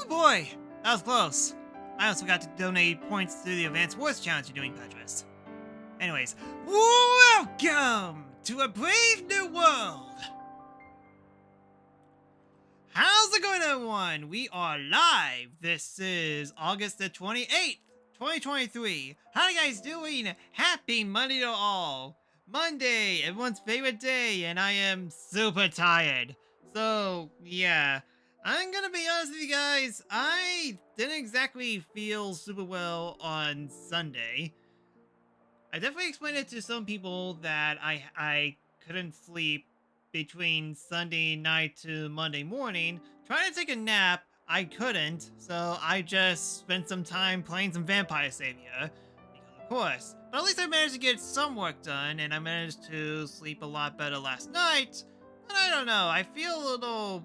Woo boy! That was close. I also got to donate points to the Advanced Wars Challenge you're doing, Petrus. Anyways, welcome to a brave new world! How's it going, everyone? We are live. This is August the 28th, 2023. How are you guys doing? Happy Monday to all. Monday, everyone's favorite day, and I am super tired. So, yeah. I'm gonna be honest with you guys, I didn't exactly feel super well on Sunday. I definitely explained it to some people that I couldn't sleep between Sunday night to Monday morning. Trying to take a nap, I couldn't, so I just spent some time playing some Vampire Savior. Because of course. But at least I managed to get some work done, and I managed to sleep a lot better last night. But I don't know, I feel a little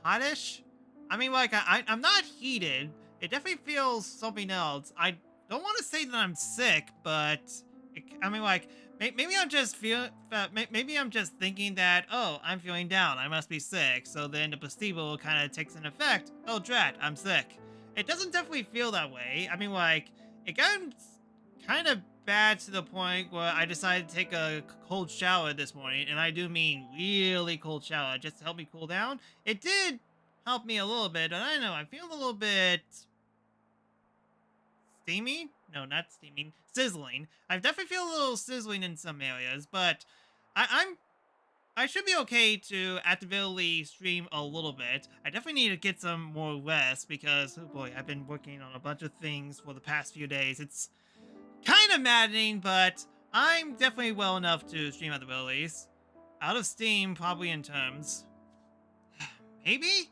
hottish. I mean, like, I'm not heated. It definitely feels something else. I don't want to say that I'm sick, but I mean, like, maybe I'm just maybe I'm just thinking that, oh, I'm feeling down. I must be sick. So then the placebo kind of takes an effect. Oh, drat, I'm sick. It doesn't definitely feel that way. I mean, like, it got kind of bad to the point where I decided to take a cold shower this morning, and I do mean really cold shower, just to help me cool down. It did help me a little bit, but I don't know, I feel a little bit steamy? No, not steaming. Sizzling. I definitely feel a little sizzling in some areas, but I should be okay to at the very least stream a little bit. I definitely need to get some more rest because, oh boy, I've been working on a bunch of things for the past few days. It's kind of maddening, but I'm definitely well enough to stream at the very least. Out of steam, probably in terms. Maybe?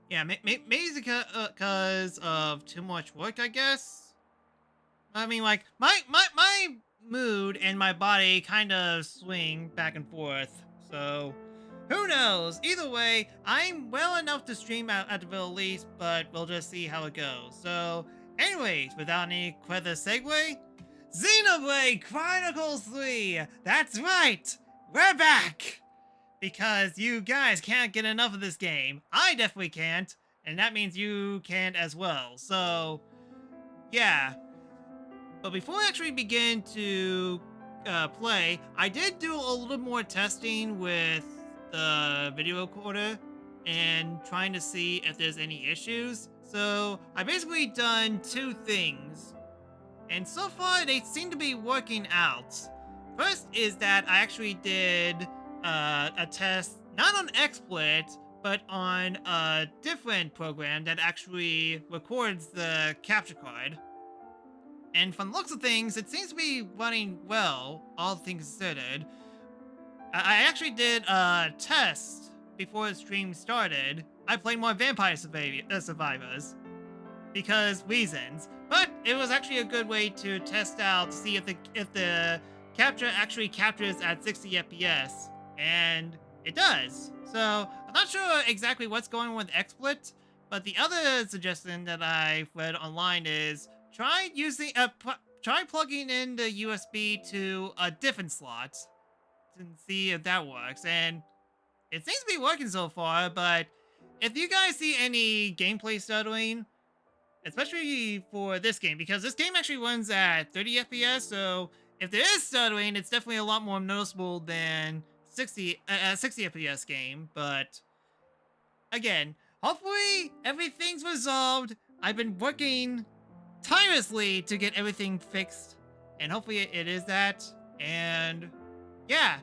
Yeah, maybe it's because of too much work, I guess. I mean, like, my mood and my body kind of swing back and forth, so who knows? Either way, I'm well enough to stream at the very least, but we'll just see how it goes. So, anyways, without any further segue, Xenoblade Chronicles 3! That's right! We're back! Because you guys can't get enough of this game. I definitely can't, and that means you can't as well. So, yeah. But before I actually begin to play, I did do a little more testing with the video recorder and trying to see if there's any issues. So I basically done two things, and so far they seem to be working out. First is that I actually did a test not on XSplit, but on a different program that actually records the capture card. And from the looks of things, it seems to be running well, all things considered. I actually did a test before the stream started. I played more Vampire Survivors because reasons, but it was actually a good way to test out to see if the capture actually captures at 60 FPS, and it does. So I'm not sure exactly what's going on with XSplit, but the other suggestion that I've read online is try plugging in the USB to a different slot and see if that works. And it seems to be working so far, but if you guys see any gameplay stuttering, especially for this game, because this game actually runs at 30 FPS, so if there is stuttering, it's definitely a lot more noticeable than 60 FPS game. But again, hopefully everything's resolved. I've been working tirelessly to get everything fixed, and hopefully it is that. And yeah,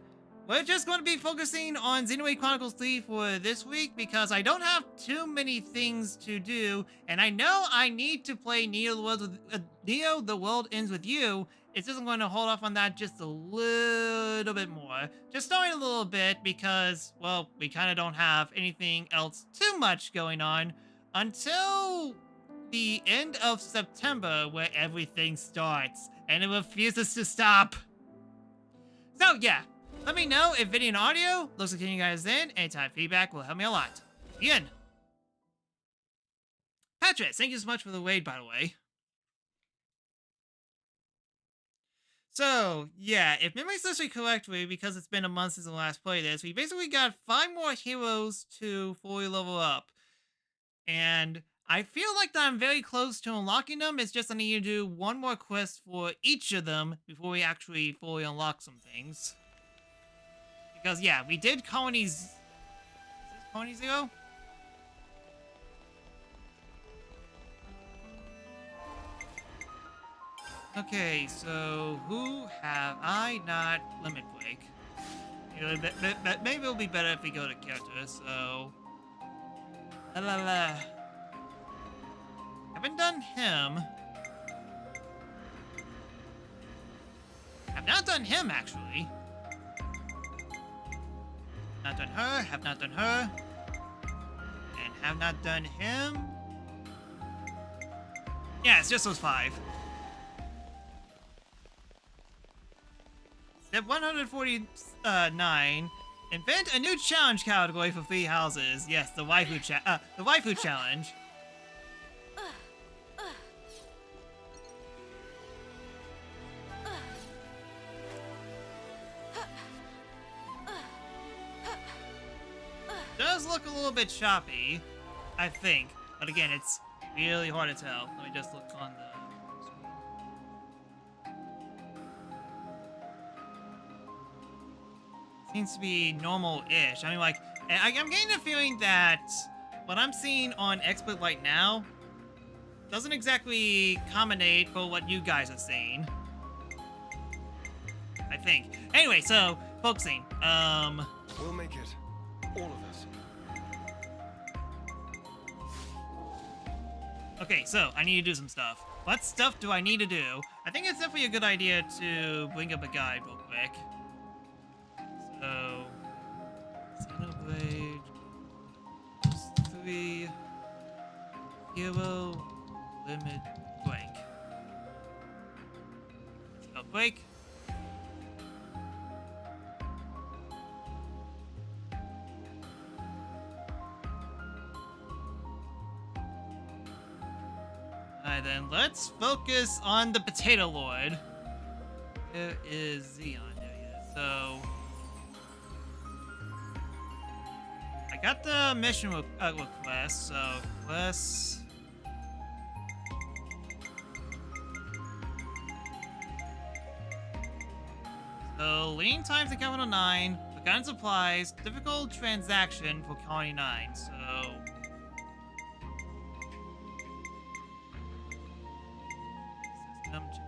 we're just going to be focusing on Xenoblade Chronicles 3 for this week because I don't have too many things to do, and I know I need to play Neo the World Ends With You. It's just going to hold off on that just a little bit more. Just starting a little bit because, well, we kind of don't have anything else too much going on until the end of September, where everything starts, and it refuses to stop. So yeah, let me know if video and audio looks like you guys in. Anytime feedback will help me a lot. Ian. Patrick, thank you so much for the raid, by the way. So, yeah, if memory serves me correctly, because it's been a month since the last playtest, we basically got 5 more heroes to fully level up. And I feel like that I'm very close to unlocking them. It's just I need to do one more quest for each of them before we actually fully unlock some things. Because, yeah, we did Colonies... Is this Colony Zero? Okay, so who have I not Limit Break? Maybe it'll be better if we go to character, so... La la la. Haven't done him. Have not done him, actually. Not done her, have not done her. And have not done him. Yeah, it's just those 5. Step 149. Invent a new challenge category for 3 houses. Yes, the waifu challenge. Does look a little bit choppy, I think. But again, it's really hard to tell. Let me just look on the... Seems to be normal-ish. I mean, like, I'm getting the feeling that what I'm seeing on Expert right now doesn't exactly accommodate for what you guys are seeing. I think. Anyway, so, focusing. We'll make it. All of us. Okay, so, I need to do some stuff. What stuff do I need to do? I think it's definitely a good idea to bring up a guide real quick. So, Xenoblade 3 Hero Limit Break. So break. Alright then, let's focus on the Potato Lord. There is Xeon, there he is. So, I got the mission request, so quest. So, leading times to capital 9, forgotten supplies, difficult transaction for colony 9, so. System check.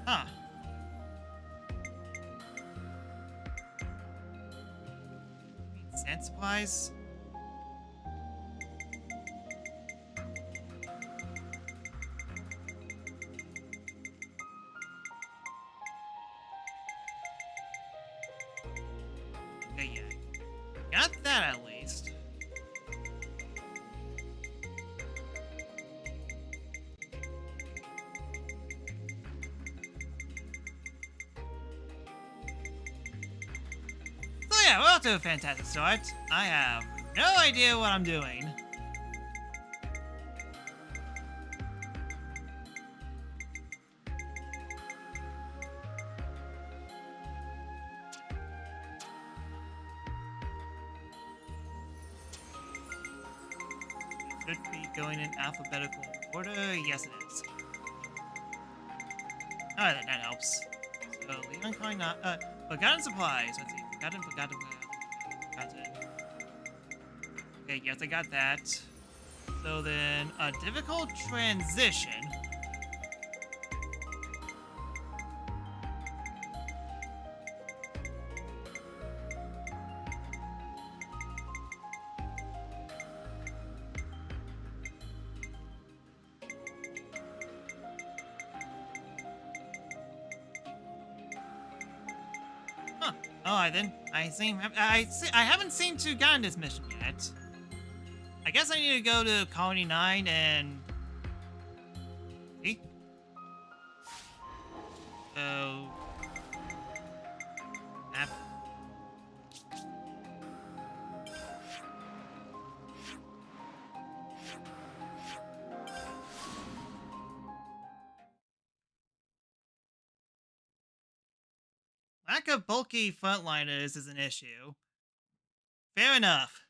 Huh. Sand supplies? Okay, yeah. Got that at least. So yeah, we're off to a fantastic start. I have no idea what I'm doing. Should be going in alphabetical order. Yes, it is. Alright, that helps. So, Leon calling not. Forgotten supplies. Let's see. Forgotten. Okay, yes, I got that. So then, a difficult transition. Huh. Alright then. I haven't seen to gotten this mission yet. I guess I need to go to Colony 9 and... See? So... Lack of bulky frontliners is an issue. Fair enough.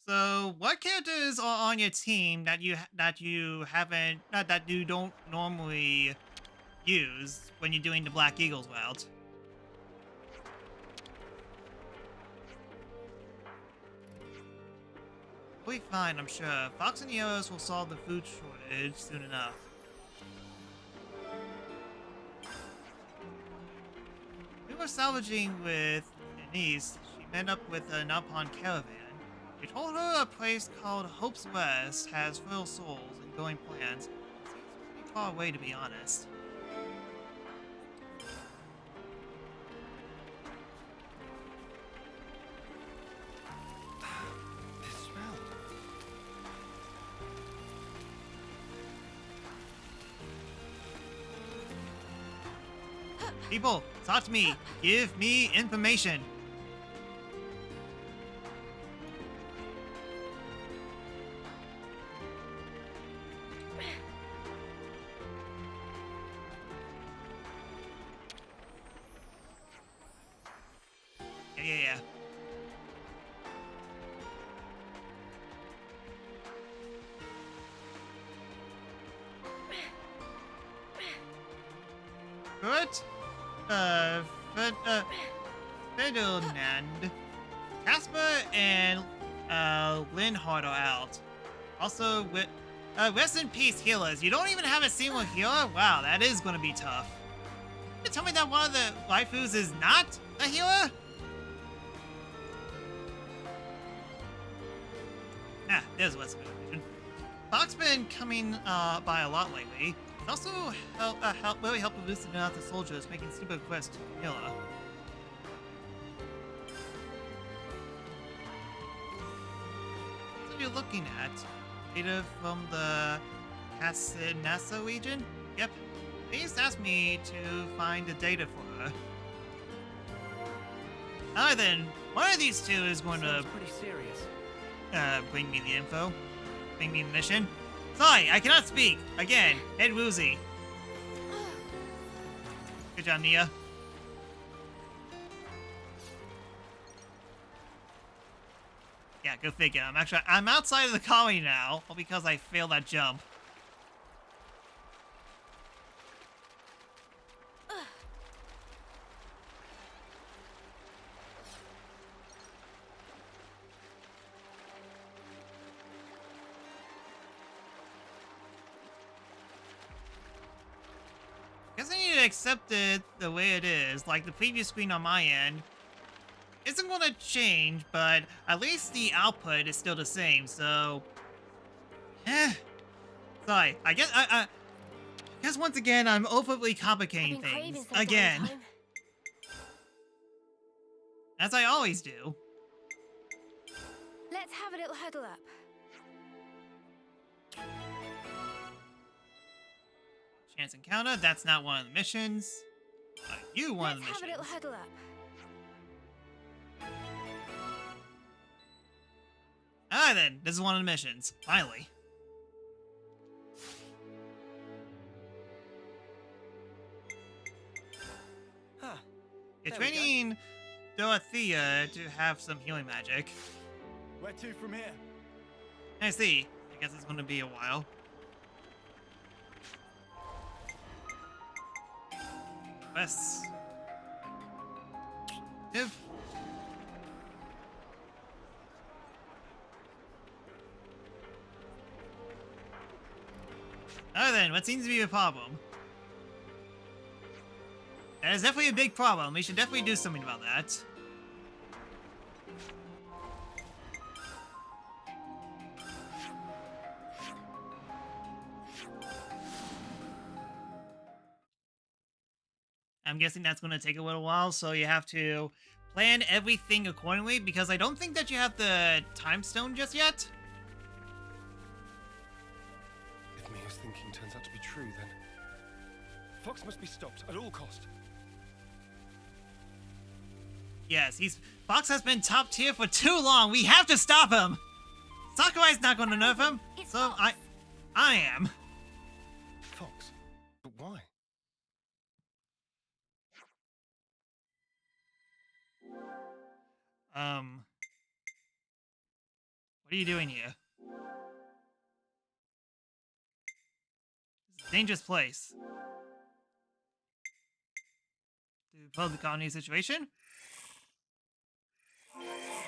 So, what characters are on your team that you haven't that you don't normally use when you're doing the Black Eagles route? We'll be fine, I'm sure. Fox and Heroes will solve the food shortage soon enough. We were salvaging with Denise. She met up with an upon caravan. We told her a place called Hope's West has fertile souls and growing plants. It seems pretty far away, to be honest. This smell. People, talk to me. Give me information. Yeah. Good. Ferdinand, Casper, and Linhard are out. Also, rest in peace, healers. You don't even have a single healer? Wow, that is going to be tough. You tell me that one of the waifus is not a healer? Ah, there's less good. Fox been coming by a lot lately. It also really helped with loosening out the soldiers, making stupid quests to healer. What are you looking at? Data from the Casinasa region? Yep. They just asked me to find the data for her. Alright then, one of these two is going to pretty serious. bring me the info. Bring me the mission. Sorry, I cannot speak. Again, head woozy. Good job, Nia. Yeah, go figure. I'm outside of the colony now, all because I failed that jump. Guess I need to accept it the way it is. Like the previous screen on my end isn't going to change, but at least the output is still the same. So, sorry. I guess once again I'm overly complicating things again, as I always do. Let's have a little huddle up. Chance encounter. That's not one of the missions. You one of the Let's have a missions. little huddle up. Alright then, this is one of the missions. Finally. Huh. You're There we go. training Dorothea to have some healing magic. Where to from here? I see. I guess it's going to be a while. Quests. Div. Oh then, what seems to be a problem? That is definitely a big problem. We should definitely do something about that. I'm guessing that's going to take a little while, so you have to plan everything accordingly, because I don't think that you have the time stone just yet. If Mia's thinking turns out to be true, then Fox must be stopped at all cost. Yes, Fox has been top tier for too long. We have to stop him. Sakurai's not going to nerf him, It's so Fox. I am. Fox, but why? What are you doing here? It's a dangerous place. To pose the colony situation?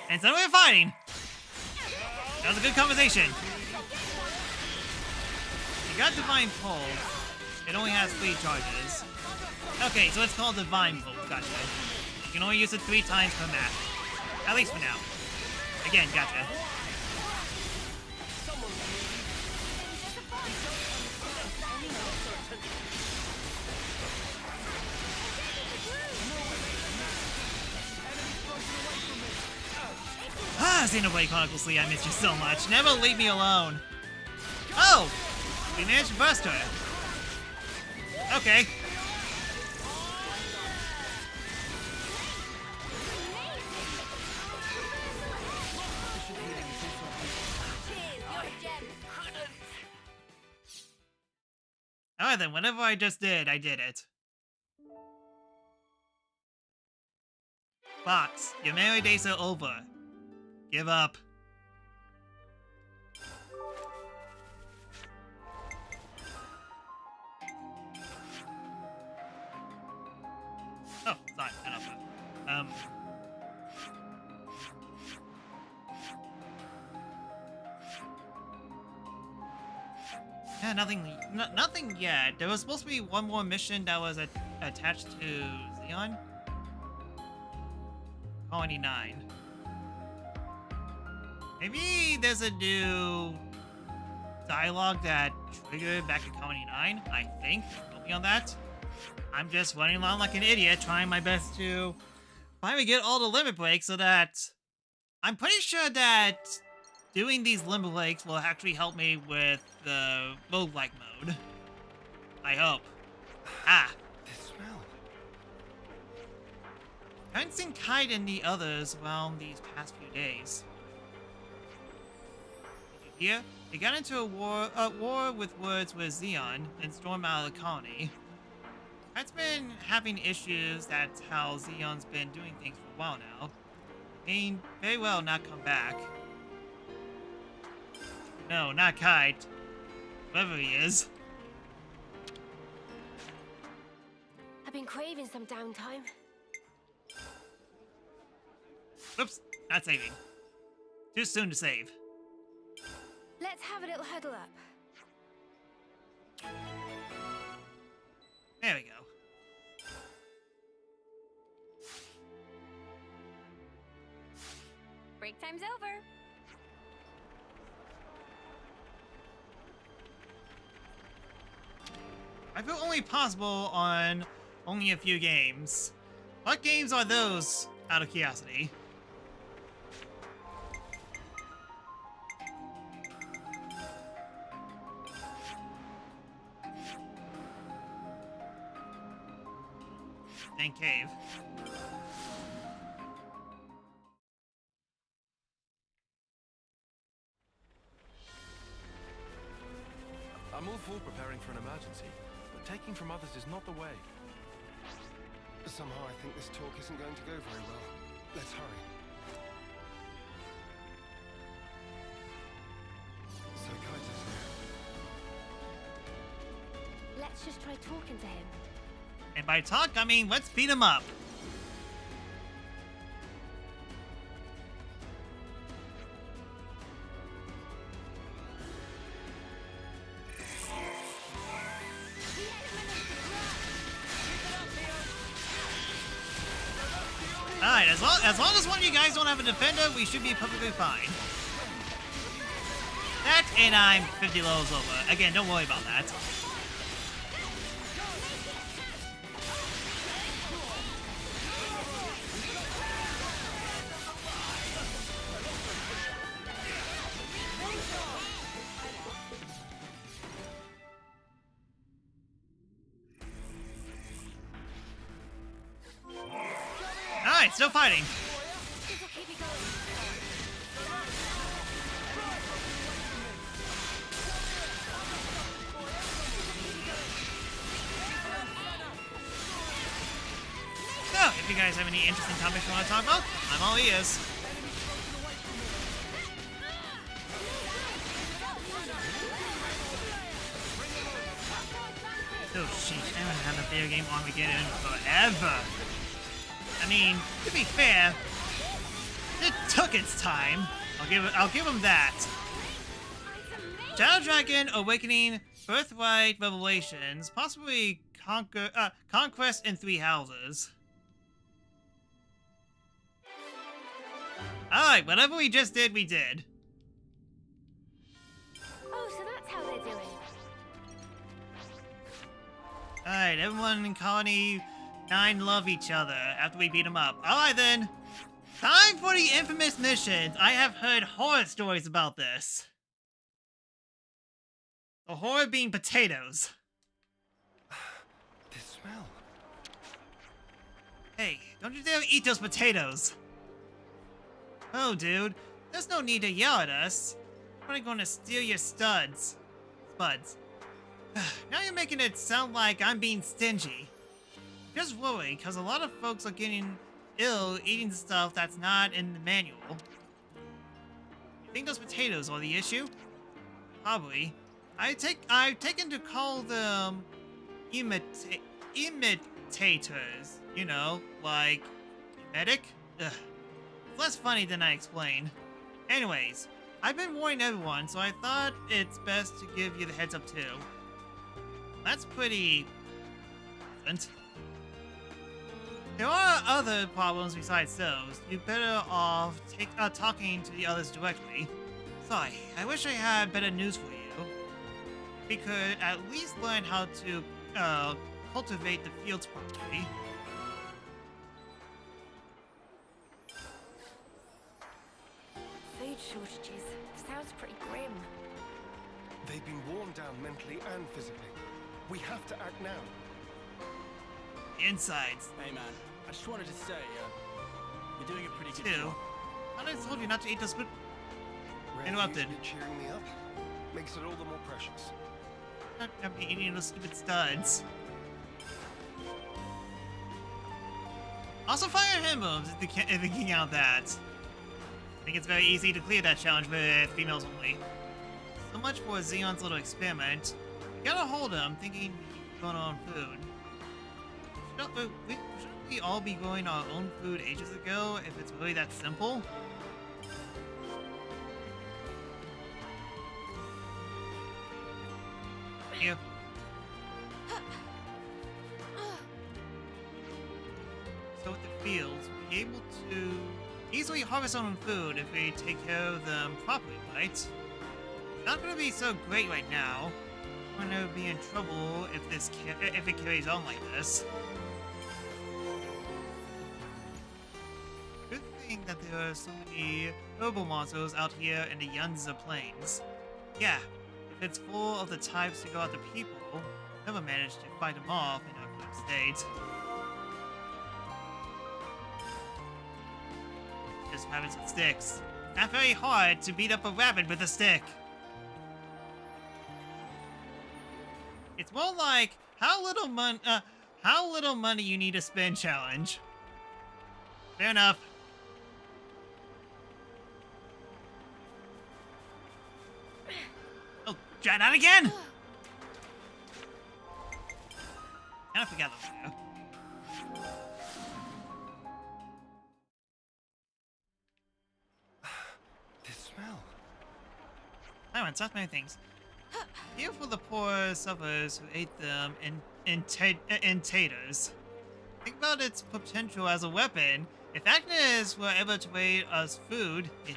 And so we're fighting! That was a good conversation. You got Divine Pulse. It only has 3 charges. Okay, so it's called Divine Pulse. Gotcha. You can only use it 3 times per map. At least for now. Again, gotcha. Ah, Xenoblade Chronicles, I miss you so much. Never leave me alone. Oh! We managed to burst her. Okay. Alright then, whatever I just did, I did it. Fox, your merry days are over. Give up. Oh, sorry, enough. Yeah, nothing yet. There was supposed to be one more mission that was attached to Xeon. Colony 9. Maybe there's a new dialogue that triggered back at Colony 9, I think. Don't be on that. I'm just running along like an idiot, trying my best to finally get all the limit breaks so that... I'm pretty sure that doing these limit breaks will actually help me with the roguelike mode. I hope. Ah. This smell. I haven't seen Kite and the others around these past few days. Did you hear? They got into a war with words with Xeon and stormed out of the colony. Kite's been having issues. That's how Xeon's been doing things for a while now. May very well not come back. No, not Kite. Whoever he is. I've been craving some downtime. Whoops, not saving. Too soon to save. Let's have a little huddle up. There we go. Break time's over. I feel only possible on only a few games. What games are those, out of curiosity? And cave. I'm all for preparing for an emergency, but taking from others is not the way. Somehow I think this talk isn't going to go very well. Let's hurry. So Kite is here. Let's just try talking to him. And by talk, I mean let's beat him up. Alright, as long as one of you guys don't have a defender, we should be perfectly fine. That, and I'm 50 levels over. Again, don't worry about that. Alright, still fighting. This'll keep me going. If you guys have any interesting topics you want to talk about, I'm all ears. Oh, sheesh, I haven't had a video game Armageddon in forever. I mean, to be fair, it took its time. I'll give them that. Shadow Dragon Awakening, Birthright Revelations, possibly Conquest in 3 Houses. Alright, whatever we just did, we did. Oh, so that's how they're doing. Alright, everyone in Colony 9 love each other after we beat them up. Alright then. Time for the infamous missions. I have heard horror stories about this. The horror being potatoes. This smell. Hey, don't you dare eat those potatoes. Oh, dude, there's no need to yell at us. I'm only going to steal your spuds. Now you're making it sound like I'm being stingy. Just worry, because a lot of folks are getting ill eating stuff that's not in the manual. You think those potatoes are the issue? Probably. I've taken to call them imitators. You know, like medic. Ugh. It's less funny than I explained. Anyways, I've been warning everyone, so I thought it's best to give you the heads up too. That's pretty pleasant. There are other problems besides those. You're better off talking to the others directly. Sorry, I wish I had better news for you. We could at least learn how to cultivate the fields properly. Food shortages. Sounds pretty grim. They've been worn down mentally and physically. We have to act now. Insides. Hey man, I just wanted to say, you're doing a pretty good Two. job. I thought I told you not to eat those food. Rare Interrupted. usually cheering me up makes it all the more precious. I'm eating those stupid studs. Also, Fire Emblems if you can count that. I think it's very easy to clear that challenge with females only. So much for Xeon's little experiment. You gotta hold him, thinking he's going on food. Shouldn't we all be growing our own food ages ago if it's really that simple? Yeah. So with the fields, we'll be able to easily harvest our own food if we take care of them properly, right? It's not going to be so great right now. We're going to be in trouble if it carries on like this. Good thing that there are so many herbal monsters out here in the Yunza Plains. Yeah, if it's full of the types to go after people, we'll never manage to fight them off in our current state. Just rabbits with sticks. Not very hard to beat up a rabbit with a stick. It's more like how little money you need to spend challenge. Fair enough. Oh, try that again. I forgot that. This smell. I want such many things. Here for the poor sufferers who ate them in taters. Think about its potential as a weapon. If Agnes were ever to trade us food, I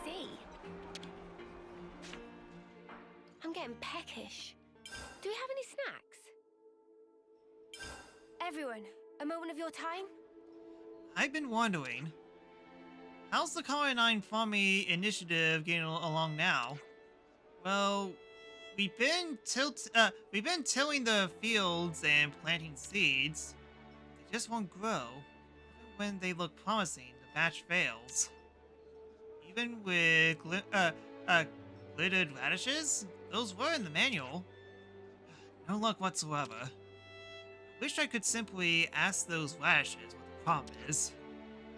see. I'm getting peckish. Do we have any snacks? Everyone, a moment of your time? I've been wondering, how's the Colony 9 Farming Initiative getting along now? Well, we've been tilling the fields and planting seeds. They just won't grow. Even when they look promising, the batch fails. Even with glittered radishes, those were in the manual. No luck whatsoever. wish I could simply ask those radishes what the problem is.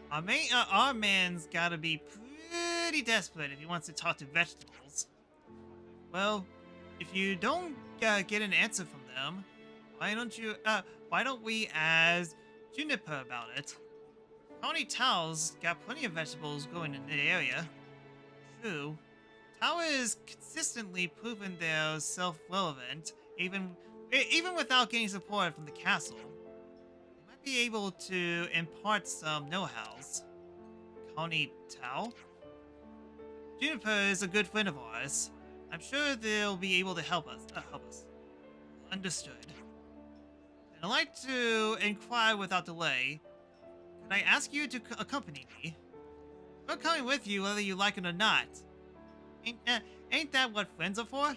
Our man's gotta be pretty desperate if he wants to talk to vegetables. Well, if you don't get an answer from them, why don't we ask Juniper about it? Tony Tao's got plenty of vegetables growing in the area. True, Tao is consistently proven they're self-relevant, even without getting support from the castle. They might be able to impart some know-hows. Connie Tao? Juniper is a good friend of ours. I'm sure they'll be able to help us. Understood. And I'd like to inquire without delay. Could I ask you to accompany me? I'm coming with you whether you like it or not. Ain't that what friends are for?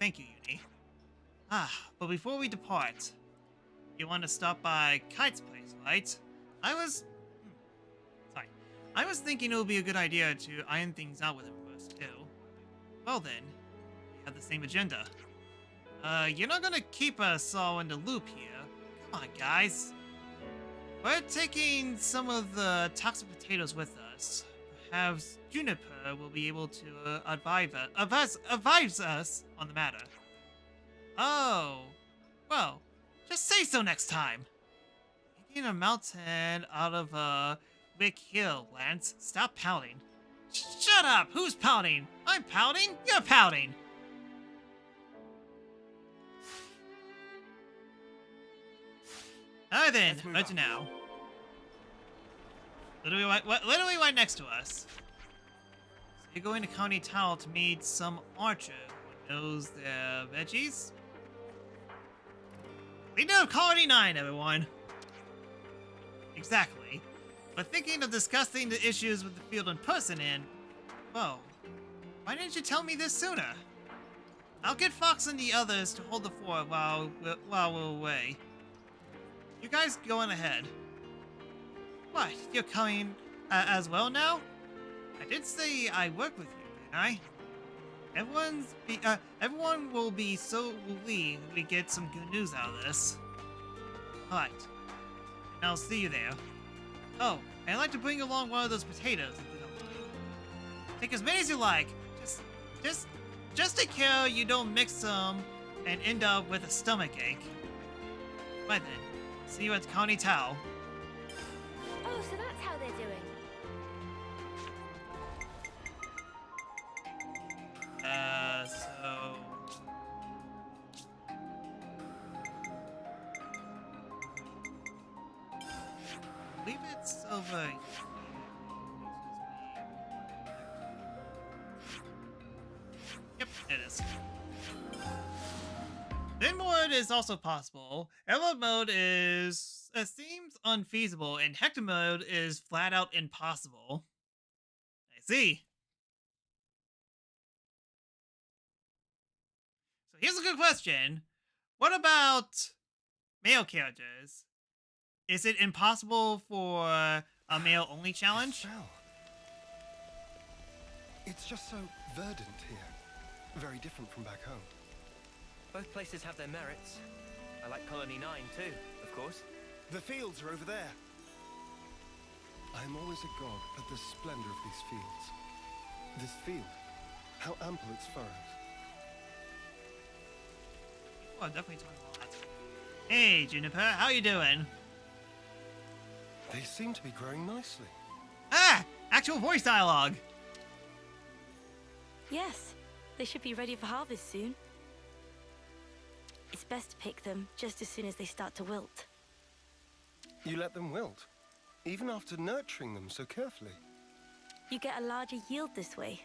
Thank you, Uni. But before we depart, you want to stop by Kite's place, right? I was thinking it would be a good idea to iron things out with him first, too. Well then, we have the same agenda. You're not gonna keep us all in the loop here. Come on, guys. We're taking some of the toxic potatoes with us. Perhaps Juniper will be able to advise us on the matter. Oh, well, just say so next time. Making a mountain out of a Wick Hill, Lance. Stop pouting. Shut up! Who's pouting? I'm pouting? You're pouting! Alright then, right to now. Literally right next to us. So you're going to County Towel to meet some archer who knows their veggies? We know Colony 9, everyone! Exactly. But thinking of discussing the issues with the field in person and... Well, why didn't you tell me this sooner? I'll get Fox and the others to hold the fort while we're away. You guys go on ahead. What? You're coming as well now? I did say I work with you, didn't I? Everyone will be so relieved we get some good news out of this. Alright. And I'll see you there. Oh, and I'd like to bring along one of those potatoes if you don't mind. Take as many as you like. Just take care you don't mix them and end up with a stomach ache. Right then. See you at Connie Tao. Oh, so that's how they're doing. So... I believe it's over here. Yep, it is. Then mode is also possible. Airload mode seems unfeasible, and Hector mode is flat out impossible. I see. So here's a good question. What about male characters? Is it impossible for a male-only challenge? Smell. It's just so verdant here. Very different from back home. Both places have their merits. I like Colony 9 too, of course. The fields are over there. I am always agog at the splendor of these fields. This field, how ample its furrows. Oh, definitely talking a lot. Hey, Juniper, how you doing? They seem to be growing nicely. Ah! Actual voice dialogue! Yes, they should be ready for harvest soon. It's best to pick them just as soon as they start to wilt. You let them wilt, even after nurturing them so carefully. You get a larger yield this way.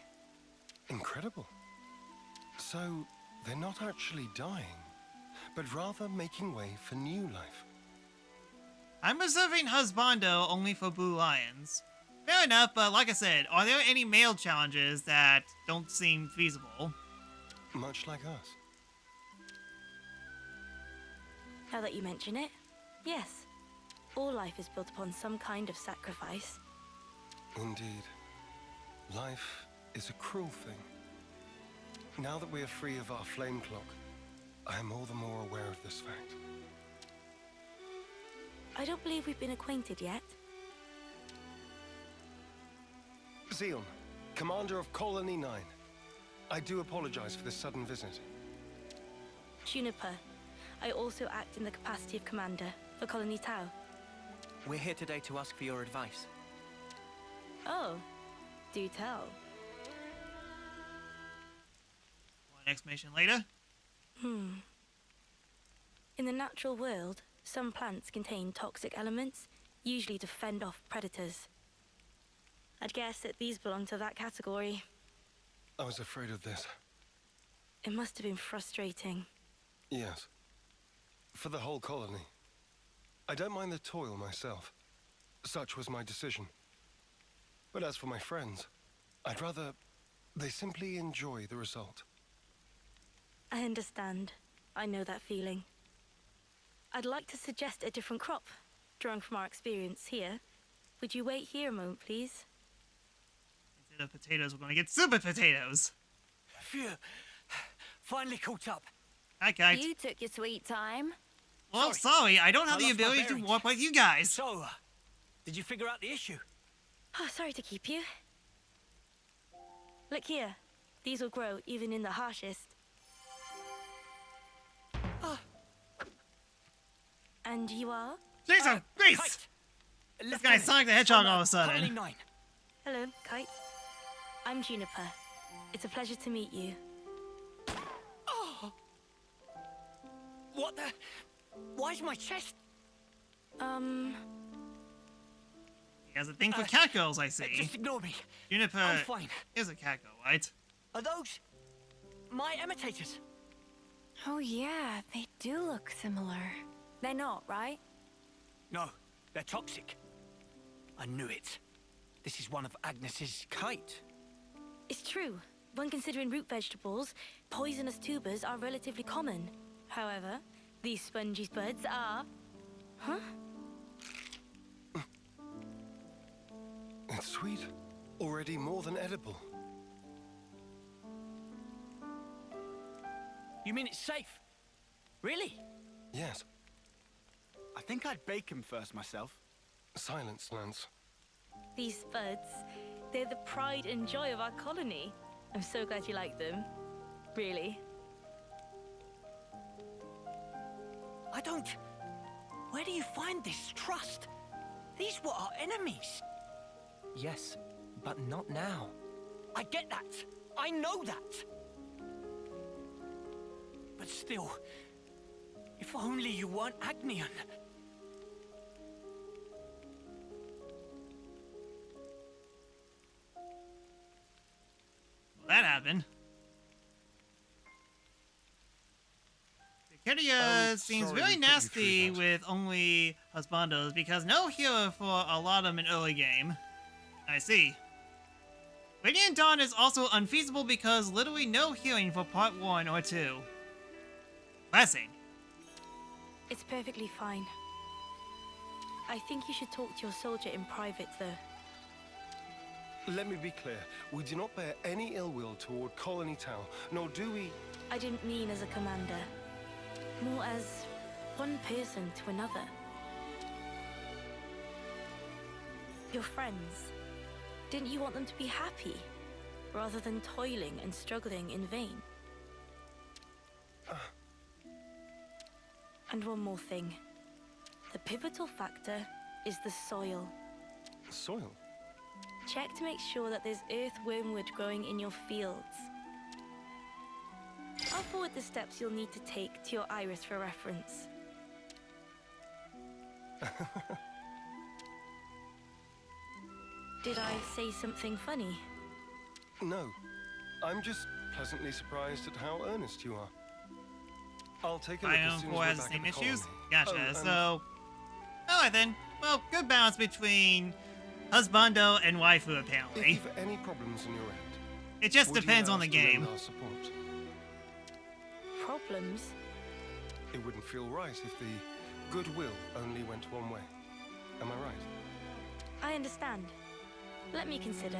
Incredible. So, they're not actually dying, but rather making way for new life. I'm reserving Husbando only for Blue Lions. Fair enough, but like I said, are there any male challenges that don't seem feasible? Much like us. Now that you mention it, yes. All life is built upon some kind of sacrifice. Indeed. Life is a cruel thing. Now that we are free of our flame clock, I am all the more aware of this fact. I don't believe we've been acquainted yet. Zeon, commander of Colony 9. I do apologize for this sudden visit. Juniper. I also act in the capacity of commander for Colony Tau. We're here today to ask for your advice. Oh, do tell. One exclamation later. In the natural world, some plants contain toxic elements, usually to fend off predators. I'd guess that these belong to that category. I was afraid of this. It must have been frustrating. Yes. For the whole colony. I don't mind the toil myself. Such was my decision. But as for my friends, I'd rather they simply enjoy the result. I understand. I know that feeling. I'd like to suggest a different crop, drawing from our experience here. Would you wait here a moment, please? Instead of potatoes, we're going to get super potatoes. Phew. Finally caught up. Hi, Kite. You took your sweet time. Well, sorry, I don't have I the lost my ability to bearings. warp like you guys. So, did you figure out the issue? Oh, sorry to keep you. Look here. These will grow even in the harshest. And you are? Jesus Christ! Kite. This guy's Sonic the Hedgehog all of a sudden. Colony 9. Hello, Kite. I'm Juniper. It's a pleasure to meet you. What the? Why's my chest? He has a thing for cat girls, I see. Just ignore me. Juniper I'm fine. is a cat girl, right? Are those my imitators? Oh yeah, they do look similar. They're not, right? No, they're toxic. I knew it. This is one of Agnes's Kite. It's true. When considering root vegetables, poisonous tubers are relatively common. However, these spongy spuds are... Huh? It's sweet. Already more than edible. You mean it's safe? Really? Yes. I think I'd bake him first myself. Silence, Lance. These spuds, they're the pride and joy of our colony. I'm so glad you like them. Really. I don't... Where do you find this trust? These were our enemies. Yes, but not now. I get that. I know that. But still, if only you weren't Agnian. Well, that happened. Kedia seems sorry really we put you nasty through that. with only husbandos because no healer for a lot of them in early game. I see. Radiant Dawn is also unfeasible because literally no healing for part 1 or 2. Blessing. It's perfectly fine. I think you should talk to your soldier in private, though. Let me be clear. We do not bear any ill will toward Colony Tau, nor do we... I didn't mean as a commander. More as one person to another. Your friends. Didn't you want them to be happy, rather than toiling and struggling in vain? And one more thing. The pivotal factor is the soil. Soil? Check to make sure that there's earth wormwood growing in your fields. I'll forward the steps you'll need to take to your iris for reference. Did I say something funny? No. I'm just pleasantly surprised at how earnest you are. I'll take a look I as know soon who as has we're the back same at the issues. colony. Gotcha. Oh, and So, alright then. Well, good balance between husbando and waifu, if apparently. you've any problems on your end, It just would you depends allow on the us to lend game. our support? Problems? It wouldn't feel right if the goodwill only went one way. Am I right? I understand. Let me consider.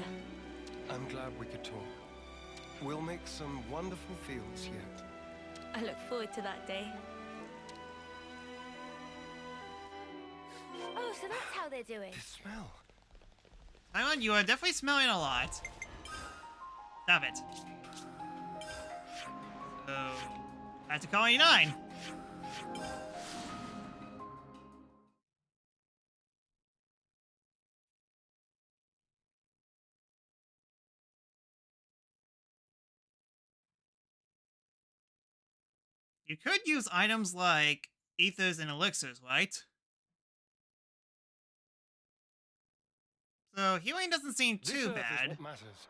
I'm glad we could talk. We'll make some wonderful fields yet. I look forward to that day. so that's how they're doing. This smell. Taiwan, you are definitely smelling a lot. Stop it. So, back to Colony 9. You could use items like ethers and elixirs, right? So healing doesn't seem This too Earth is bad. what matters.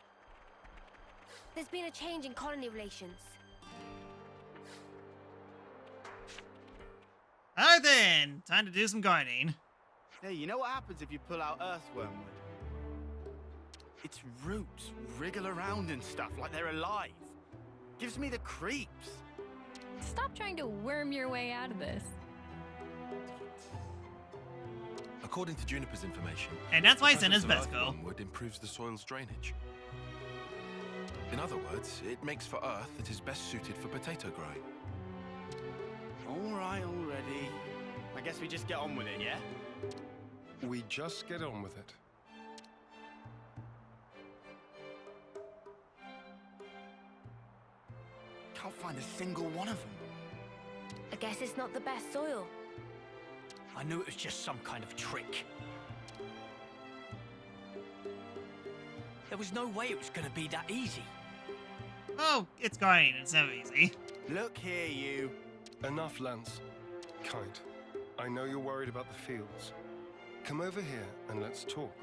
There's been a change in colony relations. Alright then, time to do some gardening. Hey, you know what happens if you pull out earthwormwood? Its roots wriggle around and stuff like they're alive. Gives me the creeps. Stop trying to worm your way out of this. According to Juniper's information, And that's why it's in his presence best of go. earthwormwood improves the soil's drainage. In other words, it makes for earth that is best suited for potato growing. All right, already. I guess we just get on with it, yeah? We just get on with it. Can't find a single one of them. I guess it's not the best soil. I knew it was just some kind of trick. There was no way it was gonna be that easy. Oh, it's gardening, it's never easy. Look here, you. Enough, Lance. Kite, I know you're worried about the fields. Come over here and let's talk.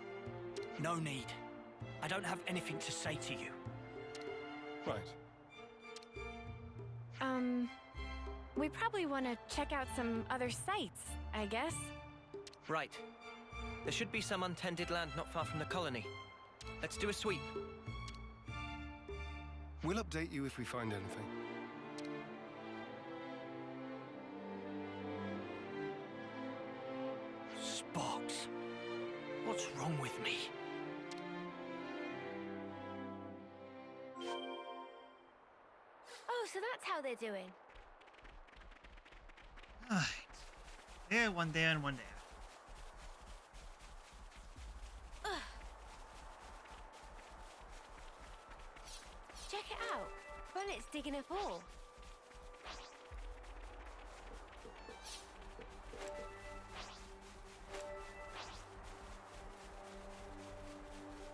No need. I don't have anything to say to you. Right. We probably want to check out some other sites, I guess. Right. There should be some untended land not far from the colony. Let's do a sweep. We'll update you if we find anything. Sparks. What's wrong with me? Oh, so that's how they're doing. Alright. There, one there, and one there. Check it out. Bullets digging a hole.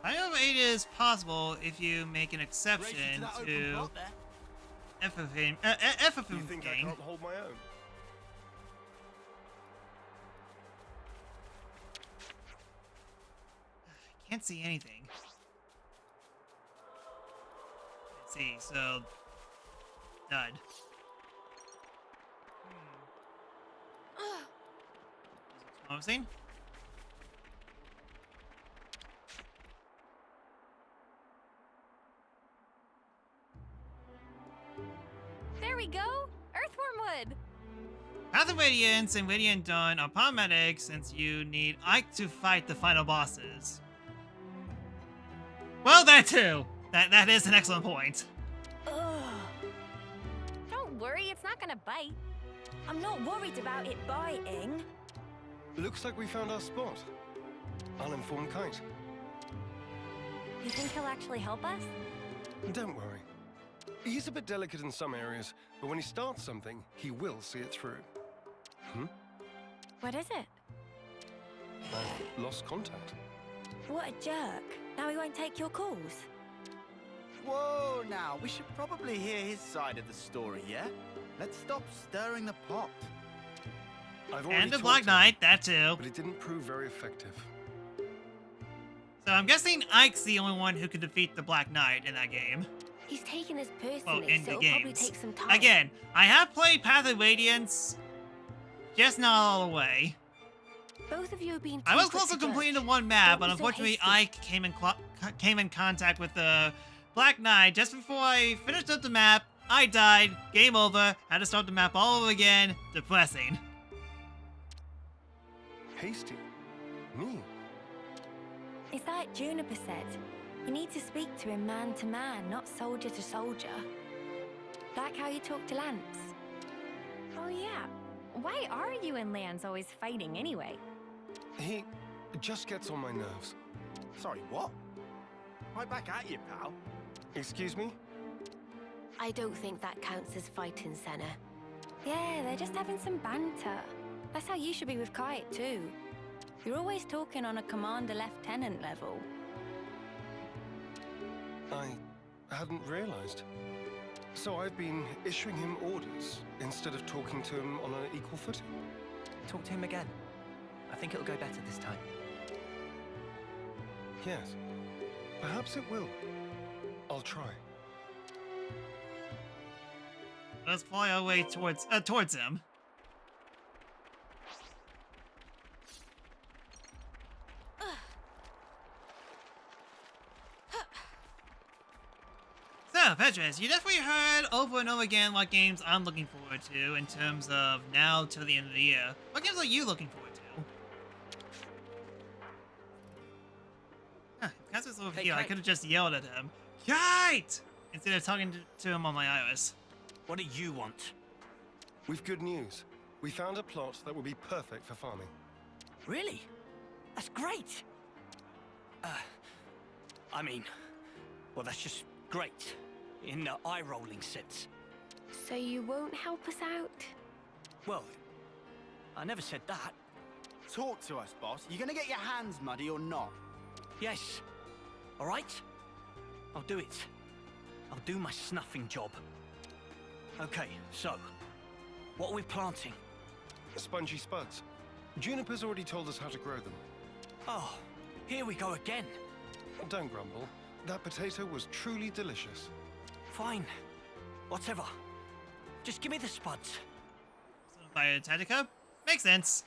I know it is possible if you make an Race exception into that open to plot there. You Efafim think I gang. can't hold my own? Can't see anything. Let's see, so dud. Noticing? There we go! Earthwormwood! Path of Radiance and Radiant Dawn are paramedics since you need Ike to fight the final bosses. Well, that too! That is an excellent point. Ugh. Don't worry, it's not gonna bite. I'm not worried about it biting. Looks like we found our spot. Uninformed Kite. You think he'll actually help us? Don't worry. He's a bit delicate in some areas, but when he starts something, he will see it through. What is it? I've lost contact. What a jerk. Now he won't take your calls. Whoa, now, we should probably hear his side of the story, yeah? Let's stop stirring the pot. I've already And the talked Black to him, Knight, that too. but it didn't prove very effective. So I'm guessing Ike's the only one who could defeat the Black Knight in that game. He's taking us Well, personally, in so the it'll probably games. take some time. Again, I have played Path of Radiance, just not all the way. Both of you have been I was too close to quick to completing the judge. one map, Don't but be so unfortunately hasty. Ike came in contact with the Black Knight just before I finished up the map. I died, game over, had to start the map all over again. Depressing. Hasty? Me? It's like Juniper said. You need to speak to him man to man, not soldier to soldier. Like how you talk to Lance. Oh yeah. Why are you and Lance always fighting anyway? He just gets on my nerves. Sorry, what? Right back at you, pal. Excuse me? I don't think that counts as fighting, Senna. Yeah, they're just having some banter. That's how you should be with Kite, too. You're always talking on a commander-lieutenant level. I hadn't realized. So I've been issuing him orders instead of talking to him on an equal footing. Talk to him again. I think it'll go better this time. Yes. Perhaps it will. I'll try. Let's fly our way towards him. So, Petrus, you definitely heard over and over again what games I'm looking forward to in terms of now till the end of the year. What games are you looking forward to? Because it's over Hey, here, I Kite. could have just yelled at him. Kite! Instead of talking to him on my iOS. What do you want? We've good news. We found a plot that will be perfect for farming. Really? That's great. I mean, well, that's just great in the eye-rolling sense. So you won't help us out? Well, I never said that. Talk to us, boss. You gonna get your hands muddy or not? Yes. All right? I'll do it. I'll do my snuffing job. Okay, so, what are we planting? Spongy spuds. Juniper's already told us how to grow them. Oh, here we go again. Don't grumble. That potato was truly delicious. Fine. Whatever. Just give me the spuds. By Tactica? Makes sense.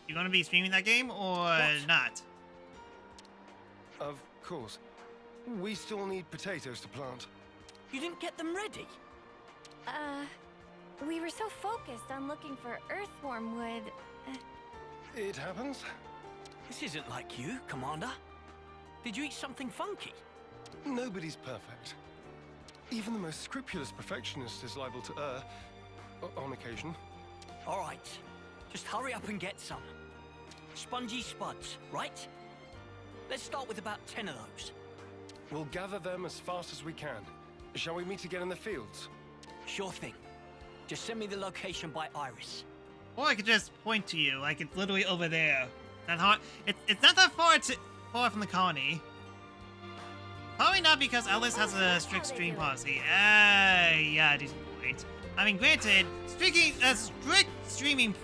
You gonna be streaming that game or not? Of course. We still need potatoes to plant. You didn't get them ready? We were so focused on looking for earthworm wood. It happens. This isn't like you, Commander. Did you eat something funky? Nobody's perfect. Even the most scrupulous perfectionist is liable to err, on occasion. All right. Just hurry up and get some. Spongy spuds, right? Let's start with about 10 of those. We'll gather them as fast as we can. Shall we meet again in the fields? Sure thing. Just send me the location by iris. Or I could just point to you, like it's literally over there. That hard. It's not that far from the colony. Probably not because Alice has a strict stream policy. Yeah, decent point. I mean, granted, a strict streaming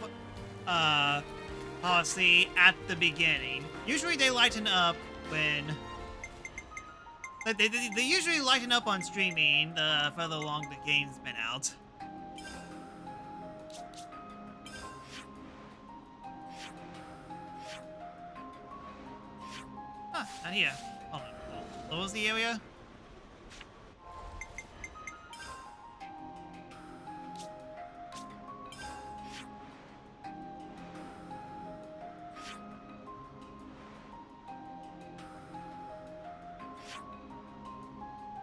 policy at the beginning. Usually they lighten up when. They usually lighten up on streaming the further along the game's been out. Huh, not here. Hold on. What was the area?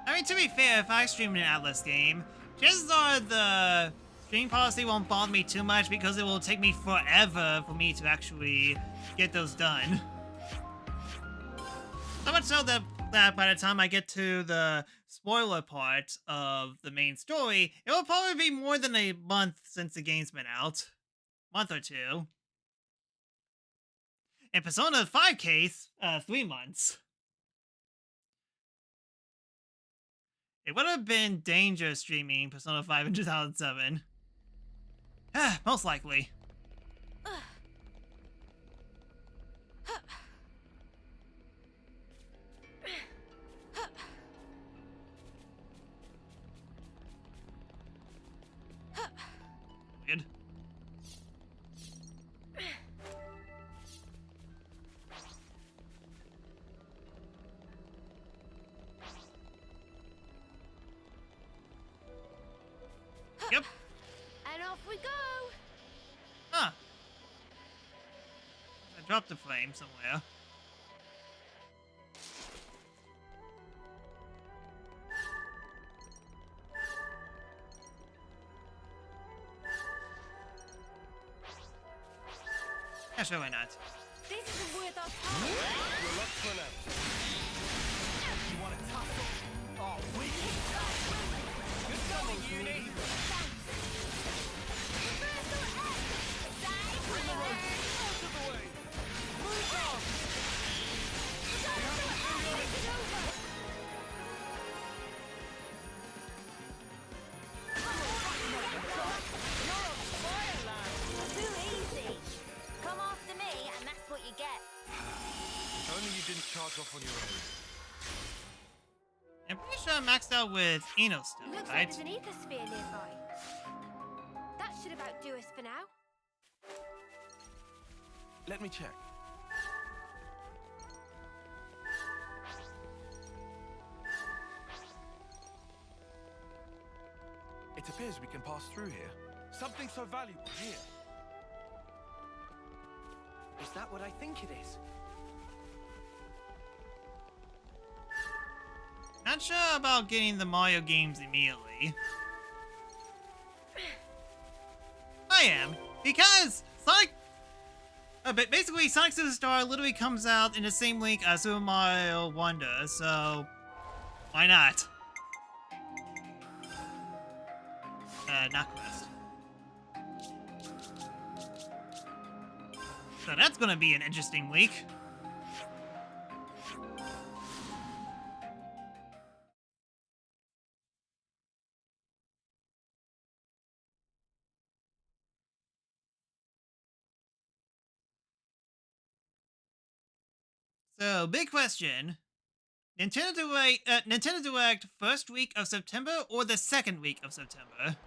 I mean, to be fair, if I stream an Atlas game, chances are the stream policy won't bother me too much because it will take me forever for me to actually get those done. So much so that by the time I get to the spoiler part of the main story, it will probably be more than a month since the game's been out. Month or two. In Persona 5 case, 3 months. It would have been dangerous streaming Persona 5 in 2007. Most likely. Weird. Yep. And off we go! Huh. I dropped a flame somewhere. Yeah, sure, why not? This isn't worth our time. You're locked for now. You want to tussle? Oh, wicked. Good going, Uni. Too easy. Come after me, and that's what you get. If only you didn't charge off on your own. I'm pretty sure I maxed out with Eno still, Looks like right? there's an ethosphere nearby. That should about do us for now. Let me check. It appears we can pass through here. Something so valuable here. Is that what I think it is? Not sure about getting the Mario games immediately. I am, because Sonic... but basically, Sonic Superstar literally comes out in the same link as Super Mario Wonder, so... why not? Not Quest. So that's gonna be an interesting week. So, big question. Nintendo Direct first week of September or the second week of September?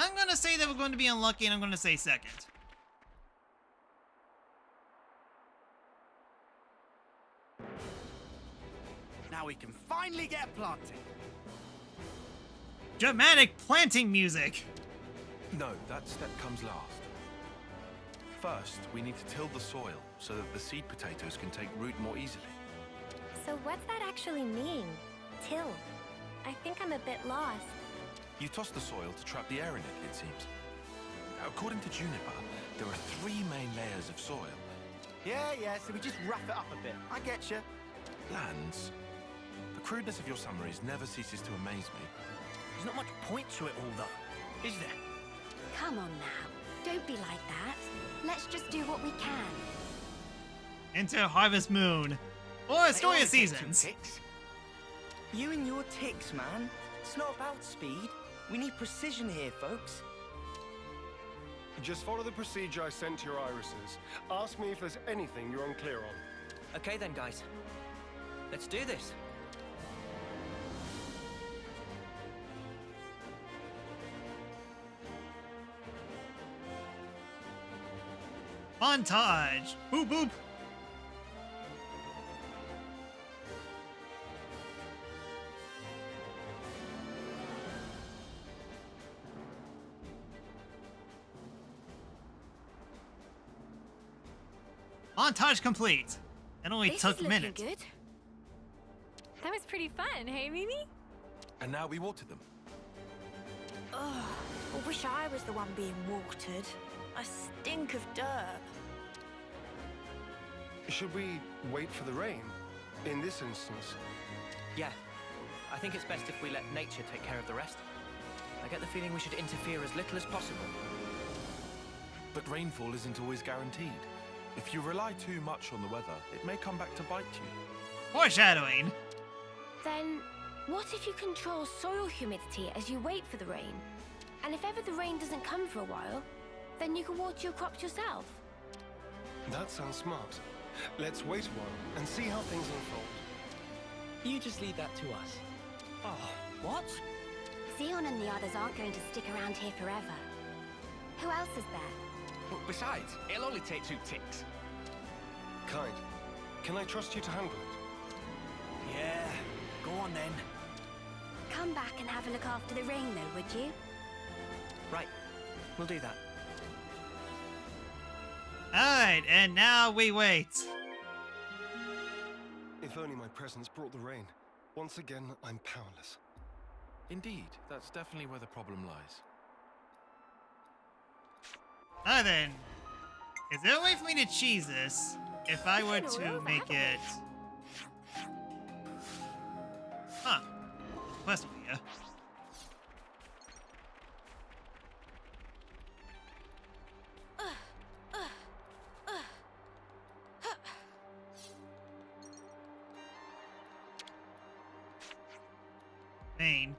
I'm gonna say that we're going to be unlucky, and I'm gonna say second. Now we can finally get planting. Dramatic planting music! No, that step comes last. First, we need to till the soil so that the seed potatoes can take root more easily. So what's that actually mean? Till. I think I'm a bit lost. You toss the soil to trap the air in it seems. According to Juniper, there are 3 main layers of soil. Yeah, so we just rough it up a bit. I get you. Lands. The crudeness of your summaries never ceases to amaze me. There's not much point to it all, though, is there? Come on now. Don't be like that. Let's just do what we can. Into Harvest Moon. Or Story of Seasons. You and your ticks, man. It's not about speed. We need precision here, folks. Just follow the procedure I sent to your irises. Ask me if there's anything you're unclear on. Okay then, guys. Let's do this. Montage. Boop boop. Montage complete. It only This took is looking minutes. good. That was pretty fun, hey, Mimi? And now we water them. Ugh, I wish I was the one being watered. I stink of dirt. Should we wait for the rain? In this instance, Yeah. I think it's best if we let nature take care of the rest. I get the feeling we should interfere as little as possible. But rainfall isn't always guaranteed. If you rely too much on the weather, it may come back to bite you. Foreshadowing. Then, what if you control soil humidity as you wait for the rain? And if ever the rain doesn't come for a while, then you can water your crops yourself. that sounds smart. Let's wait a while and see how things unfold. You just leave that to us. Oh, what? Xeon and the others aren't going to stick around here forever. Who else is there? But besides, it'll only take 2 ticks. Kind, can I trust you to handle it? Yeah, go on then. Come back and have a look after the rain, though, would you? Right. We'll do that. Alright, and now we wait. If only my presence brought the rain. Once again, I'm powerless. Indeed, that's definitely where the problem lies. Now then, is there a way for me to cheese this if I were It's been to all over, make haven't it? Huh. Quest over here. Maine.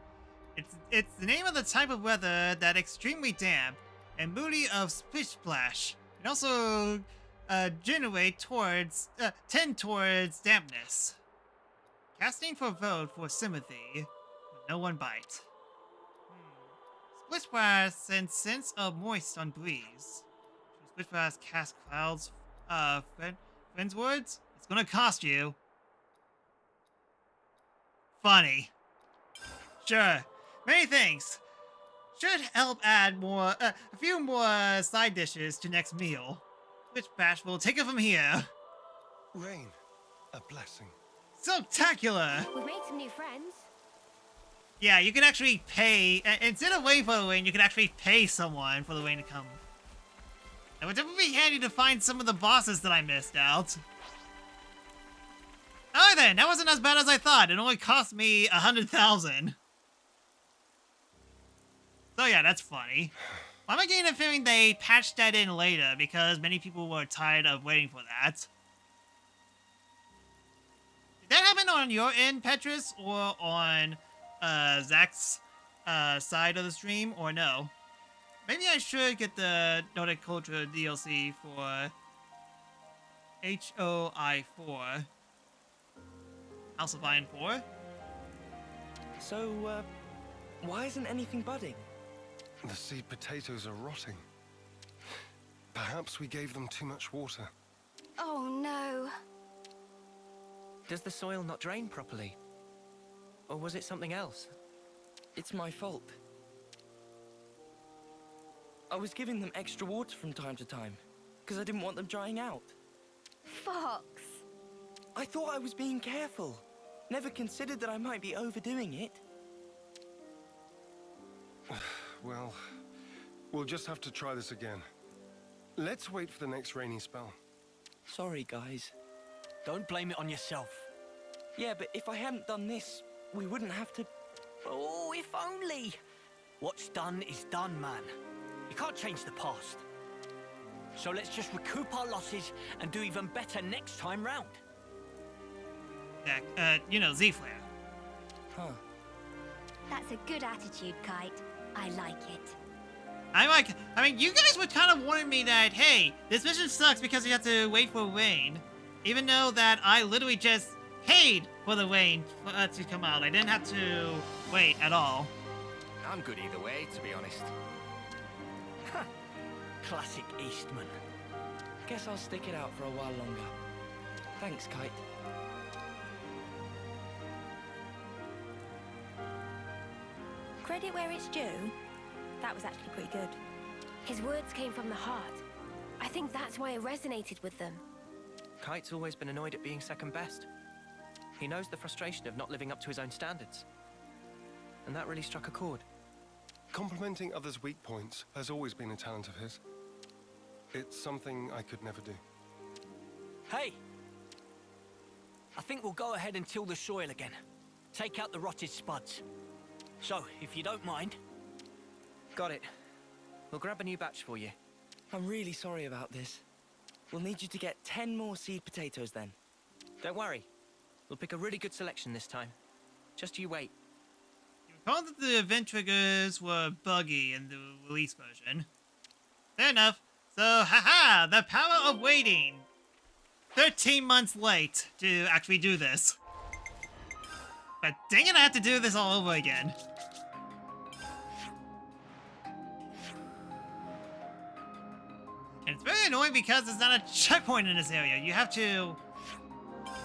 It's the name of the type of weather that extremely damp and moody of splish splash. It also tend towards dampness. Casting for vote for sympathy, but no one bite. Splish splash sends sense of moist on breeze. Splish splash cast clouds friends words? It's gonna cost you. Funny. Sure. Many thanks. Should help add a few more side dishes to next meal. Which Bash will take it from here. Rain, a blessing. Spectacular! We've made some new friends. Yeah, you can actually pay, instead of waiting for the rain, you can actually pay someone for the rain to come. It would definitely be handy to find some of the bosses that I missed out. Alright then, that wasn't as bad as I thought. It only cost me 100,000. So yeah, that's funny. Why am I getting a feeling they patched that in later because many people were tired of waiting for that? Did that happen on your end, Petrus, or on Zach's side of the stream, or no? Maybe I should get the Nordic Culture DLC for HOI4. House of Iron 4? So, why isn't anything budding? The seed potatoes are rotting. Perhaps we gave them too much water. Oh no. Does the soil not drain properly? Or was it something else? It's my fault. I was giving them extra water from time to time, because I didn't want them drying out. Fox. I thought I was being careful. Never considered that I might be overdoing it. Well, we'll just have to try this again. Let's wait for the next rainy spell. Sorry, guys. Don't blame it on yourself. Yeah, but if I hadn't done this, we wouldn't have to... Oh, if only. What's done is done, man. You can't change the past. So let's just recoup our losses and do even better next time round. You know, Z-Flare. Huh. That's a good attitude, Kite. I like it. I mean, you guys were kind of warning me that, hey, this mission sucks because you have to wait for rain. Even though that I literally just paid for the rain to come out. I didn't have to wait at all. I'm good either way, to be honest. Classic Eastman. Guess I'll stick it out for a while longer. Thanks, Kite. Credit where it's due. That was actually pretty good. His words came from the heart. I think that's why it resonated with them. Kite's always been annoyed at being second best. He knows the frustration of not living up to his own standards. And that really struck a chord. Complimenting others' weak points has always been a talent of his. It's something I could never do. Hey! I think we'll go ahead and till the soil again. Take out the rotted spuds. So, if you don't mind... Got it. We'll grab a new batch for you. I'm really sorry about this. We'll need you to get 10 more seed potatoes then. Don't worry. We'll pick a really good selection this time. Just you wait. You recall that the event triggers were buggy in the release version. Fair enough. So, haha, the power of waiting. 13 months late to actually do this. But dang it, I have to do this all over again. And it's very annoying because there's not a checkpoint in this area. You have to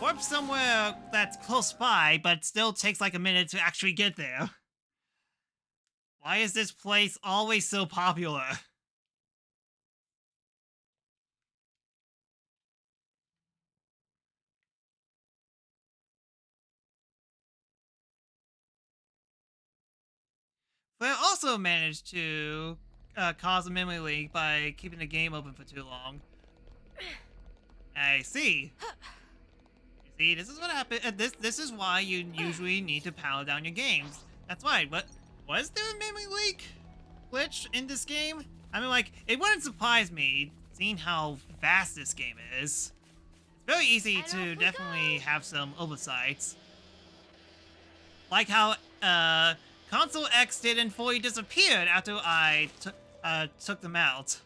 warp somewhere that's close by, but it still takes like a minute to actually get there. Why is this place always so popular? But I also managed to cause a memory leak by keeping the game open for too long. I see. You see, this is what happened. This is why you usually need to power down your games. That's why. What was there a memory leak glitch in this game? I mean, like, it wouldn't surprise me seeing how vast this game is. It's very easy to definitely have some oversights. Like how Console X didn't fully disappeared after I took them out.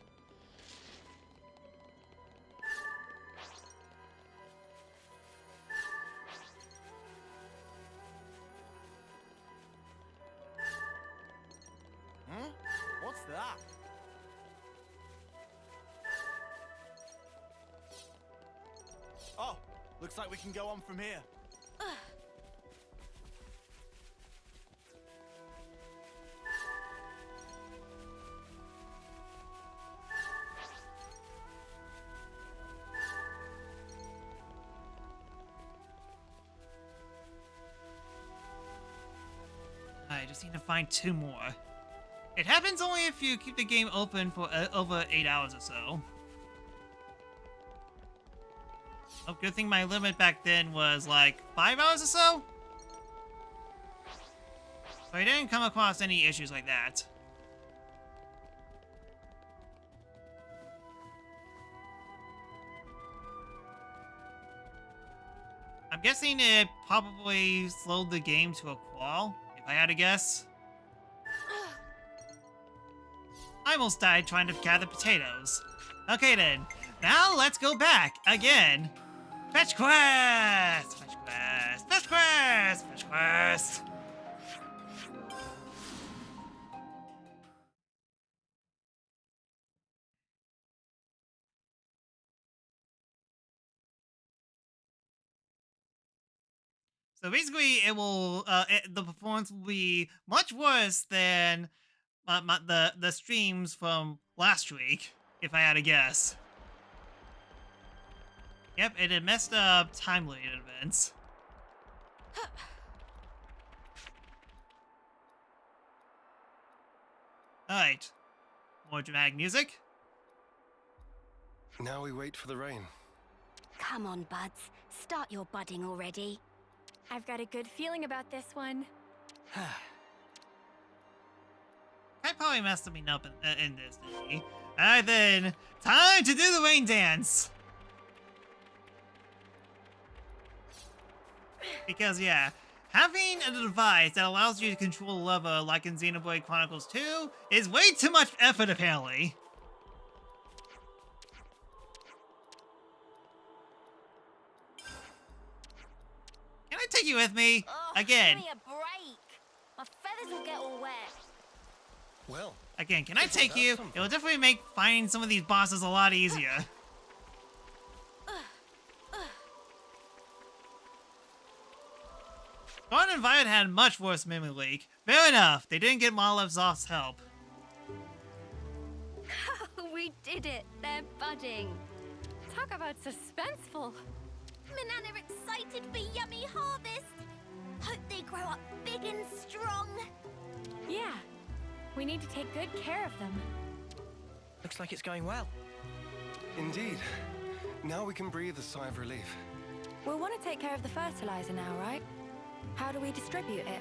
Huh? What's that? Oh, looks like we can go on from here. I just need to find 2 more. It happens only if you keep the game open for over 8 hours or so. Oh, good thing my limit back then was like 5 hours or so. So I didn't come across any issues like that. I'm guessing it probably slowed the game to a crawl, if I had to guess. I almost died trying to gather potatoes. Okay then, now let's go back again. Fetch quest! Fetch quest! Fetch quest! Fetch quest! So basically, it will the performance will be much worse than the streams from last week, if I had to guess. Yep, it had messed up time-related events. Alright. More dramatic music. Now we wait for the rain. Come on, buds. Start your budding already. I've got a good feeling about this one. I probably messed something up in this, didn't he? Alright then, time to do the rain dance! Because yeah, having a device that allows you to control the lever like in Xenoblade Chronicles 2 is way too much effort apparently. Can I take you with me? Again. Give me a break. My feathers will get all wet. Well, Again, can I take you? It will definitely make finding some of these bosses a lot easier. Gone and Violet had much worse memory leak. Fair enough, they didn't get Monolith Zoth's help. We did it. They're budding. Talk about suspenseful. Manana are excited for yummy harvest. Hope they grow up big and strong. Yeah. We need to take good care of them. Looks like it's going well. indeed. Now we can breathe a sigh of relief. We'll want to take care of the fertilizer now, right? How do we distribute it?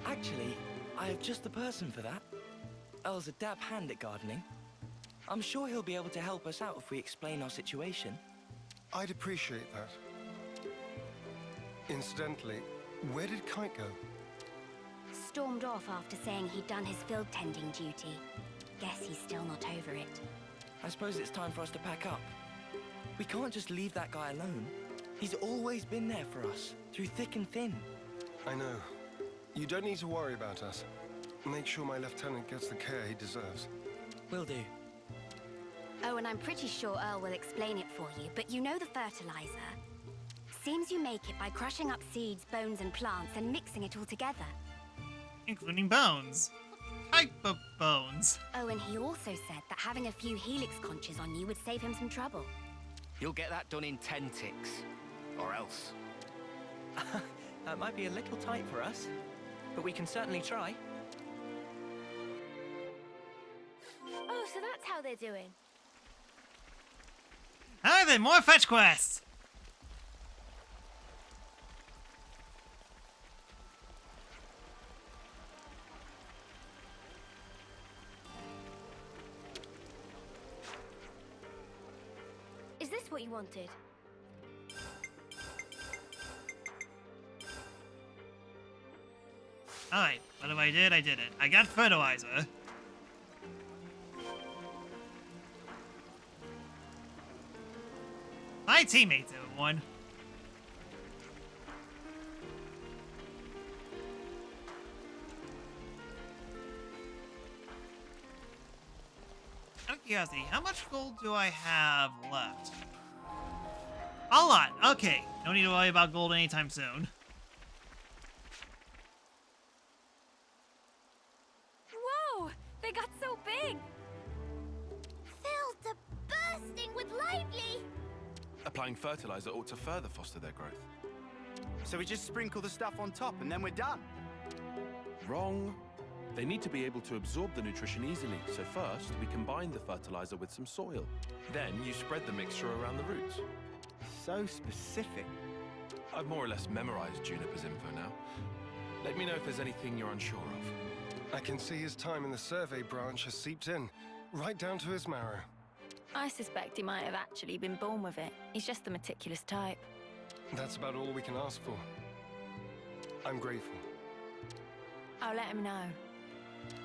Actually, I have just the person for that. Earl's a dab hand at gardening. I'm sure he'll be able to help us out if we explain our situation. I'd appreciate that. Incidentally, where did Kite go? Stormed off after saying he'd done his field tending duty. Guess he's still not over it. I suppose it's time for us to pack up. We can't just leave that guy alone. He's always been there for us, through thick and thin. I know. You don't need to worry about us. Make sure my lieutenant gets the care he deserves. Will do. Oh, and I'm pretty sure Earl will explain it for you, but you know the fertilizer? Seems you make it by crushing up seeds, bones, and plants and mixing it all together. Including bones. Type of bones. Oh, and he also said that having a few helix conches on you would save him some trouble. You'll get that done in 10 ticks. Or else. That might be a little tight for us, but we can certainly try. we're doing. Alright then, more fetch quests! Is this what you wanted? Alright, whatever I did it. I got fertilizer. My teammates, everyone. Out of curiosity, how much gold do I have left? A lot. Okay, no need to worry about gold anytime soon. Whoa! They got so big! Filled to bursting with lively! Applying fertilizer ought to further foster their growth. So we just sprinkle the stuff on top and then we're done. Wrong. They need to be able to absorb the nutrition easily, so first we combine the fertilizer with some soil. Then you spread the mixture around the roots. So specific. I've more or less memorized Juniper's info now. Let me know if there's anything you're unsure of. I can see his time in the survey branch has seeped in, right down to his marrow. I suspect he might have actually been born with it. He's just the meticulous type. That's about all we can ask for. I'm grateful. I'll let him know.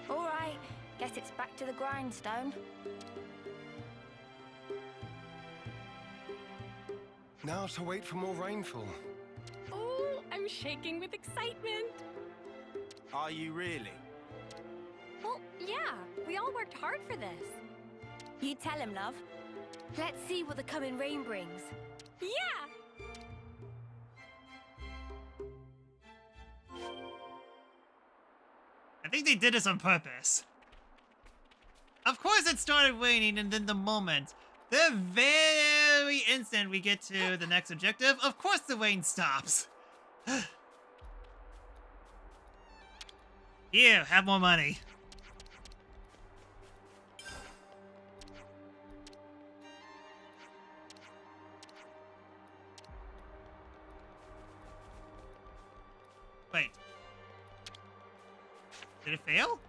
All right, guess it's back to the grindstone. Now to wait for more rainfall. Oh, I'm shaking with excitement. Are you really? Well, yeah, we all worked hard for this. You tell him, love. Let's see what the coming rain brings. Yeah! I think they did this on purpose. Of course it started raining, and then the very instant we get to the next objective, of course the rain stops. Here, have more money. Wait. Did it fail?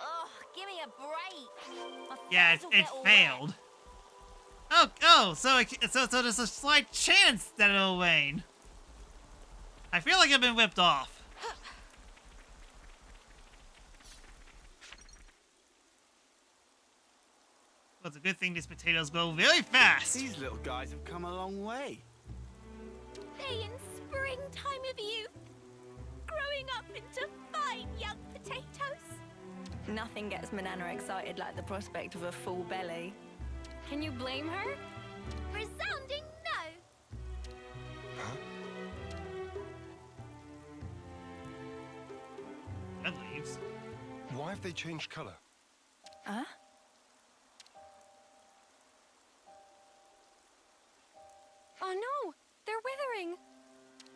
Oh, give me a break. My Yeah, fingers will it get all failed. So there's a slight chance that it'll rain. I feel like I've been whipped off. Well, it's a good thing these potatoes grow very fast. These little guys have come a long way. Day in springtime of youth, growing up into fine young potatoes. Nothing gets Manana excited like the prospect of a full belly. Can you blame her? Resounding no. Red leaves. Why have they changed color? Huh? Oh no, they're withering.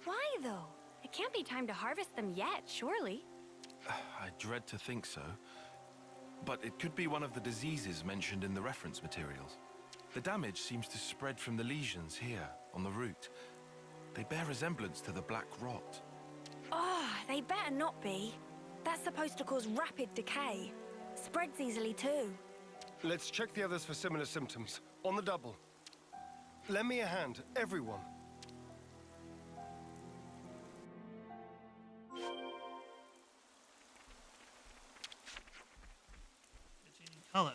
Why though? It can't be time to harvest them yet, surely. I dread to think so. But it could be one of the diseases mentioned in the reference materials. The damage seems to spread from the lesions here, on the root. They bear resemblance to the black rot. Oh, they better not be. That's supposed to cause rapid decay. Spreads easily too. Let's check the others for similar symptoms. On the double. Lend me a hand, everyone. Changing color.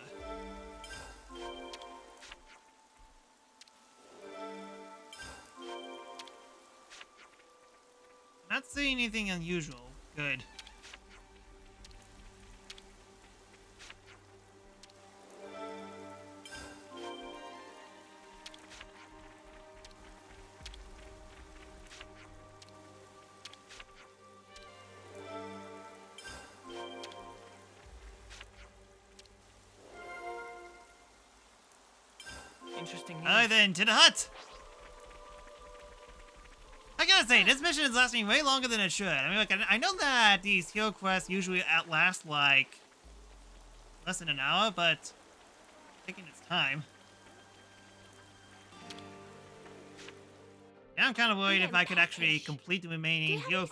Not seeing anything unusual. Good. Interesting news. Alright then, to the hut! I gotta say, this mission is lasting way longer than it should. I mean, like, I know that these hero quests usually last, like, less than an hour, but it's taking its time. Now I'm kind of worried if I could actually complete the remaining hero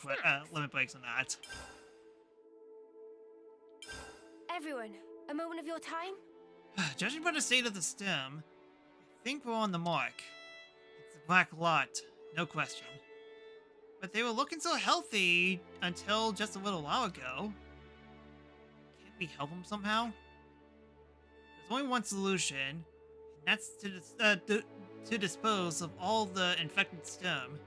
limit breaks or not. Everyone, a moment of your time? Judging by the state of the stem, I think we're on the mark. It's a black lot, no question. But they were looking so healthy until just a little while ago. Can't we help them somehow? There's only one solution, and that's to dispose of all the infected stem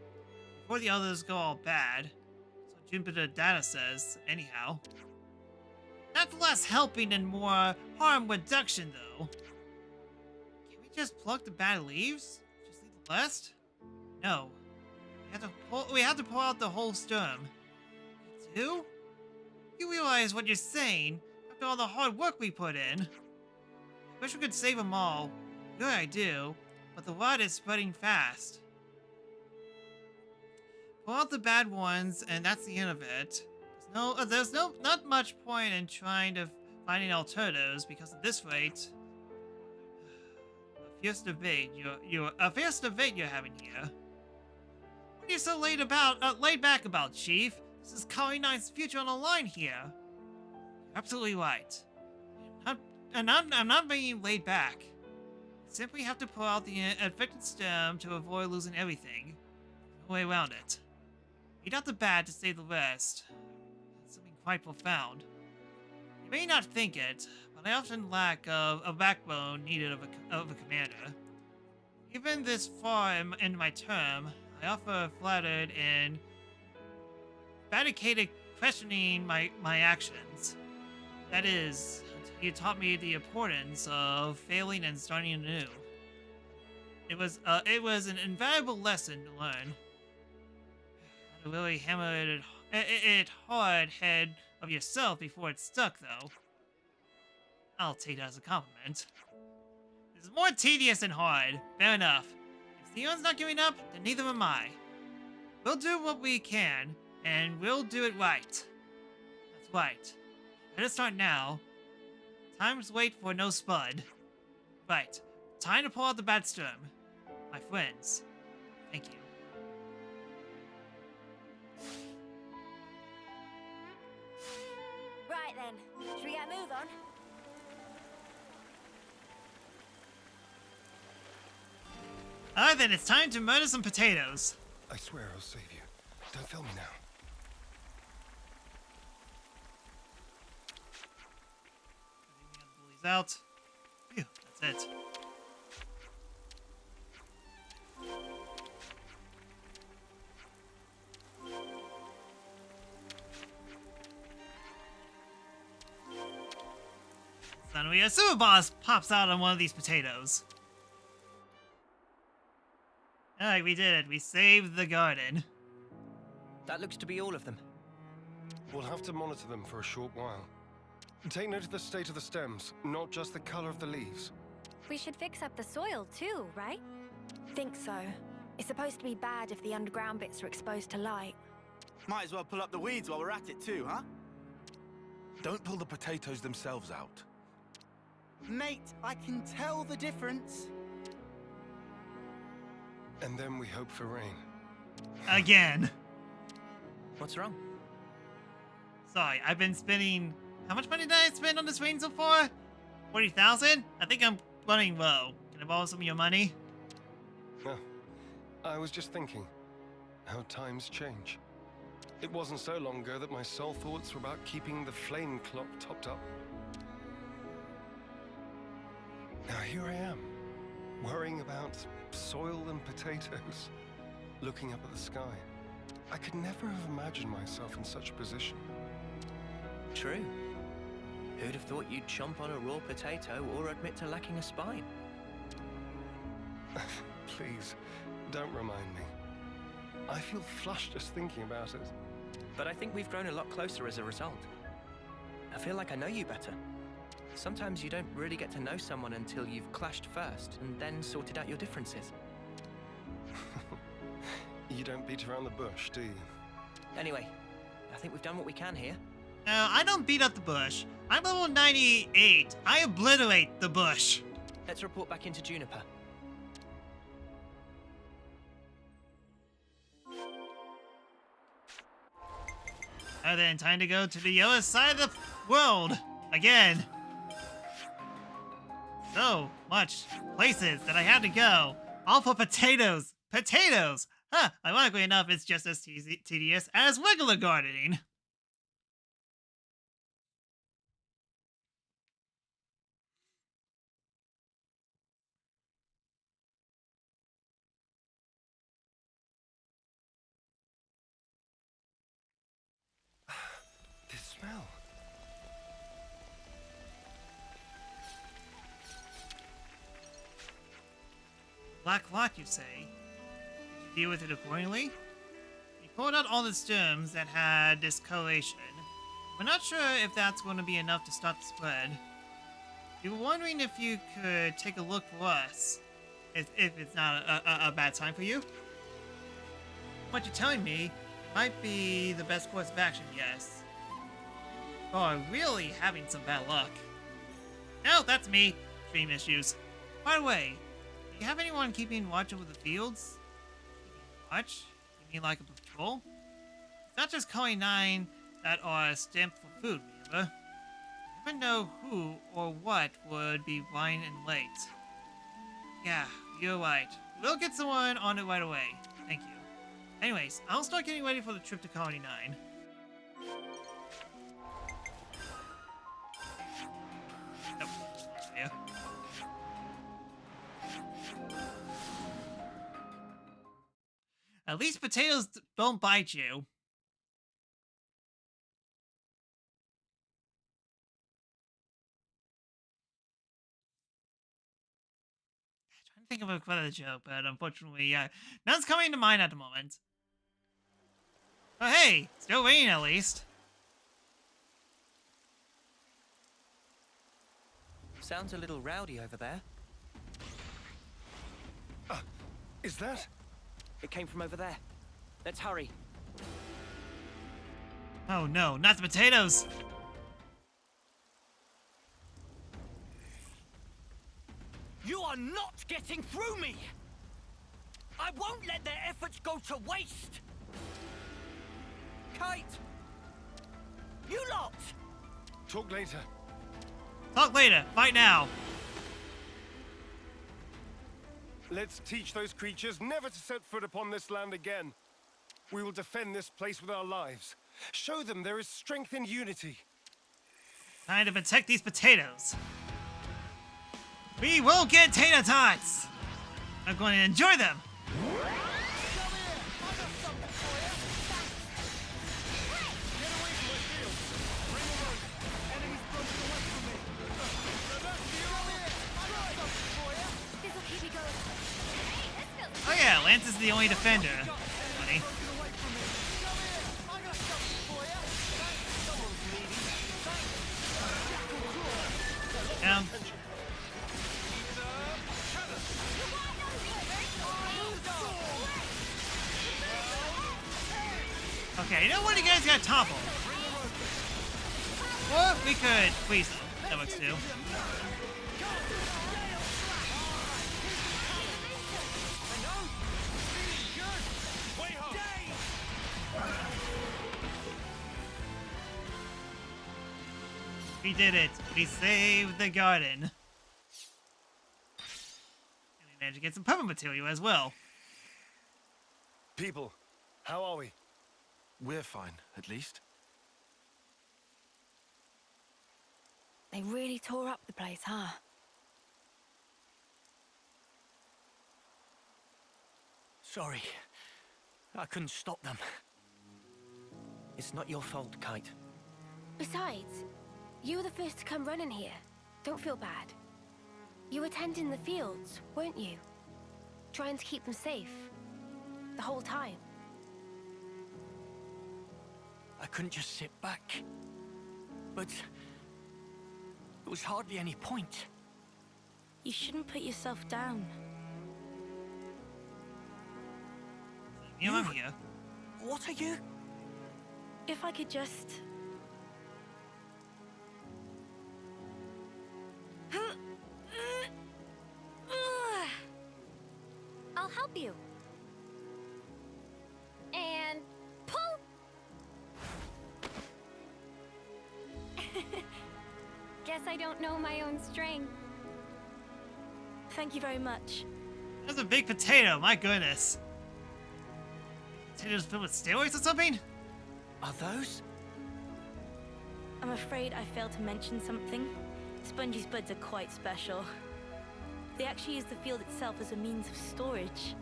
before the others go all bad. So Jupiter data says, anyhow. That's less helping and more harm reduction, though. Can we just pluck the bad leaves? Just leave the rest? No. We have to pull out the whole stem. You do? You realize what you're saying after all the hard work we put in. I wish we could save them all. Good, I do. But the rot is spreading fast. Pull out the bad ones, and that's the end of it. There's not much point in trying to finding alternatives because at this rate, a fierce debate you're having here. What are you so laid back about, Chief? This is Kali-9's future on the line here. You're absolutely right. I'm not being laid back. I simply have to pull out the infected stem to avoid losing everything. No way around it. Eat out the bad to save the rest. That's something quite profound. You may not think it, but I often lack a backbone needed of a commander. Even this far in my term, I often flattered and validated questioning my actions. That is, until you taught me the importance of failing and starting anew. It was an invaluable lesson to learn. To really hammer it hard head of yourself before it stuck, though. I'll take that as a compliment. This is more tedious than hard. Fair enough. If Theon's not giving up, then neither am I. We'll do what we can, and we'll do it right. That's right. Let us start now. Time's wait for no spud. Right. Time to pull out the bad stem. My friends. Thank you. Right then, should we get a move on? Alright then, it's time to murder some potatoes. I swear I'll save you. Don't fail me now. Bullies out. Phew, that's it. Suddenly a super boss pops out on one of these potatoes. Alright, we did it. We saved the garden. That looks to be all of them. We'll have to monitor them for a short while. Take note of the state of the stems, not just the color of the leaves. We should fix up the soil too, right? Think so. It's supposed to be bad if the underground bits are exposed to light. Might as well pull up the weeds while we're at it too, huh? Don't pull the potatoes themselves out. Mate, I can tell the difference. And then we hope for rain. Again. What's wrong? Sorry, I've been spending... How much money did I spend on this rain so far? 40,000? I think I'm running low. Can I borrow some of your money? No, I was just thinking how times change. It wasn't so long ago that my sole thoughts were about keeping the flame clock topped up. Now here I am, worrying about soil and potatoes, looking up at the sky. I could never have imagined myself in such a position. True. Who'd have thought you'd chomp on a raw potato or admit to lacking a spine? Please, don't remind me. I feel flushed just thinking about it. But I think we've grown a lot closer as a result. I feel like I know you better. Sometimes you don't really get to know someone until you've clashed first and then sorted out your differences. You don't beat around the bush, do you? Anyway, I think we've done what we can here. No, I don't beat up the bush. I'm level 98. I obliterate the bush. Let's report back into Juniper. And then time to go to the other side of the world again. So much places that I had to go. All for potatoes. Potatoes! Huh, ironically enough, it's just as tedious as regular gardening. This smell. Black rot, you say? Did you deal with it accordingly? You pulled out all the germs that had discoloration. We're not sure if that's going to be enough to stop the spread. We were wondering if you could take a look for us, if it's not a bad time for you. What you're telling me might be the best course of action, yes. Oh, really having some bad luck. No, that's me. Dream issues. By the way, do you have anyone keeping watch over the fields? Watch? You mean like a patrol? It's not just calling 9 that are stamped for food, remember? You never know who or what would be blind and late. Yeah, you're right. We'll get someone on it right away. Thank you. Anyways, I'll start getting ready for the trip to Colony 9. Nope. Yeah. At least potatoes don't bite you. I'm trying to think of a clever joke, but unfortunately, none's coming to mind at the moment. Oh hey, still raining at least. Sounds a little rowdy over there. Is that? It came from over there. Let's hurry. Oh no, not the potatoes! You are not getting through me! I won't let their efforts go to waste! Kate! You lot! Talk later. Talk later, fight now! Let's teach those creatures never to set foot upon this land again. We will defend this place with our lives. Show them there is strength in unity. Time to protect these potatoes. We will get tater tots! I'm going to enjoy them! Oh yeah, Lance is the only defender. Funny. Okay, you know what? You guys got toppled. Or we could freeze them. That works too. We did it. We saved the garden. And we managed to get some purple material as well. People, how are we? We're fine, at least. They really tore up the place, huh? Sorry. I couldn't stop them. It's not your fault, Kite. Besides, you were the first to come running here. Don't feel bad. You were tending the fields, weren't you? Trying to keep them safe. The whole time. I couldn't just sit back. But there was hardly any point. You shouldn't put yourself down. You know I'm here. What are you? If I could just... I'll help you. And pull. Guess I don't know my own strength. Thank you very much. That's a big potato, my goodness. Potatoes filled with steroids or something? Are those? I'm afraid I failed to mention something. Spongy's buds are quite special. They actually use the field itself as a means of storage.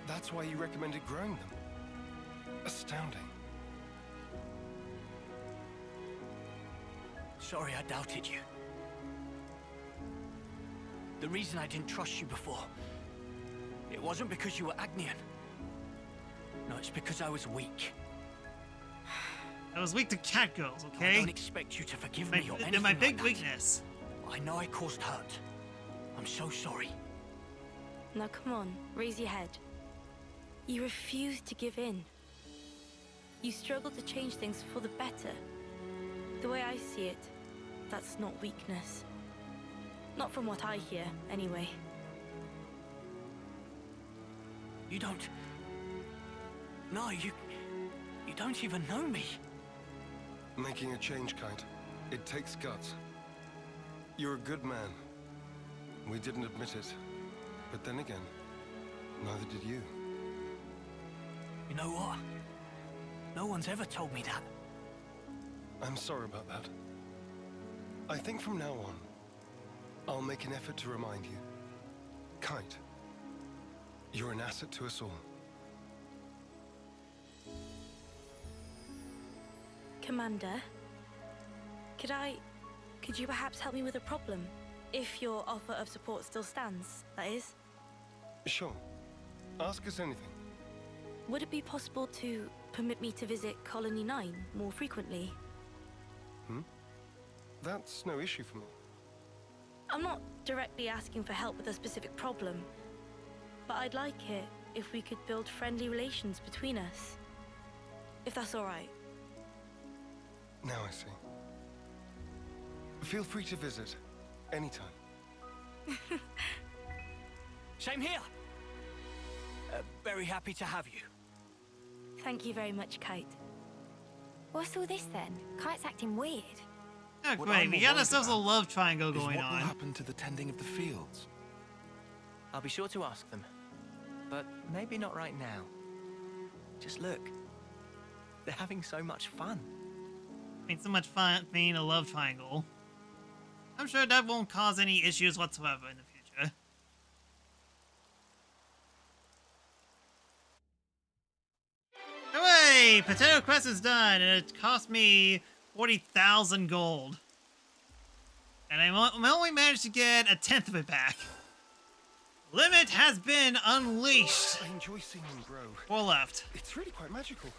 That's why you recommended growing them. Astounding. Sorry I doubted you. The reason I didn't trust you before, it wasn't because you were Agnian. No, it's because I was weak. I was weak to cat girls, I okay? don't expect you to forgive me or anything They're my like big that. weakness. I know I caused hurt. I'm so sorry. Now come on, raise your head. You refuse to give in. You struggle to change things for the better. The way I see it, that's not weakness. Not from what I hear, anyway. You don't... No, you don't even know me. Making a change, Kite. It takes guts. You're a good man. We didn't admit it. But then again, neither did you. You know what? No one's ever told me that. I'm sorry about that. I think from now on, I'll make an effort to remind you. Kite, you're an asset to us all. Commander, could you perhaps help me with a problem? If your offer of support still stands, that is. Sure. Ask us anything. Would it be possible to permit me to visit Colony 9 more frequently? That's no issue for me. I'm not directly asking for help with a specific problem, but I'd like it if we could build friendly relations between us. If that's all right. Now I see. Feel free to visit anytime. Same here. Very happy to have you. Thank you very much, Kite. What's all this then? Kite's acting weird. Oh, What great. I'm We more got worried ourselves a about love triangle is going what will on. happen to the tending of the fields? I'll be sure to ask them. But maybe not right now. Just look. They're having so much fun. Ain't so much fun being a love triangle. I'm sure that won't cause any issues whatsoever in the future. Hooray! Potato Quest is done, and it cost me 40,000 gold. And I only managed to get a tenth of it back. Limit has been unleashed. I enjoy seeing them grow. 4 left. It's really quite magical.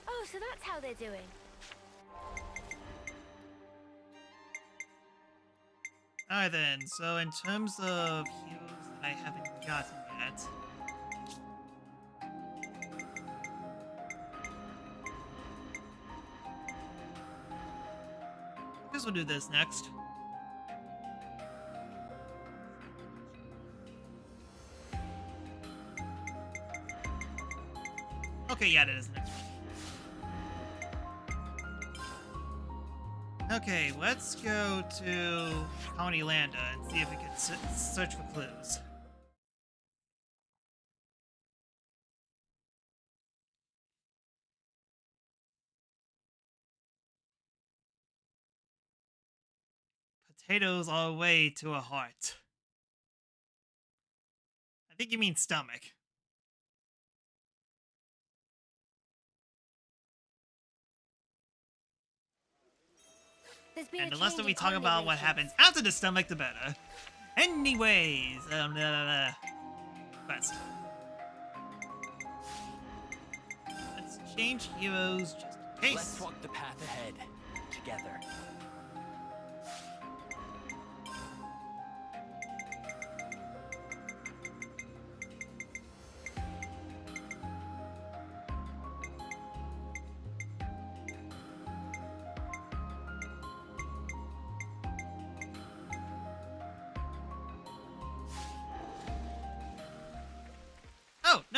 Oh, so that's how they're doing. Alright then, so in terms of heroes that I haven't gotten yet. I guess we'll do this next. Okay, yeah, that is the next one. Okay, let's go to Colony Landa and see if we can search for clues. Potatoes all the way to a heart. I think you mean stomach. There's been And a the less change that we in talk colony about what relations. happens after the stomach, the better. Anyways, quest. Let's change heroes just in case. Let's walk the path ahead together.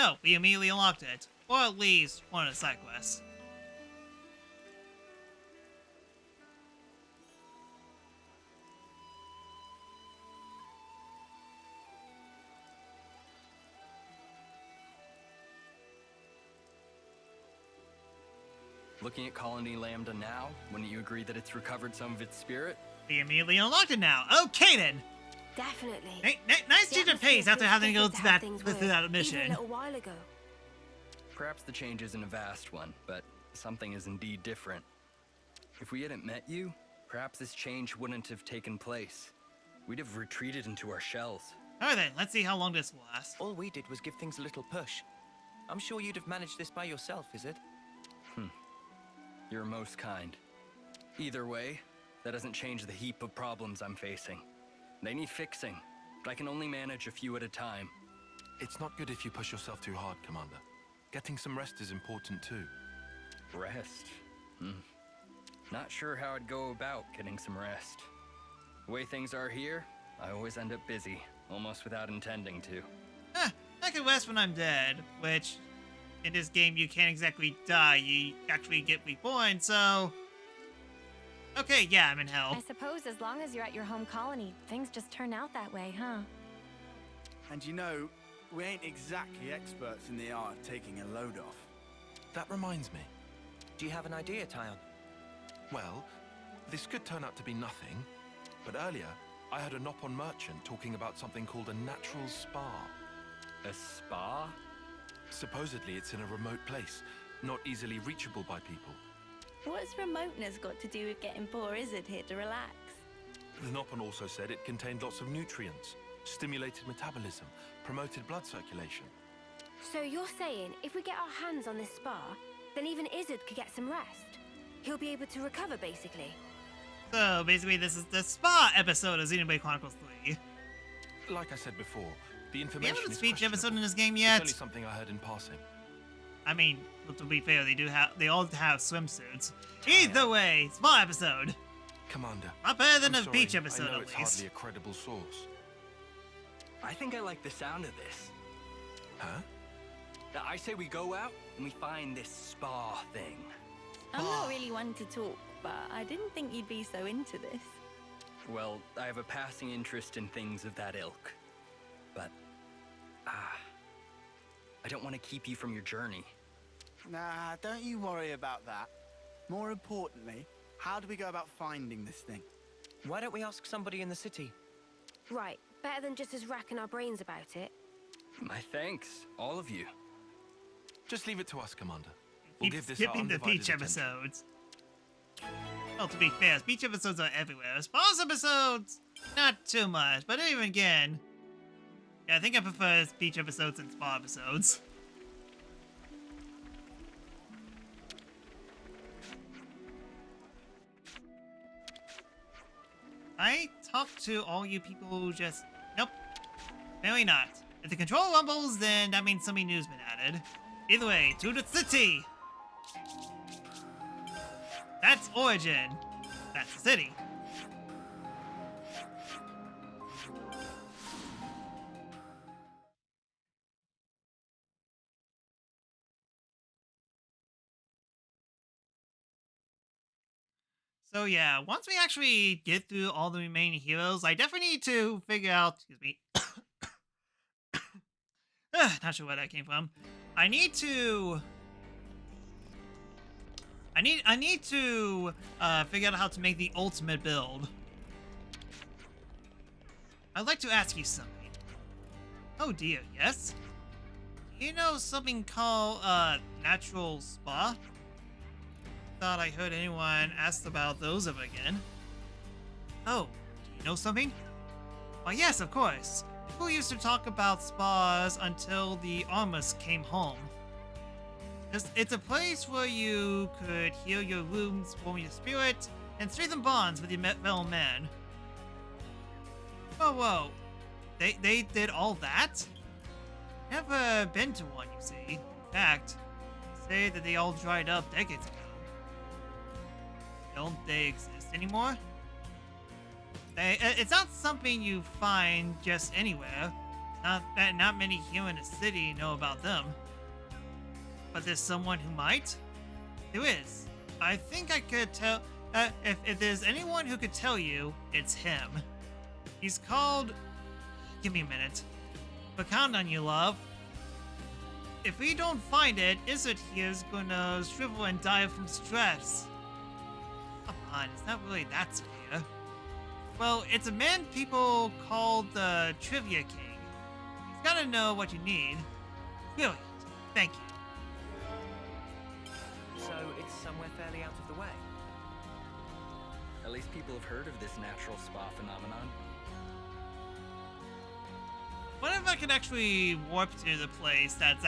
No, we immediately unlocked it. Or at least one of the side quests. Looking at Colony Lambda now, wouldn't you agree that it's recovered some of its spirit? We immediately unlocked it now. Okay then. Definitely. Nice The change of atmosphere pace after feels having to go different to how that things with were, that even mission. a little while ago. Perhaps the change isn't a vast one, but something is indeed different. If we hadn't met you, perhaps this change wouldn't have taken place. We'd have retreated into our shells. Alright then, let's see how long this lasts. All we did was give things a little push. I'm sure you'd have managed this by yourself, is it? You're most kind. Either way, that doesn't change the heap of problems I'm facing. They need fixing, but I can only manage a few at a time. It's not good if you push yourself too hard, Commander. Getting some rest is important too. Rest? Not sure how I'd go about getting some rest. The way things are here, I always end up busy, almost without intending to. I can rest when I'm dead, which in this game you can't exactly die, you actually get reborn, so... Okay, yeah, I'm in hell. I suppose as long as you're at your home colony, things just turn out that way, huh? And you know, we ain't exactly experts in the art of taking a load off. That reminds me. Do you have an idea, Tyon? Well, this could turn out to be nothing, but earlier I heard a Nopon merchant talking about something called a natural spa. A spa? Supposedly it's in a remote place, not easily reachable by people. What's remoteness got to do with getting poor Izzard here to relax? The Nopon also said it contained lots of nutrients, stimulated metabolism, promoted blood circulation. So you're saying if we get our hands on this spa, then even Izzard could get some rest? He'll be able to recover, basically. So, basically, this is the spa episode of Xenoblade Chronicles 3. Like I said before, the We information haven't is speech episode in questionable. this game It's yet. only something I heard in passing. I mean, to be fair, they all have swimsuits. Either way, spa episode. Commander, Not better than I'm a sorry, beach episode, I know at it's least. hardly a credible source. I think I like the sound of this. Huh? I say we go out and we find this spa thing. I'm not really one to talk, but I didn't think you'd be so into this. Well, I have a passing interest in things of that ilk. But, I don't want to keep you from your journey. Nah, don't you worry about that. More importantly, how do we go about finding this thing? Why don't we ask somebody in the city? Right, better than just us racking our brains about it. My thanks, all of you. Just leave it to us, Commander. We'll Keep give this our skipping the undivided beach attention. episodes. Well, to be fair, beach episodes are everywhere. Spa episodes, not too much, but even again, yeah, I think I prefer beach episodes and spa episodes. I talked to all you people who just... Nope. Maybe not. If the control rumbles, then that means something new's been added. Either way, to the city! That's Origin. That's the city. So yeah, once we actually get through all the remaining heroes, I definitely need to figure out, excuse me, not sure where that came from. I need to figure out how to make the ultimate build. I'd like to ask you something. Oh dear, yes? Do you know something called natural spa? Thought I heard anyone ask about those ever again. Oh, do you know something? Why yes, of course. People used to talk about spas until the Armus came home. It's a place where you could heal your wounds, warm your spirit, and strengthen bonds with your fellow man. Whoa. They did all that? Never been to one, you see. In fact, they say that they all dried up decades ago. Don't they exist anymore? It's not something you find just anywhere. Not many here in the city know about them. But there's someone who might? There is. I think I could tell... if there's anyone who could tell you, it's him. He's called... Give me a minute. But count on you, love. If we don't find it, Izzard here's gonna shrivel and die from stress. Come on, it's not really that severe. Well, it's a man people call the Trivia King. He's gotta know what you need. Brilliant. Thank you. So it's somewhere fairly out of the way. At least people have heard of this natural spa phenomenon. What if I could actually warp to the place that's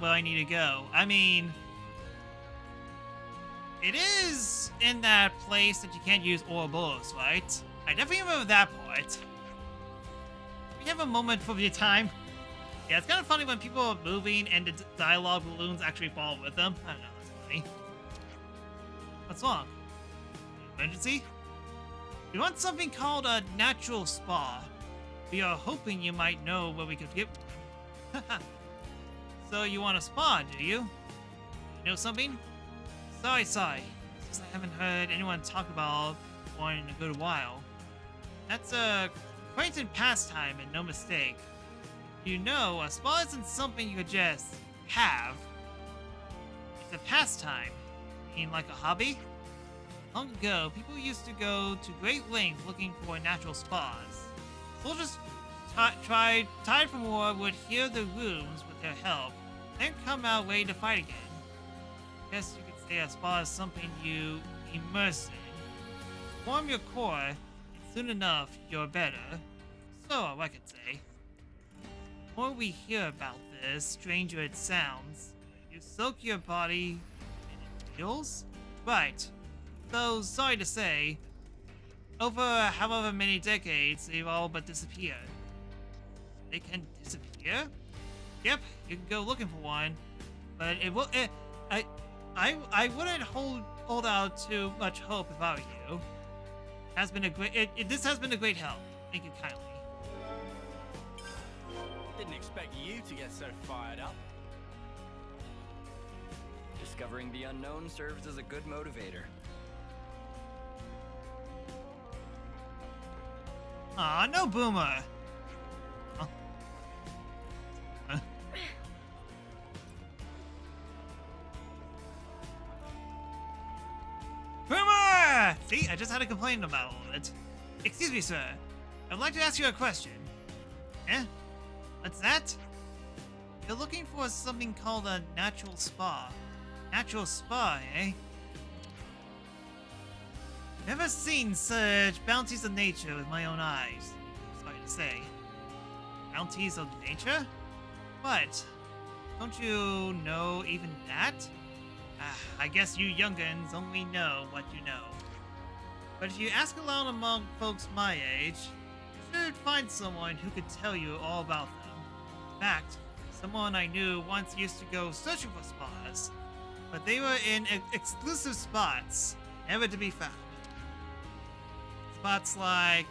where I need to go? I mean, it is in that place that you can't use Ouroboros, right? I definitely remember that part. We have a moment for your time. Yeah, it's kind of funny when people are moving and the dialogue balloons actually fall with them. I don't know, that's funny. What's wrong? Emergency? We want something called a natural spa. We are hoping you might know where we could get one. So you want a spa, do you? You know something? Sorry. Since I haven't heard anyone talk about one in a good while. That's a quaint pastime and no mistake. You know, a spa isn't something you could just have. It's a pastime. You mean like a hobby? Long ago, people used to go to great lengths looking for natural spas. Soldiers tired from war would heal the wounds with their help, then come out ready to fight again. Guess you could say a spa is something you immerse in. Warm your core, and soon enough, you're better. So, I could say. The more we hear about this, stranger it sounds. You soak your body and it heals? Right. Though, sorry to say, over however many decades, they've all but disappeared. They can disappear? Yep, you can go looking for one, but it will. I wouldn't hold out too much hope if I were you. This has been a great help. Thank you kindly. Didn't expect you to get so fired up. Discovering the unknown serves as a good motivator. Aw, no Boomer. Huh? Huh? Boomer! See, I just had a complaint about all of it. Excuse me, sir. I'd like to ask you a question. Eh? What's that? You're looking for something called a natural spa. Natural spa, eh? Never seen such bounties of nature with my own eyes. Sorry to say. Bounties of nature? What? Don't you know even that? I guess you young'uns only know what you know. But if you ask around among folks my age, you should find someone who could tell you all about them. In fact, someone I knew once used to go searching for spas, but they were in exclusive spots, never to be found. Spots like,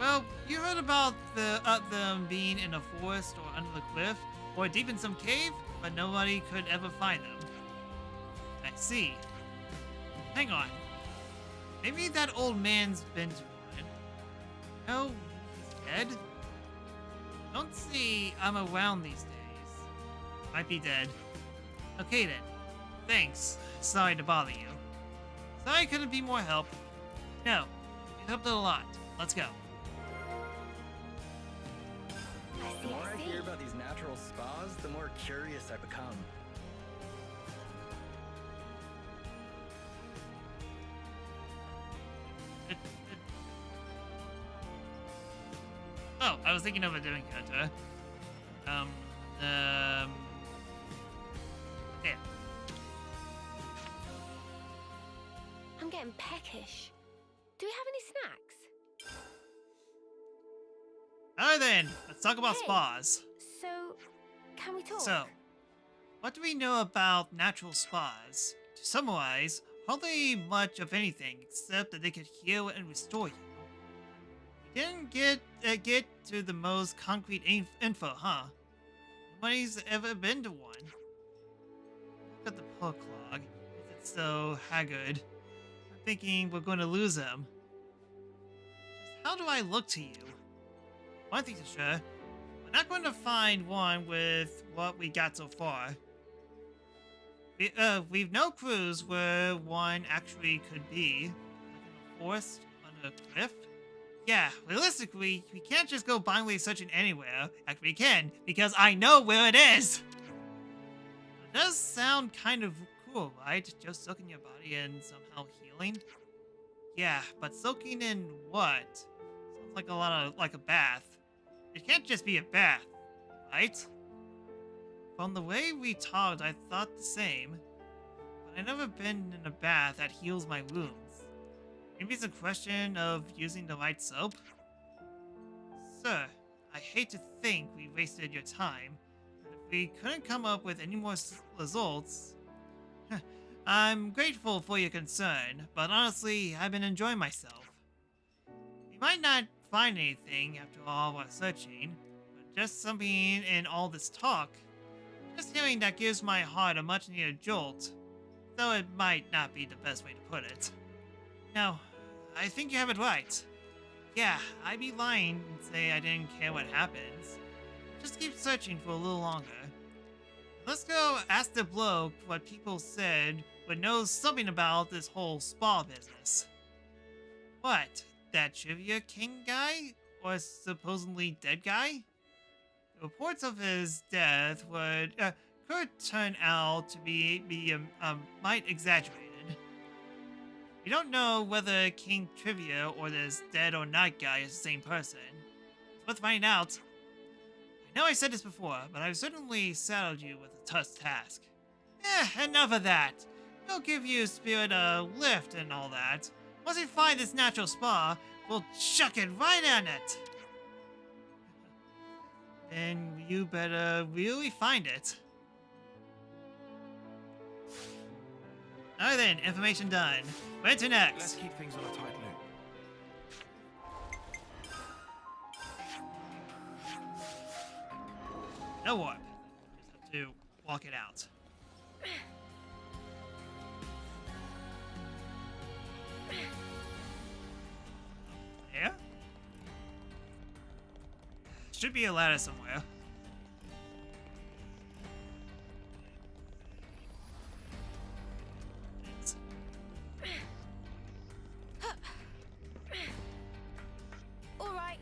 well, you heard about them being in a forest or under the cliff or deep in some cave, but nobody could ever find them. I see. Hang on. Maybe that old man's been to one. No, he's dead? Don't see I'm around these days. Might be dead. Okay then. Thanks. Sorry to bother you. Sorry I couldn't be more help. No. You helped a lot. Let's go. The more I hear about these natural spas, the more curious I become. Oh, I was thinking of a different character. Yeah. I'm getting peckish. Do we have any snacks? Alright then, let's talk about Hey. spas. So, can we talk? So, what do we know about natural spas? To summarize, hardly much of anything except that they could heal and restore you. didn't get to the most concrete info, huh? Nobody's ever been to one. Look at the poor Clog. It's so haggard. I'm thinking we're going to lose him. Just how do I look to you? One thing's for sure, we're not going to find one with what we got so far. We've no clues where one actually could be. Like in a forest, on a cliff. Yeah, realistically, we can't just go blindly searching anywhere. Actually, we can, because I know where it is! It does sound kind of cool, right? Just soaking your body and somehow healing? Yeah, but soaking in what? Sounds like like a bath. It can't just be a bath, right? From the way we talked, I thought the same. But I've never been in a bath that heals my wounds. Maybe it's a question of using the right soap? Sir, I hate to think we wasted your time, but if we couldn't come up with any more results... I'm grateful for your concern, but honestly, I've been enjoying myself. We might not find anything after all our searching, but just something in all this talk. Just hearing that gives my heart a much-needed jolt, though it might not be the best way to put it. No, I think you have it right. Yeah, I'd be lying and say I didn't care what happens. Just keep searching for a little longer. Let's go ask the bloke what people said but knows something about this whole spa business. What? That Trivia King guy? Or supposedly dead guy? The reports of his death could turn out to be might exaggerated. We don't know whether King Trivia or this dead or not guy is the same person. It's worth finding out. I know I said this before, but I've certainly saddled you with a tough task. Enough of that. We'll give you Spirit a lift and all that. Once we find this natural spa, we'll chuck it right on it. Then you better really find it. Alright then, information done. Where to next? Let's keep things on a tight loop. No warp. Just have to walk it out. There? Should be a ladder somewhere. Alright.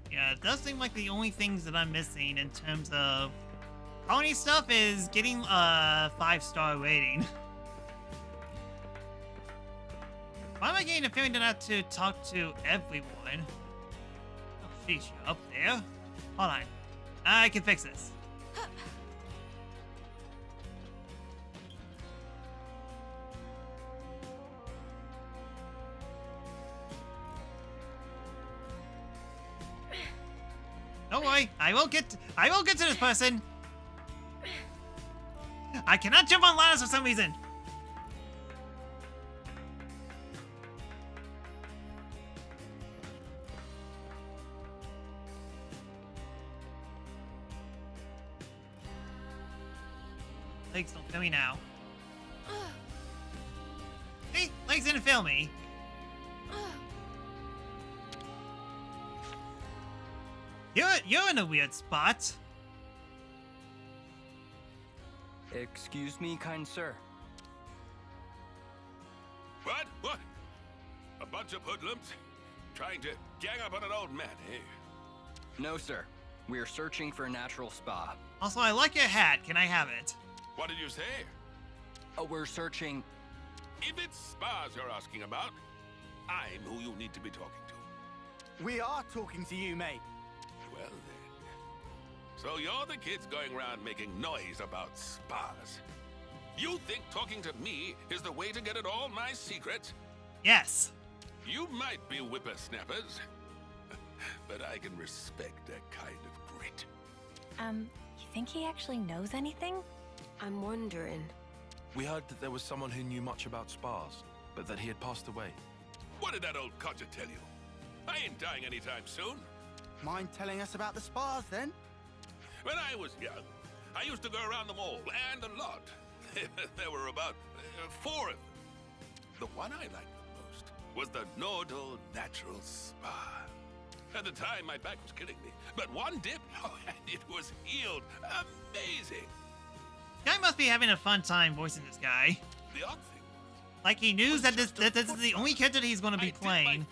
Yeah, it does seem like the only things that I'm missing in terms of colony stuff is getting a 5-star rating. Why am I getting a feeling that I have to talk to everyone? Oh, sheesh, you're up there? Hold on. I can fix this. Don't worry, I will get to this person. I cannot jump on ladders for some reason. Legs don't fail me now. See? Legs didn't fail me. You're in a weird spot. Excuse me, kind sir. What? What? A bunch of hoodlums? Trying to gang up on an old man, eh? No, sir. We are searching for a natural spa. Also, I like your hat. Can I have it? What did you say? We're searching... If it's spas you're asking about, I'm who you need to be talking to. We are talking to you, mate. Well then. So you're the kids going around making noise about spas. You think talking to me is the way to get at all my secrets? Yes. You might be whippersnappers, but I can respect that kind of grit. You think he actually knows anything? I'm wondering. We heard that there was someone who knew much about spas, but that he had passed away. What did that old codger tell you? I ain't dying anytime soon. Mind telling us about the spas then? When I was young, I used to go around them all, and a lot. There were about 4 of them. The one I liked the most was the Nordal Natural Spa. At the time, my back was killing me, but one dip, and it was healed. Amazing. Guy must be having a fun time voicing this guy. The odd thing, Like he knew that this is the only character that he's going to be playing,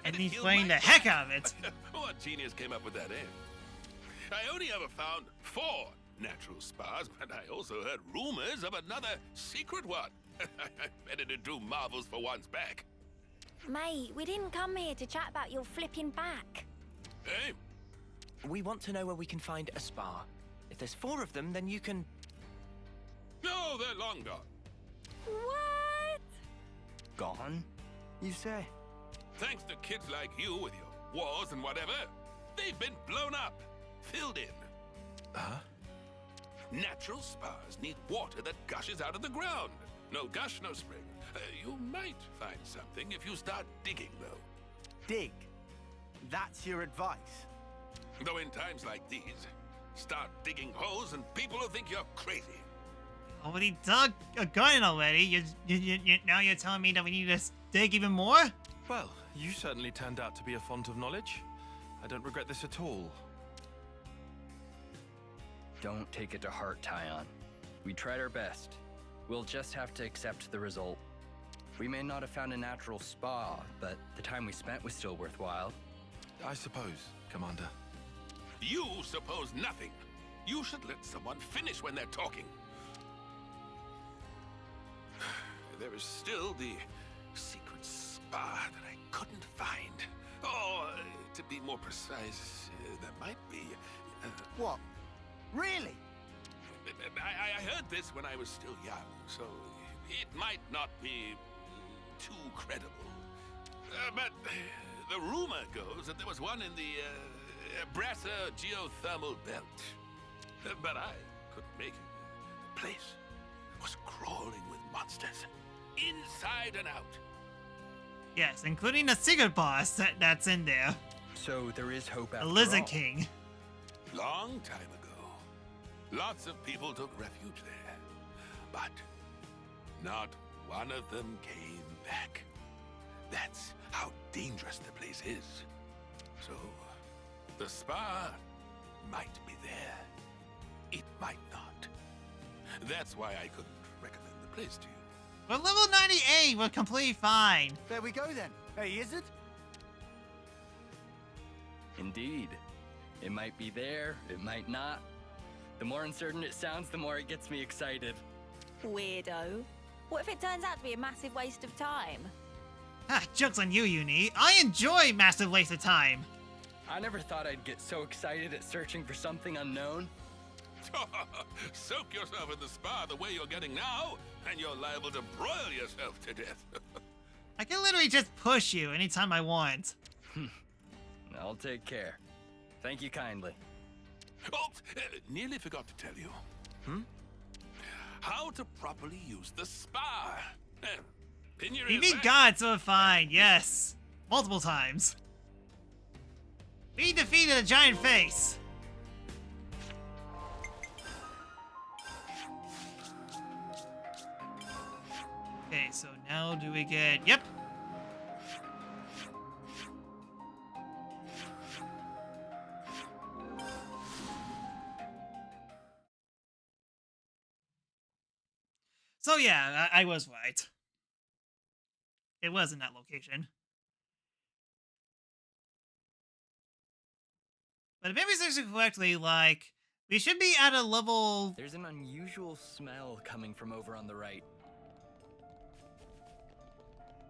and he's playing the heck out of it. What genius came up with that, eh? I only ever found 4 natural spas, but I also heard rumors of another secret one. I bet it'd do marvels for one's back. Mate, we didn't come here to chat about your flipping back. Hey, We want to know where we can find a spa. If there's 4 of them, then you can... no, they're long gone. What? Gone, you say? Thanks to kids like you with your wars and whatever, they've been blown up, filled in. Huh? Natural spas need water that gushes out of the ground. No gush, no spring. You might find something if you start digging, though. Dig. That's your advice. Though in times like these, start digging holes and people will think you're crazy. Already dug a garden already. Now you're telling me that we need to dig even more? Well, you certainly turned out to be a font of knowledge. I don't regret this at all. Don't take it to heart, Tyon. We tried our best. We'll just have to accept the result. We may not have found a natural spa, but the time we spent was still worthwhile. I suppose, Commander. You suppose nothing. You should let someone finish when they're talking. There is still the secret spa that I couldn't find. Oh, to be more precise, there might be... What? Really? I heard this when I was still young, so it might not be too credible. But the rumor goes that there was one in the Brasser geothermal belt. But I couldn't make it. The place was crawling with monsters, inside and out. Yes, including the secret boss that's in there. So there is hope after The Lizard all. King. Long time ago, lots of people took refuge there, but not one of them came back. That's how dangerous the place is. So, the spa might be there. It might not. That's why I couldn't recommend the place to you. But level 98 was completely fine. There we go then. Hey, is it? Indeed. It might be there, it might not. The more uncertain it sounds, the more it gets me excited. Weirdo. What if it turns out to be a massive waste of time? Ah, joke's on you, Uni. I enjoy massive waste of time. I never thought I'd get so excited at searching for something unknown. Soak yourself in the spa the way you're getting now, and you're liable to broil yourself to death. I can literally just push you anytime I want. I'll take care. Thank you kindly. Oh, nearly forgot to tell you. How to properly use the spa. In your You ears, beat eh? God so fine, yes. Multiple times. We defeated a giant face. Okay, so now do we get... Yep. So yeah, I was right. It was in that location. But if I understand correctly, like, we should be at a level... There's an unusual smell coming from over on the right.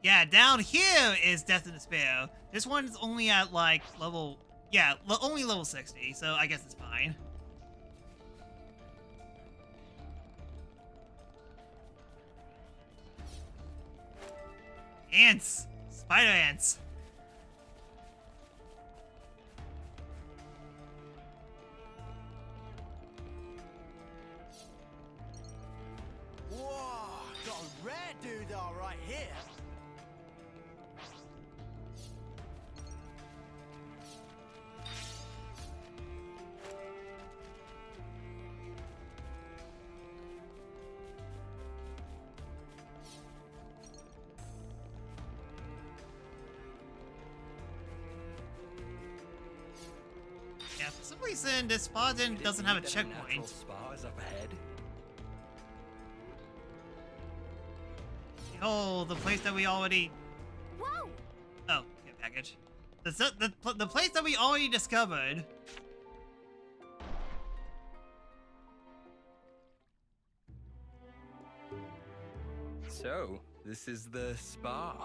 Yeah, down here is Death and Despair. This one's only at, like, level... Yeah, only level 60, so I guess it's fine. Ants! Spider ants! Whoa, got a rare dude all right here. Yeah, for some reason this spa doesn't have a checkpoint. Spa is up ahead. Oh, the place that we already... Whoa! Oh, get package. The place that we already discovered. So, this is the spa.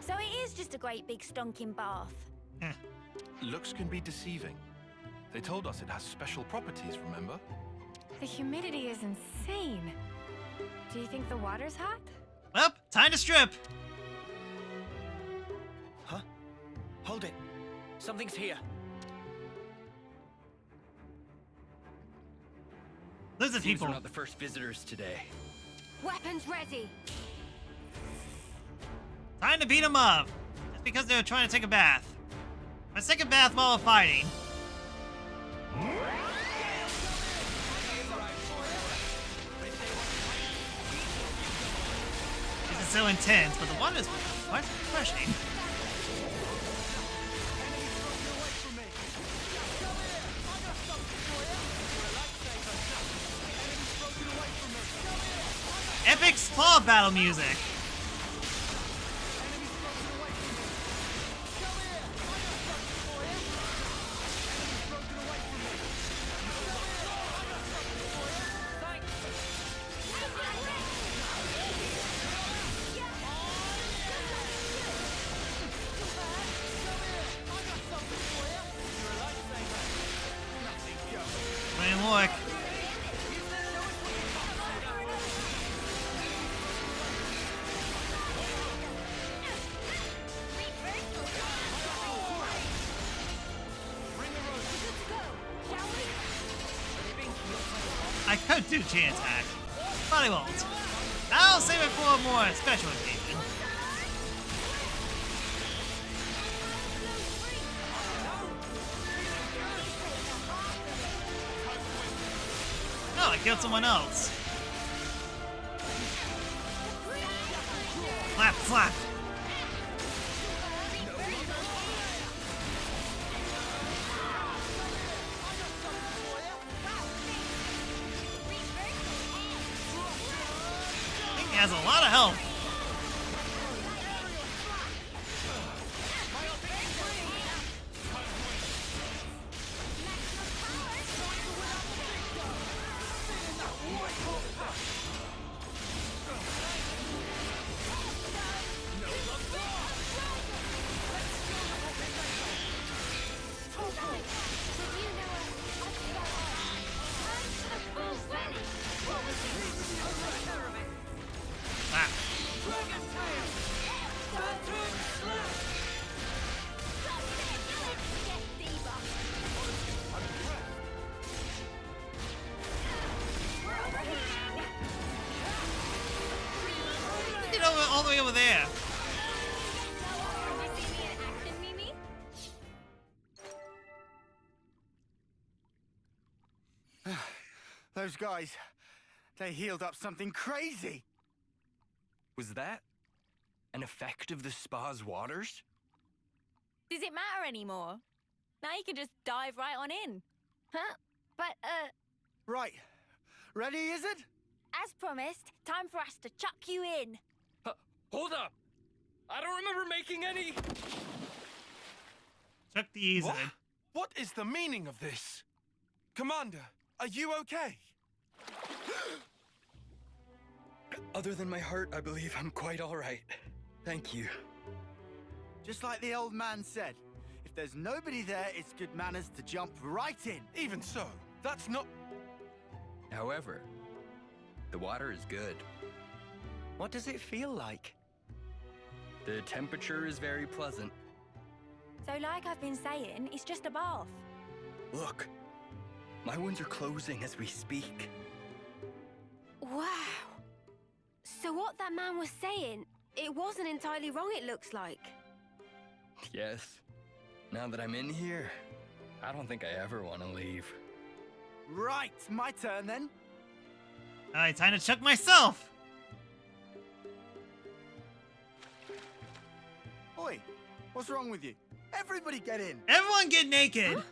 So it is just a great big stonking bath. Looks can be deceiving. They told us it has special properties, remember? The humidity is insane. Do you think the water's hot? Well, time to strip. Huh? Hold it. Something's here. Those are Seems people. we're not the first visitors today. Weapons ready. Time to beat them up. Just because they were trying to take a bath. My second bath while fighting. This is so intense, but the water is quite refreshing. Epic spa battle music. Didn't work. I could do chain attack, but I won't. I'll save it for a more special occasion. Oh, I killed someone else. Flap, flap. He has a lot of health. Get all the way over there. Those guys, they healed up something crazy. Was that an effect of the spa's waters? Does it matter anymore? Now you can just dive right on in. Huh? But, Right. Ready, is it? As promised, time for us to chuck you in. Hold up! I don't remember making any... Took the easy. What is the meaning of this? Commander, are you okay? Other than my heart, I believe I'm quite all right. Thank you. Just like the old man said, if there's nobody there, it's good manners to jump right in. Even so, that's not... However, the water is good. What does it feel like? The temperature is very pleasant. So like I've been saying, it's just a bath. Look, my wounds are closing as we speak. wow. So what that man was saying, it wasn't entirely wrong, it looks like. Yes. Now that I'm in here, I don't think I ever want to leave. Right, my turn then. Alright, time to chuck myself. Oi, what's wrong with you? Everybody get in. Everyone get naked.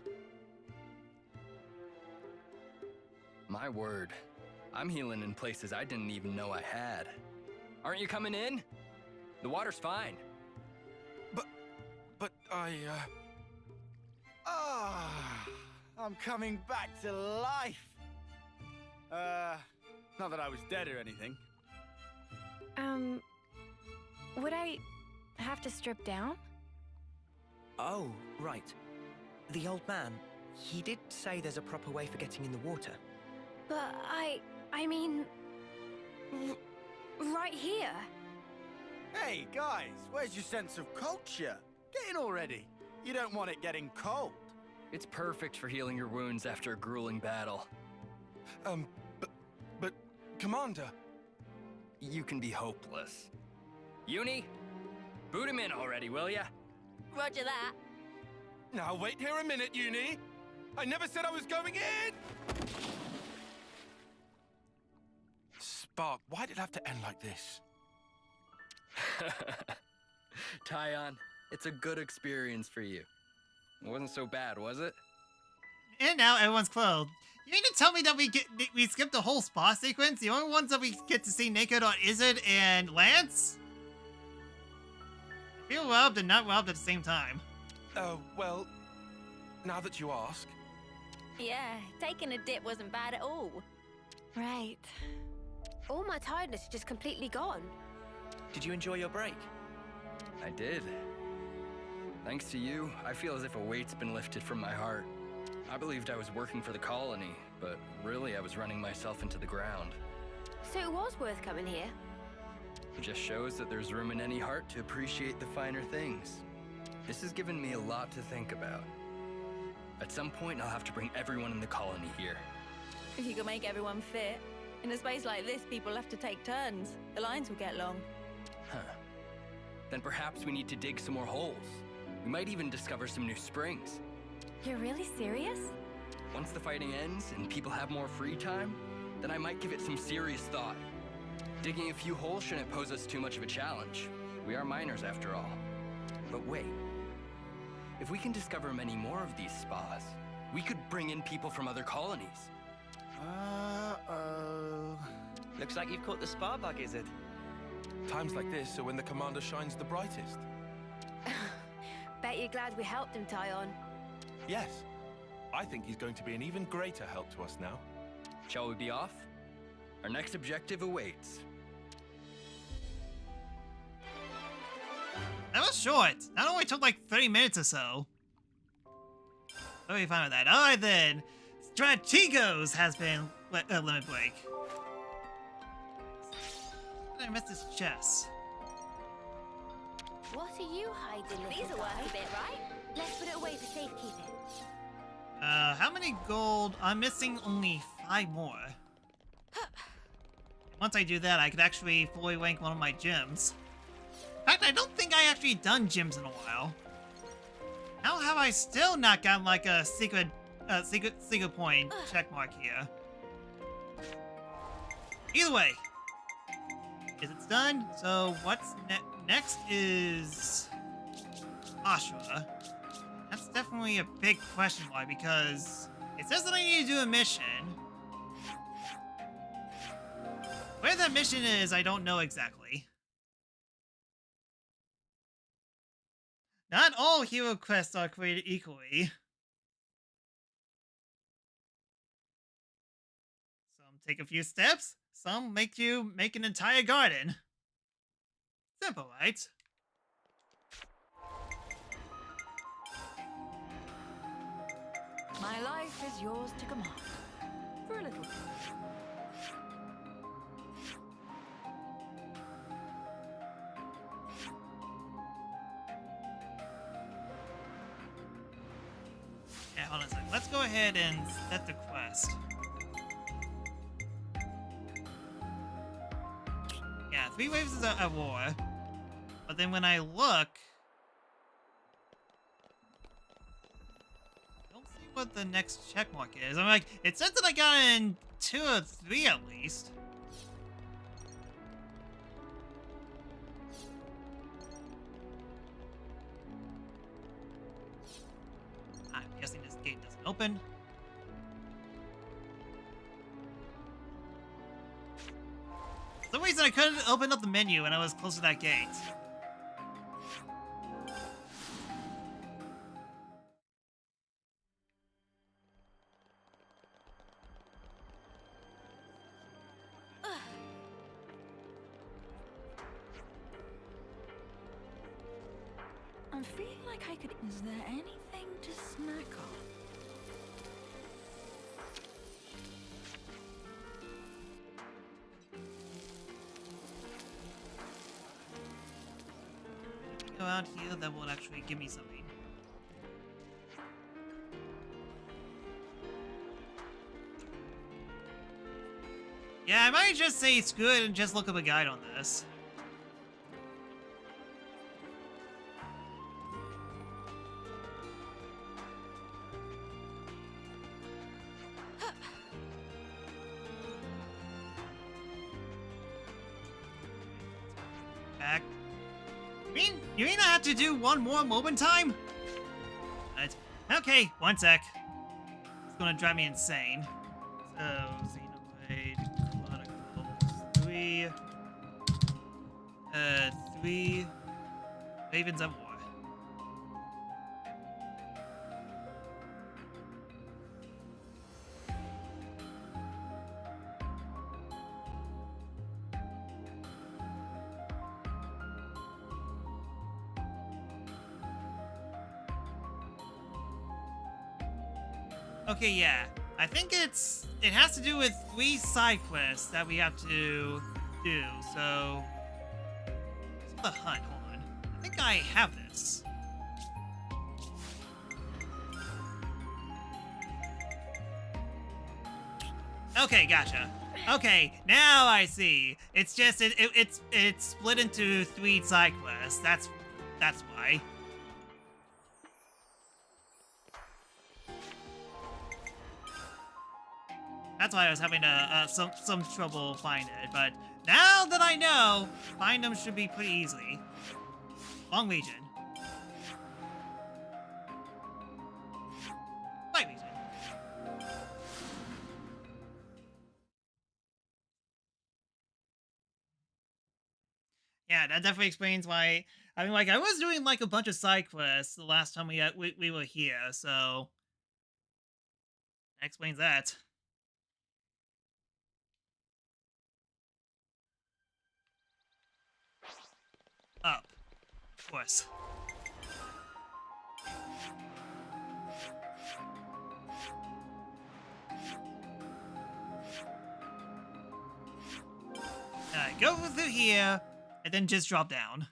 My word. I'm healing in places I didn't even know I had. Aren't you coming in? The water's fine. But I, I'm coming back to life. Not that I was dead or anything. Would I have to strip down? Oh, right. The old man, he did say there's a proper way for getting in the water. But I mean... right here. Hey, guys, where's your sense of culture? Get in already. You don't want it getting cold. It's perfect for healing your wounds after a grueling battle. but, Commander... You can be hopeless. Uni, boot him in already, will ya? Roger that. Now, wait here a minute, Uni! I never said I was going in! Spark, why did it have to end like this? Tyon, it's a good experience for you. It wasn't so bad, was it? And now everyone's clothed. You mean to tell me that we skipped the whole spa sequence? The only ones that we get to see naked are Izzard and Lance? I feel robbed and not robbed at the same time. Oh, well, now that you ask. Yeah, taking a dip wasn't bad at all. Right. All my tiredness is just completely gone. Did you enjoy your break? I did. Thanks to you, I feel as if a weight's been lifted from my heart. I believed I was working for the colony, but really I was running myself into the ground. So it was worth coming here. It just shows that there's room in any heart to appreciate the finer things. This has given me a lot to think about. At some point, I'll have to bring everyone in the colony here. If you can make everyone fit. In a space like this, people have to take turns. The lines will get long. Huh. Then perhaps we need to dig some more holes. We might even discover some new springs. You're really serious? Once the fighting ends and people have more free time, then I might give it some serious thought. Digging a few holes shouldn't pose us too much of a challenge. We are miners after all. But wait. If we can discover many more of these spas, we could bring in people from other colonies. Uh-oh. Looks like you've caught the spa bug, Izzard. Times like this are when the commander shines the brightest. Bet you're glad we helped him, Tyon. Yes. I think he's going to be an even greater help to us now. Shall we be off? Our next objective awaits. That was short. That only took like 30 minutes or so. Okay, fine with that. Alright then. Strategos has been limit break. How did I miss this chest? What are you hiding? These are worth a bit, right? Let's put it away for safekeeping. How many gold? I'm missing only 5 more. Once I do that, I could actually fully rank one of my gyms. In fact, I don't think I actually done gyms in a while. How have I still not gotten like a secret point check mark here? Either way, it's done. So what's next is Ashura. That's definitely a big question mark because it says that I need to do a mission. Where that mission is, I don't know exactly. Not all hero quests are created equally. Some take a few steps, some make you make an entire garden. Simple, right? My life is yours to command. For a little bit. Yeah, hold on a second. Let's go ahead and set the quest. Yeah, 3 waves is a war. But then when I look, I don't see what the next check mark is. I'm like, it says that I got in 2 or 3 at least. I'm guessing this gate doesn't open. I couldn't open up the menu when I was close to that gate. I'm feeling like I could. Is there anything to snack on? Go out here, that will actually give me something. Yeah, I might just say it's good and just look up a guide on this. Back. You mean I have to do one more moment time? Right. Okay, one sec. It's gonna drive me insane. So, Xenoblade Chronicles 3. 3. Ravens of War. Okay, yeah. I think it has to do with 3 side quests that we have to do, so... What's the hunt? Hold on. I think I have this. Okay, gotcha. Okay, now I see. It's just, it's split into 3 side quests. That's why. That's why I was having some trouble finding it, but now that I know, find them should be pretty easy. Long region. Light region. Yeah, that definitely explains why. I mean, like, I was doing like a bunch of side quests the last time we were here, so that explains that. Up, of course. Go through here, and then just drop down.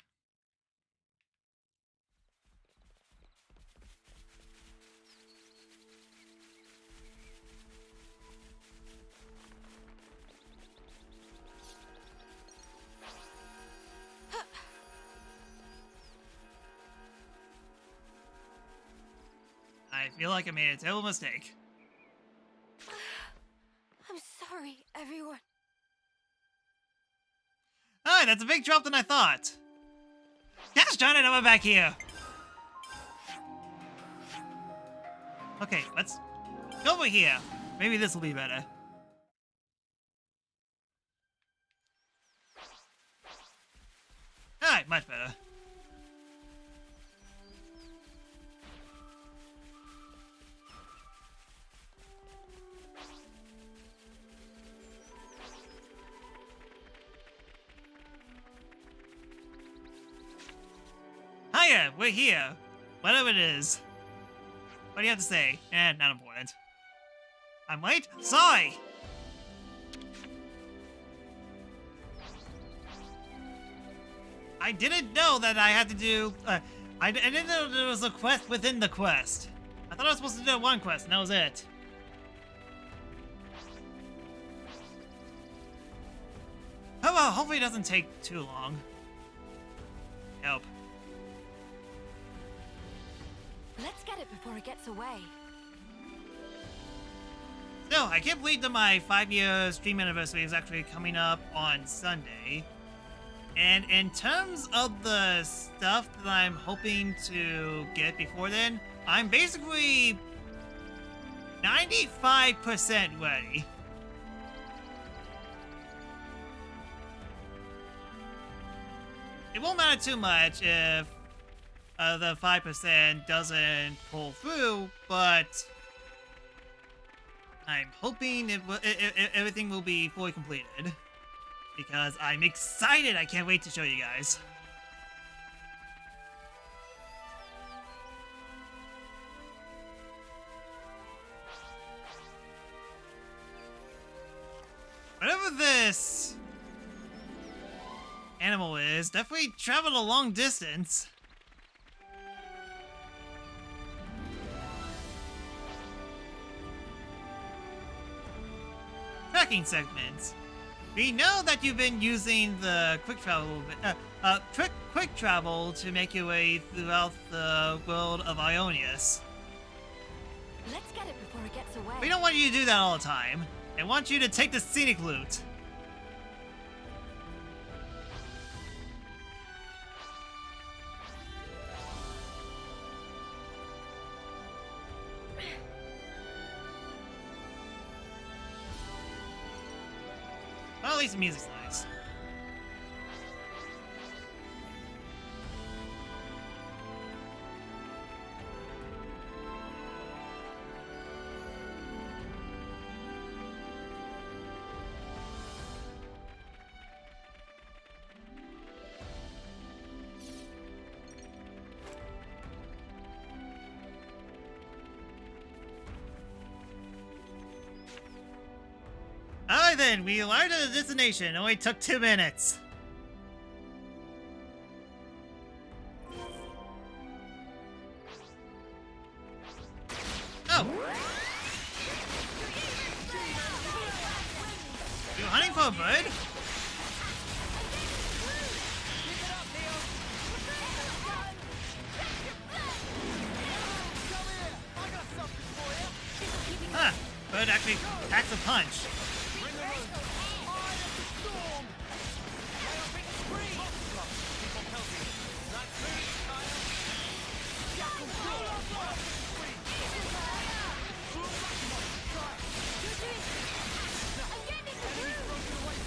I feel like I made a terrible mistake. I'm sorry, everyone. Alright, that's a big drop than I thought. Gosh darn it, I'm back here. Okay, let's go over here. Maybe this will be better. Alright, much better. Hiya, we're here. Whatever it is. What do you have to say? Not important. I'm late? Sorry! I didn't know that I had to do... I didn't know there was a quest within the quest. I thought I was supposed to do one quest, and that was it. Oh well, hopefully it doesn't take too long. Help. Let's get it before it gets away. No, I can't believe that my 5-year stream anniversary is actually coming up on Sunday. And in terms of the stuff that I'm hoping to get before then, I'm basically 95% ready. won't matter too much if the 5% doesn't pull through, but I'm hoping everything will be fully completed because I'm excited. I can't wait to show you guys. Whatever this animal is, definitely traveled a long distance. Tracking segments. We know that you've been using the quick travel to make your way throughout the world of Ionius. Let's get it before it gets away. We don't want you to do that all the time. I want you to take the scenic route. Well, at least the music's nice. Alright then, we arrived at the destination. It only took 2 minutes. Oh! You hunting for a bird? Huh, bird actually packs a punch.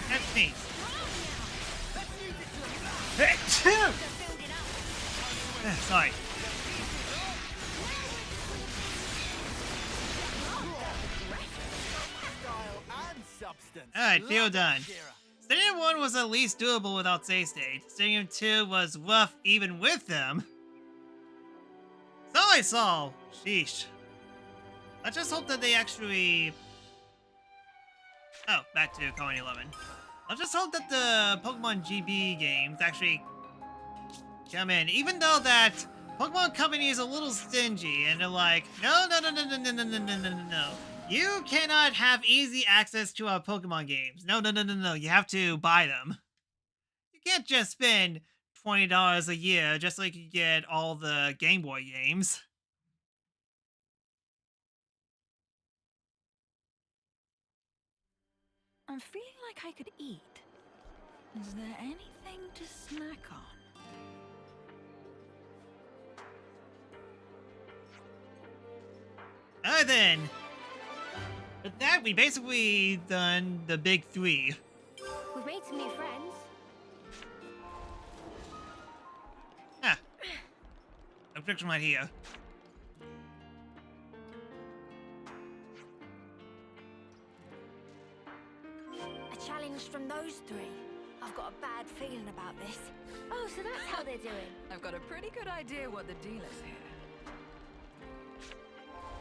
That's me. Sorry. Alright, feel done. Stadium 1 was at least doable without save state. Stadium 2 was rough even with them. So I saw. Sheesh. I just hope that they actually... Oh, back to Colony 11. I just hope that the Pokemon GB games actually come in. Even though that Pokemon Company is a little stingy and they're like, no. You cannot have easy access to our Pokemon games. No. You have to buy them. You can't just spend $20 a year just like you get all the Game Boy games. I'm feeling like I could eat. Is there anything to snack on? Alright then. With that, we basically done the big 3. We've made some new friends. Ah. A picture right here. A challenge from those 3. I've got a bad feeling about this. Oh, so that's how they're doing. I've got a pretty good idea what the deal is here.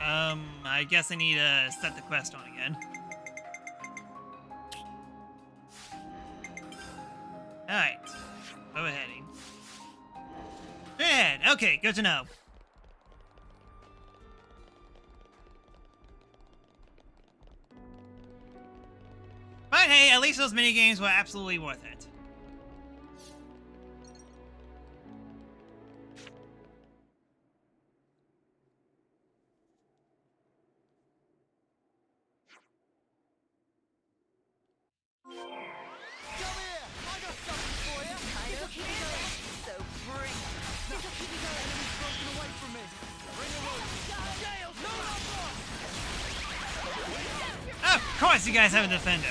I guess I need to set the quest on again. Alright. Where we're heading. Straight ahead. Okay, good to know. But hey, at least those minigames were absolutely worth it. Of course you guys have a defender.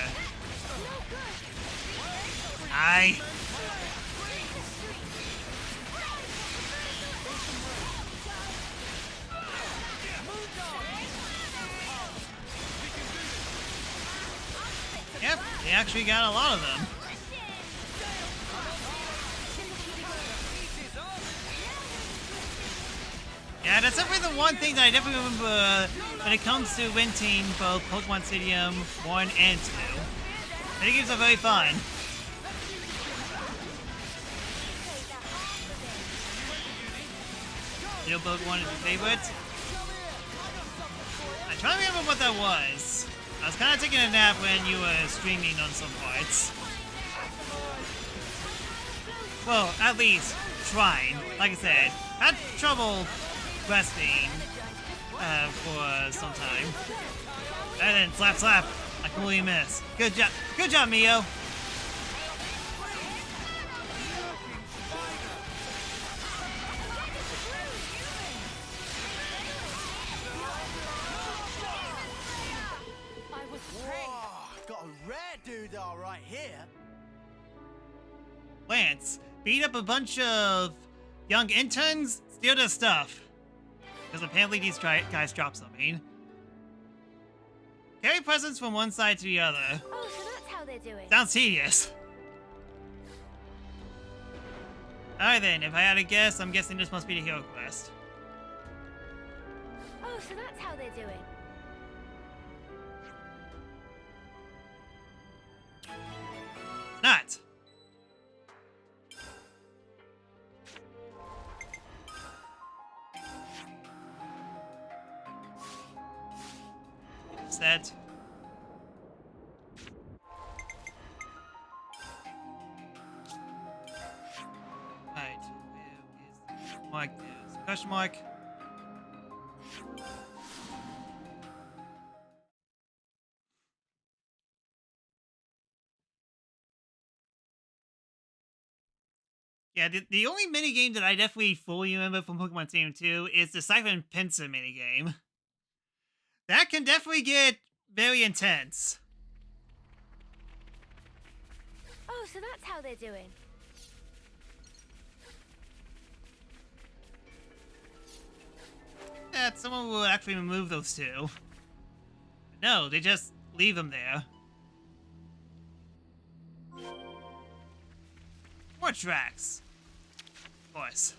Yep, they actually got a lot of them. Yeah, that's definitely the one thing that I definitely remember when it comes to renting both Pokemon Stadium 1 and 2. Mini games are very fun. Xenoblade 1 is your favorite? I'm trying to remember what that was. I was kind of taking a nap when you were streaming on some parts. Well, at least trying. Like I said, had trouble resting for some time. And then slap slap. I completely miss. Good job, Mio. Got a rare doodah right here. Lance, beat up a bunch of young interns, steal their stuff. Because apparently these guys dropped something. Carry presents from one side to the other. Oh, so that's how they're doing. Sounds tedious. Alright then, if I had to guess, I'm guessing this must be the hero quest. Oh, so that's how they're doing. Not. Set. Right, where is the mark? There's a question mark. Yeah, the only minigame that I definitely fully remember from Pokemon Stadium 2 is the Siphon Pincer minigame. That can definitely get very intense. Oh, so that's how they're doing. That someone will actually remove those two. No, they just leave them there. More tracks. Of course.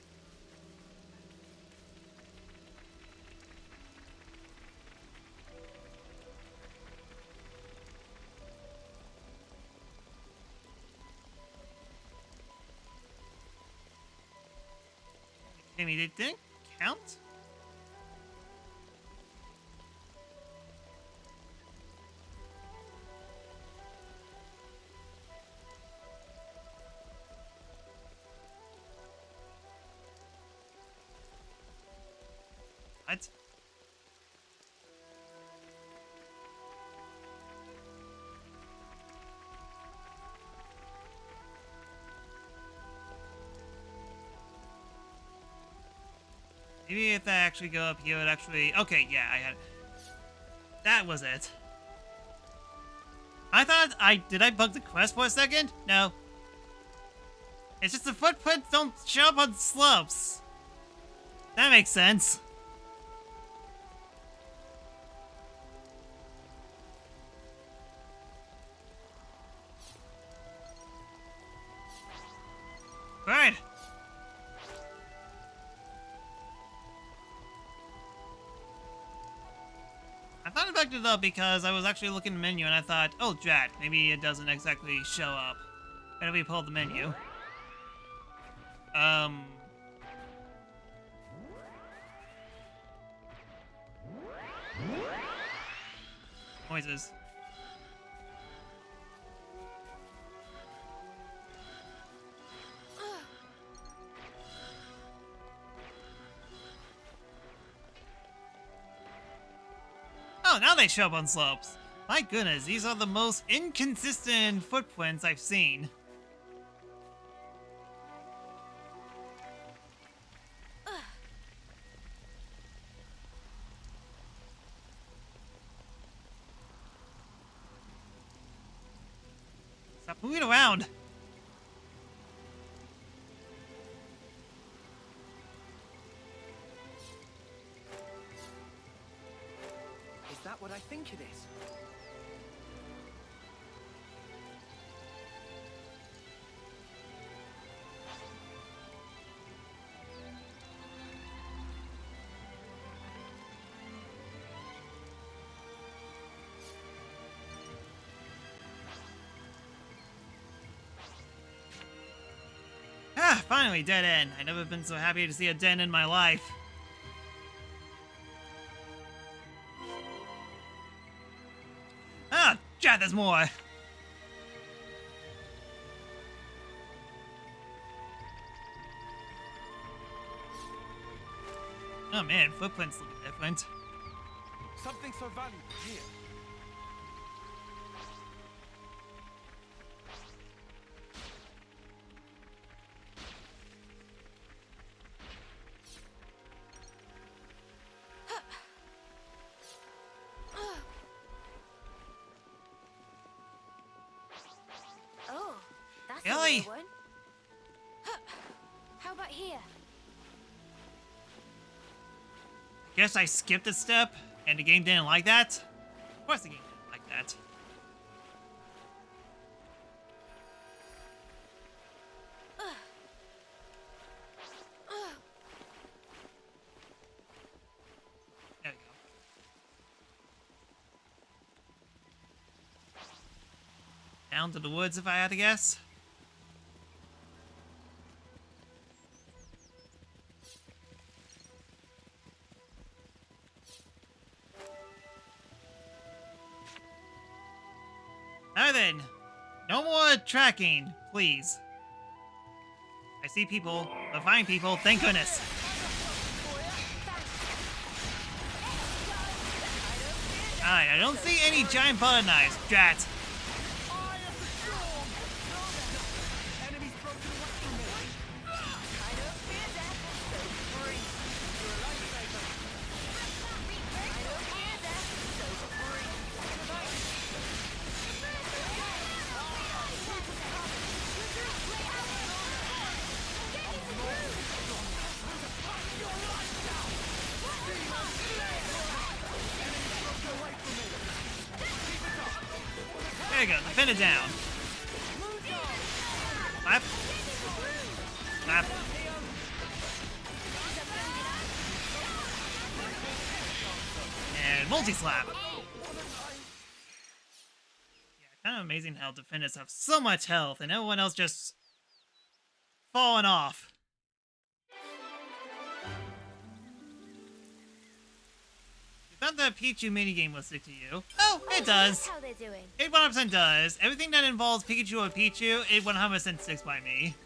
I mean, it didn't count? What? Maybe if I actually go up here, it actually... Okay, yeah, I had... That was it. I thought Did I bug the quest for a second? No. It's just the footprints don't show up on slopes. That makes sense. Right. I thought I backed it up because I was actually looking at the menu and I thought, oh, drat, maybe it doesn't exactly show up. Better we pull the menu. Noises. Oh, now they show up on slopes. My goodness, these are the most inconsistent footprints I've seen. Stop moving around. Is that what I think it is? finally, dead end. I've never been so happy to see a dead end in my life. Ah, Chad, there's more. Oh man, footprints look different. Something so valuable here. Oh, that's Ellie! a weird one. How about here? Guess I skipped a step, and the game didn't like that? Of course the game didn't like that. There we go. Down to the woods if I had to guess. Now then, no more tracking, please. I see people, but find people, thank goodness. Alright, I don't see any giant butter knives, drat. There you go, defend it down. Slap. Slap. And multi-slap. Yeah, kind of amazing how defenders have so much health and everyone else just falling off. You thought that Pichu minigame will stick to you. Oh, it does. How they're doing. It 100% does. Everything that involves Pikachu or Pichu, it 100% sticks by me.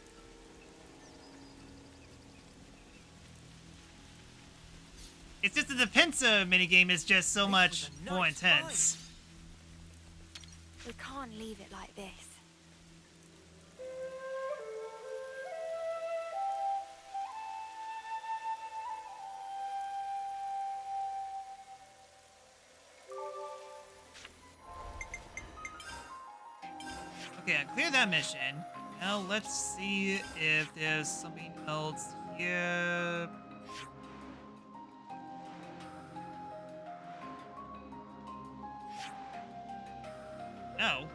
It's just that the pincer minigame is just so much more intense. We can't leave it like this. Okay, I cleared that mission. Now let's see if there's something else here. No.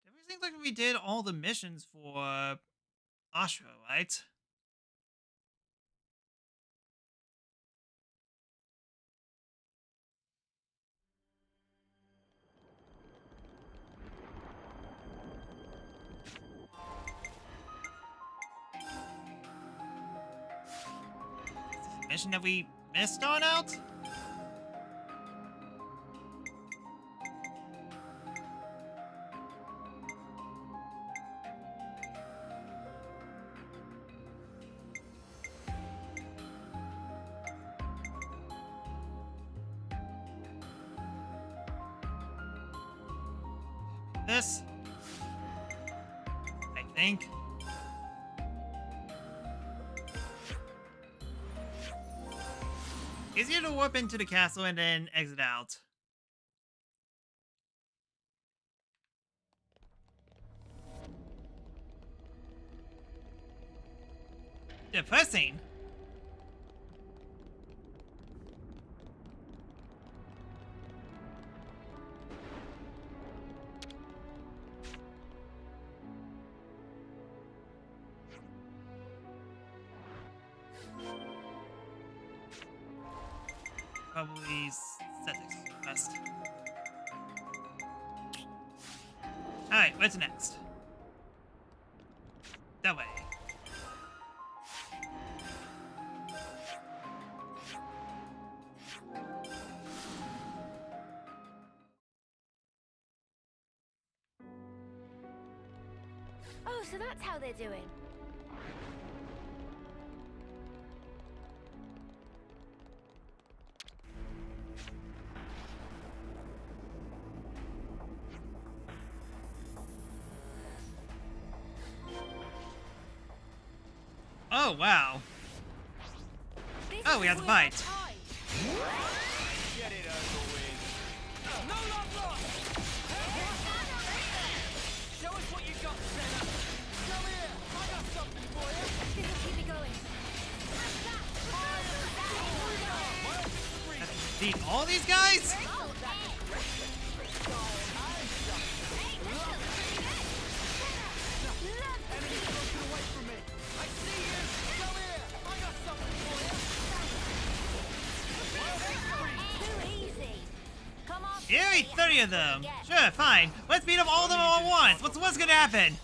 It seems like we did all the missions for Ashra, right? Mission that we missed on out? This? I think. Easier to warp into the castle and then exit out. Depressing. probably set this best. Alright, what's next? That way. Oh, so that's how they're doing. Oh, wow. Oh, we have to fight. Get it over with. No love lost! Show us what you got, Senna. Come here. I got something for you. This'll keep me going. Have to beat all these guys? Yay, 30 of them. Sure, fine. Let's beat up all of them all at once. What's gonna happen?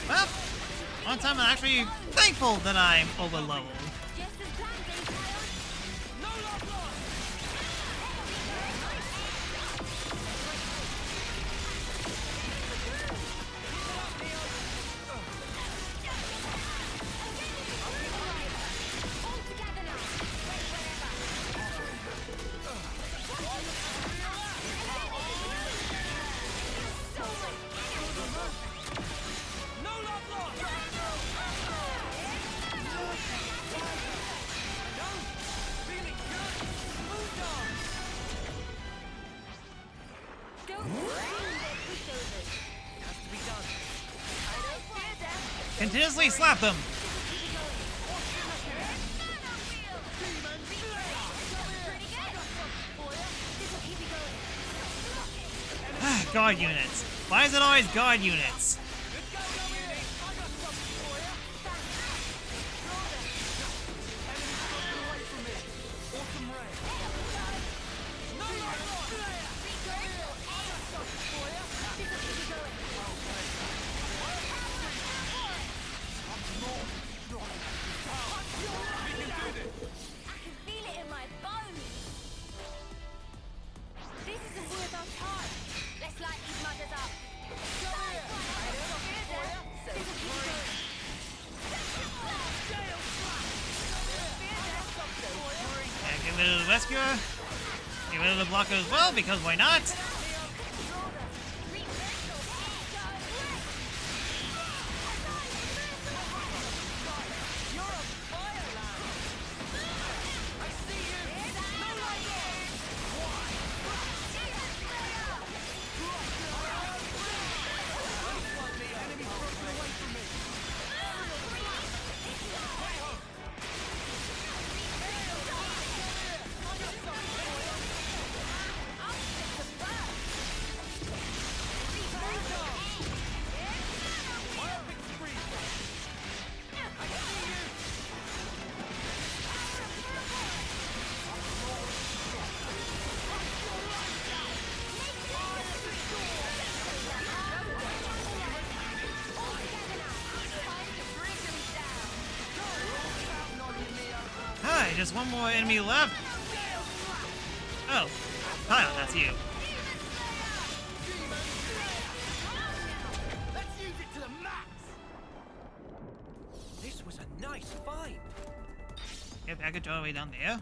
Well, one time I'm actually thankful that I'm over leveled. Continuously slap them. Guard units. Why is it always guard units? Get rid of the rescuer. Get rid of the blocker as well, because why not? Hi, just one more enemy left. Oh, Kyle, that's you. Let's use it to the max. This was a nice fight. Get package all the way down there.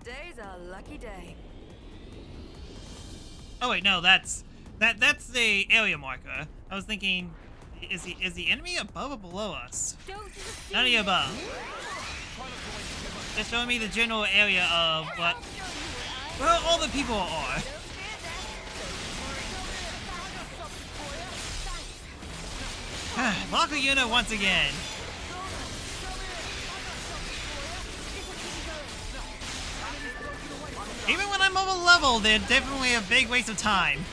Today's our lucky day. Oh wait, no, that's the area marker. I was thinking, is the enemy above or below us? None of the above. Just showing me the general area of what where all the people are. Lock a unit once again. Even when I'm over level, they're definitely a big waste of time.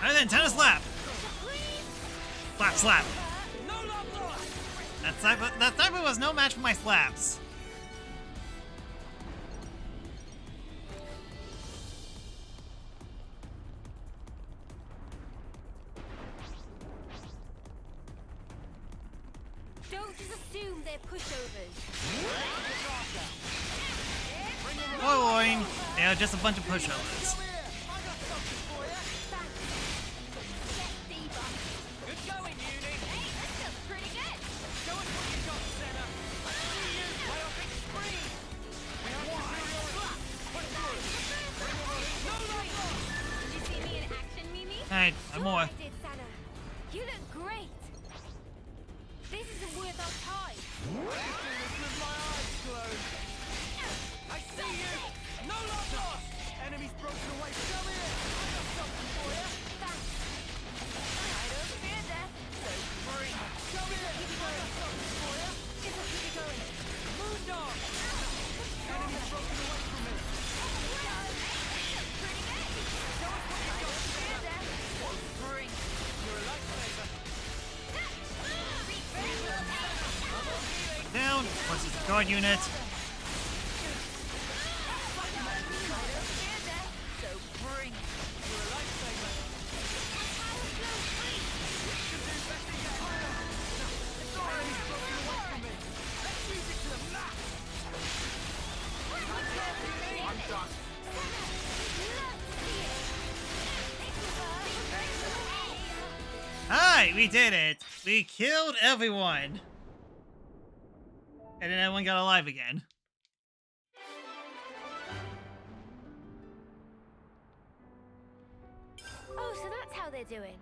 Other than tennis slap. Slap, slap. That sniper was no match for my slaps. Don't just assume they're pushovers. Following, they're just a bunch of pushovers. Alright, one more. You look great. This isn't worth our time. I see you! No love lost! Enemy's broken away. Come here! I got something for you! Thanks. I don't fear death, so free. Come here! I got something for you! Get us keep it going. Move dog! Enemy's broken away from me. Down. Versus the guard unit. Alright, we did it. We killed everyone. And then everyone got alive again. Oh, so that's how they're doing.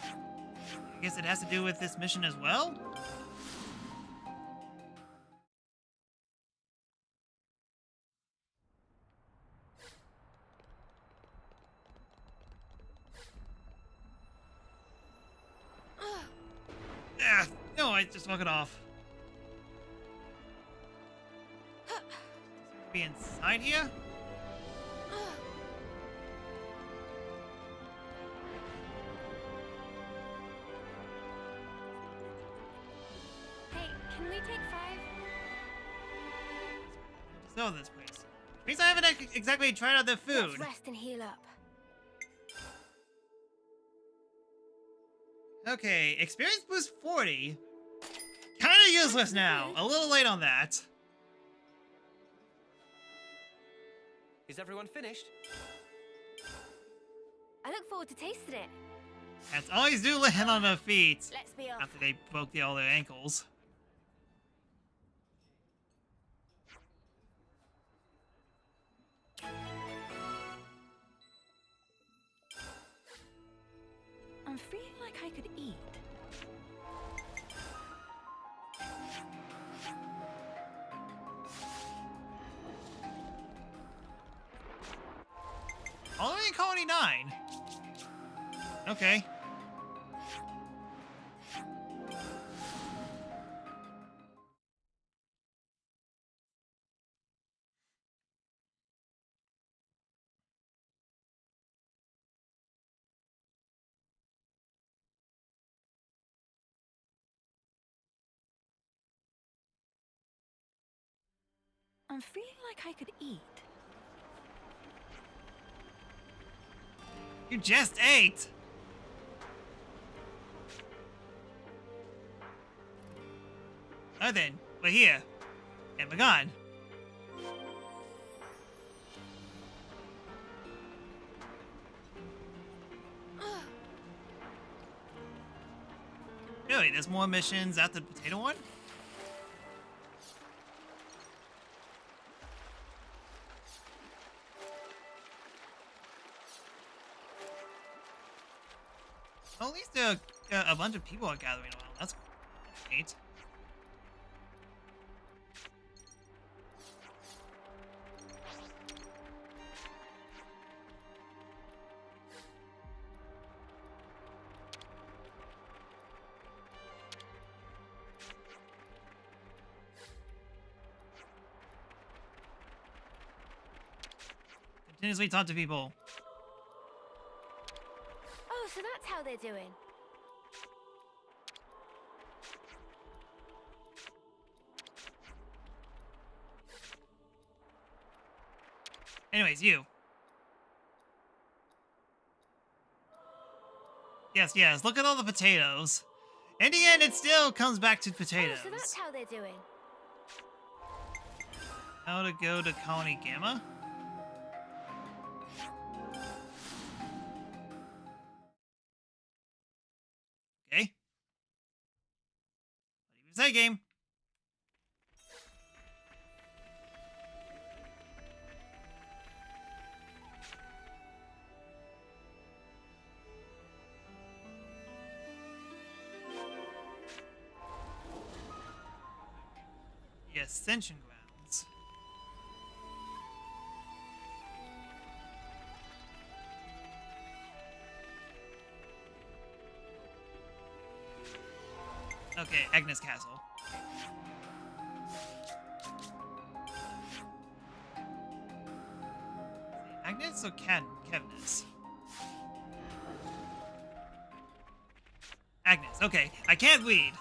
I guess it has to do with this mission as well? No, I just walk it off. Be inside here? Hey, can we take 5? Sell this place. Means I haven't exactly tried out their food. Let's rest and heal up. Okay, experience boost 40. Kinda useless now. A little late on that. Is everyone finished? I look forward to tasting it. That's always do land on their feet. Let's be off. After they broke all their ankles. I'm feeling like I could eat. All the way in Colony 9. Okay. I'm feeling like I could eat. You just ate! Oh then, we're here. And we're gone. Really, there's more missions after the potato one? Well, at least a bunch of people are gathering around. That's neat. Continuously talk to people. Oh, so that's how they're doing. Anyways, you. Yes, look at all the potatoes. In the end, it still comes back to potatoes. Oh, so that's how they're doing. How to go to Colony Gamma? Okay. What do you say, game? The Ascension Grounds. Okay, Agnes Castle. Agnes or Kevness? Agnes, okay. I can't read.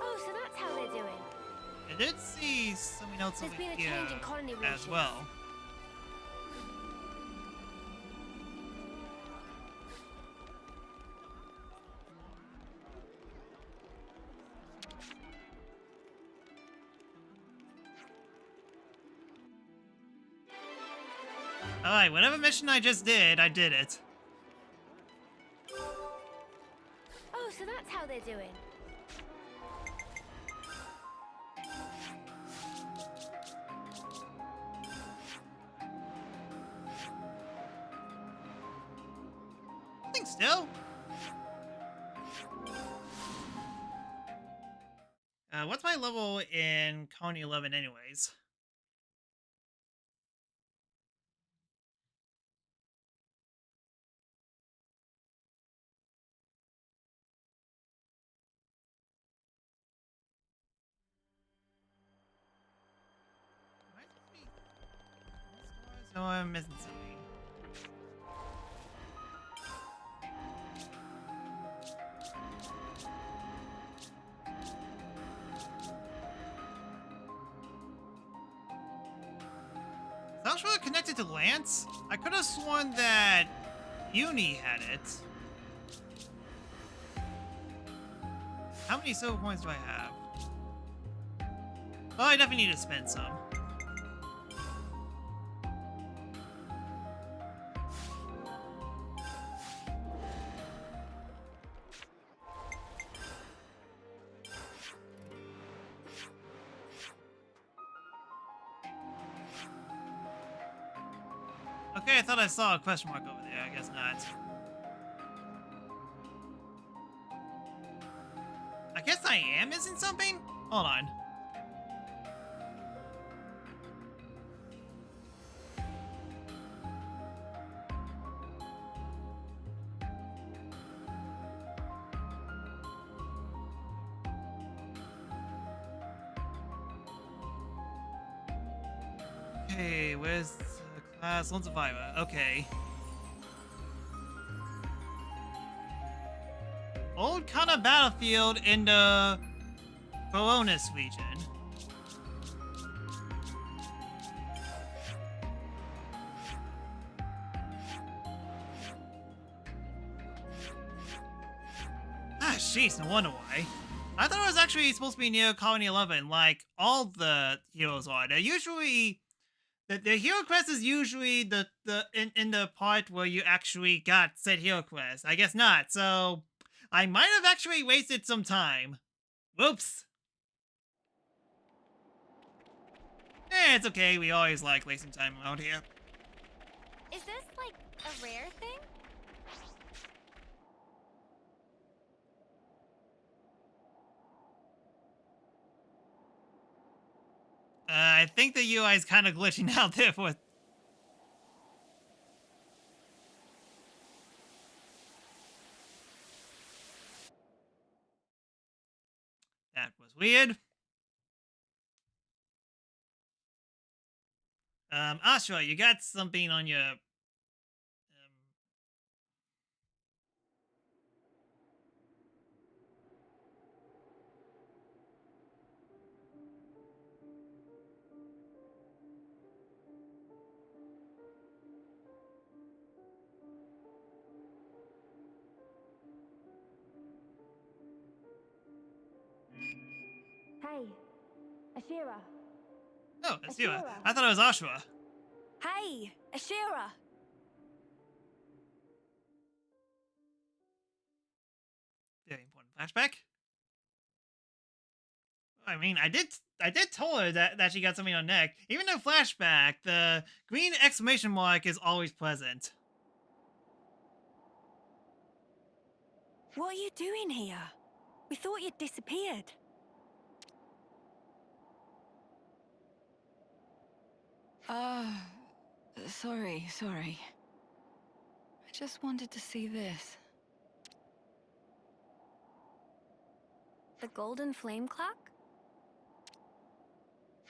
Oh, so that's how they're doing. I did see something else There's over been a here change in colony as relations. well. Alright, whatever mission I just did, I did it. Oh, so that's how they're doing. Nothing still. What's my level in Colony 11 anyways? So I'm missing something. Sounds really connected to Lance? I could have sworn that Uni had it. How many silver coins do I have? Well, I definitely need to spend some. Okay, I thought I saw a question mark over there. I guess not. I guess I am missing something? Hold on. Okay, where's class? Lone survivor. Okay. Old kind of battlefield in the Coronis region. Ah, jeez, no wonder why. I thought it was actually supposed to be near Colony 11, like all the heroes are. They're usually the hero quest is usually in the part where you actually got said hero quest. I guess not. So I might have actually wasted some time. Whoops. It's okay. We always like wasting time around here. Is this like a rare thing? I think the UI is kind of glitching out there for. That was weird. Ashra, you got something on your. Hey, Ashira. Oh, it's you. I thought it was Ashra. Hey, Ashira. Very important flashback. I mean, I did tell her that she got something on neck. Even in flashback, the green exclamation mark is always present. What are you doing here? We thought you'd disappeared. Sorry. I just wanted to see this. The golden flame clock?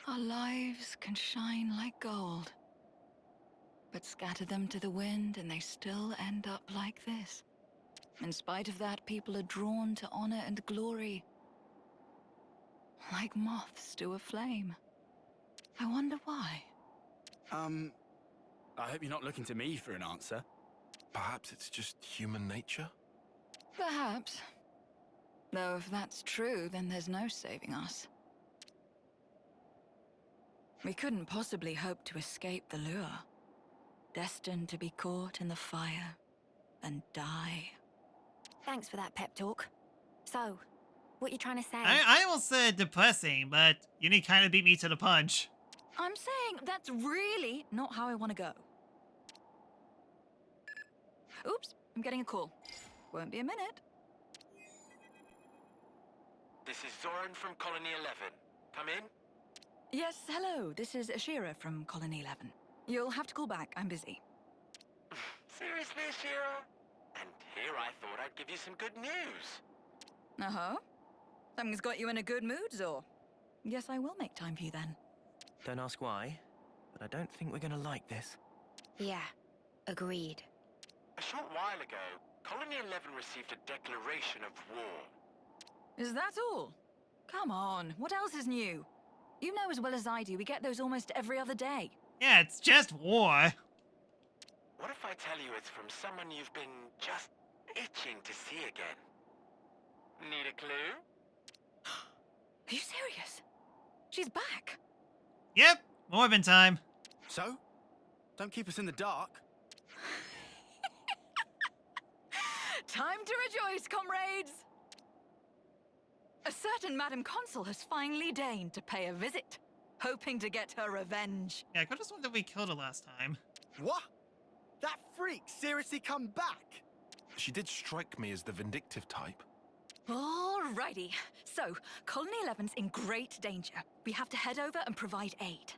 Our lives can shine like gold. But scatter them to the wind and they still end up like this. In spite of that, people are drawn to honor and glory. Like moths to a flame. I wonder why. I hope you're not looking to me for an answer. Perhaps it's just human nature? Perhaps. Though if that's true, then there's no saving us. We couldn't possibly hope to escape the lure. Destined to be caught in the fire and die. Thanks for that pep talk. So, what you trying to say? I almost said depressing, but Uni kind of beat me to the punch. I'm saying that's really not how I want to go. Oops, I'm getting a call. Won't be a minute. This is Zoran from Colony 11. Come in? Yes, hello. This is Ashira from Colony 11. You'll have to call back. I'm busy. Seriously, Ashira? And here I thought I'd give you some good news. Uh-huh. Something's got you in a good mood, Zor. Guess I will make time for you then. Don't ask why, but I don't think we're gonna like this. Yeah, agreed. A short while ago, Colony 11 received a declaration of war. Is that all? Come on, what else is new? You know as well as I do, we get those almost every other day. Yeah, it's just war. What if I tell you it's from someone you've been just itching to see again? Need a clue? Are you serious? She's back. Yep, Morbin time. So? Don't keep us in the dark. Time to rejoice, comrades! A certain Madam Consul has finally deigned to pay a visit, hoping to get her revenge. Yeah, I could have sworn that we killed her last time. What? That freak seriously come back? She did strike me as the vindictive type. Alrighty. So, Colony 11's in great danger. We have to head over and provide aid.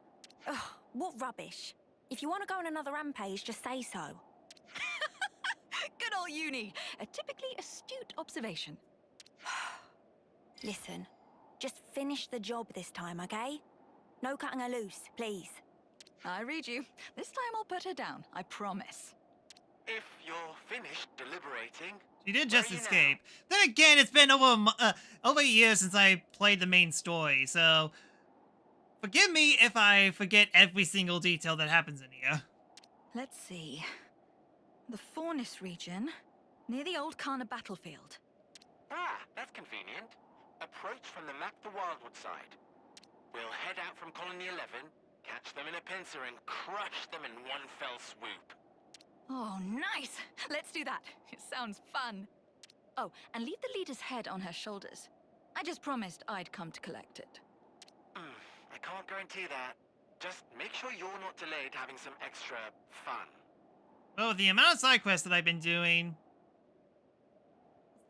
Ugh, what rubbish. If you want to go on another rampage, just say so. Good old Uni. A typically astute observation. Listen, just finish the job this time, okay? No cutting her loose, please. I read you. This time I'll put her down, I promise. If you're finished deliberating, She did where just are you escape. Then again, it's been over a year since I played the main story, so forgive me if I forget every single detail that happens in here. Let's see. The Faunus region, near the old Kana battlefield. Ah, that's convenient. Approach from the Map the Wildwood side. We'll head out from Colony 11, catch them in a pincer, and crush them in one fell swoop. Oh, nice! Let's do that. It sounds fun. Oh, and leave the leader's head on her shoulders. I just promised I'd come to collect it. I can't guarantee that. Just make sure you're not delayed having some extra fun. Well, with the amount of side quests that I've been doing,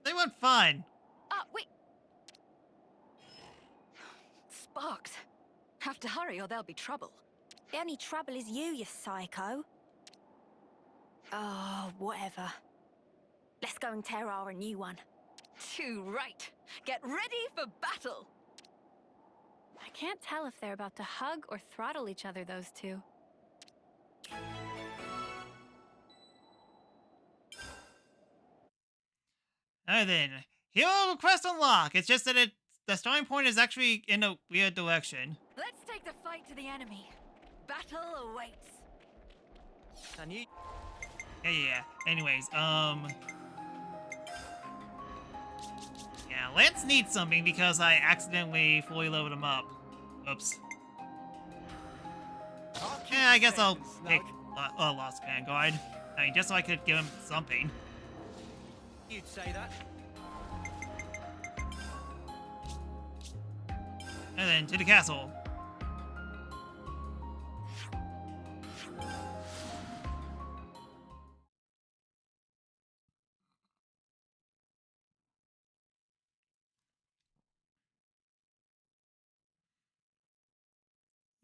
they weren't fun. Wait! Sparks. Have to hurry or there'll be trouble. The only trouble is you psycho. Oh, whatever. Let's go and tear our new one. Too right. Get ready for battle! I can't tell if they're about to hug or throttle each other, those two. Alright then, hero request unlock. It's just that the starting point is actually in a weird direction. Let's take the fight to the enemy. Battle awaits. Can you? Yeah. Anyways, yeah, Lance needs something because I accidentally fully loaded him up. Oops. Yeah, I guess I'll pick Lost Vanguard. I mean, just so I could give him something. You'd say that. And then to the castle.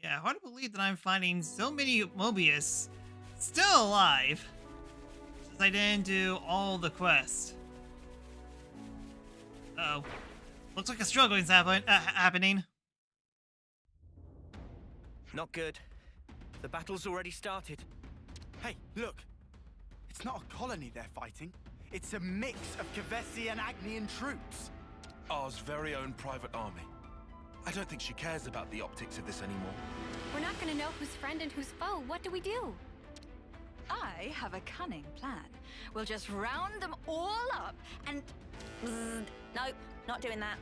Yeah, hard to believe that I'm finding so many Mobius still alive, since I didn't do all the quests. Uh-oh. Looks like a struggle is happening. Not good. The battle's already started. Hey, look. It's not a colony they're fighting. It's a mix of Kavesi and Agnian troops. Ours very own private army. I don't think she cares about the optics of this anymore. We're not gonna know who's friend and who's foe. What do we do? I have a cunning plan. We'll just round them all up and... Nope, not doing that.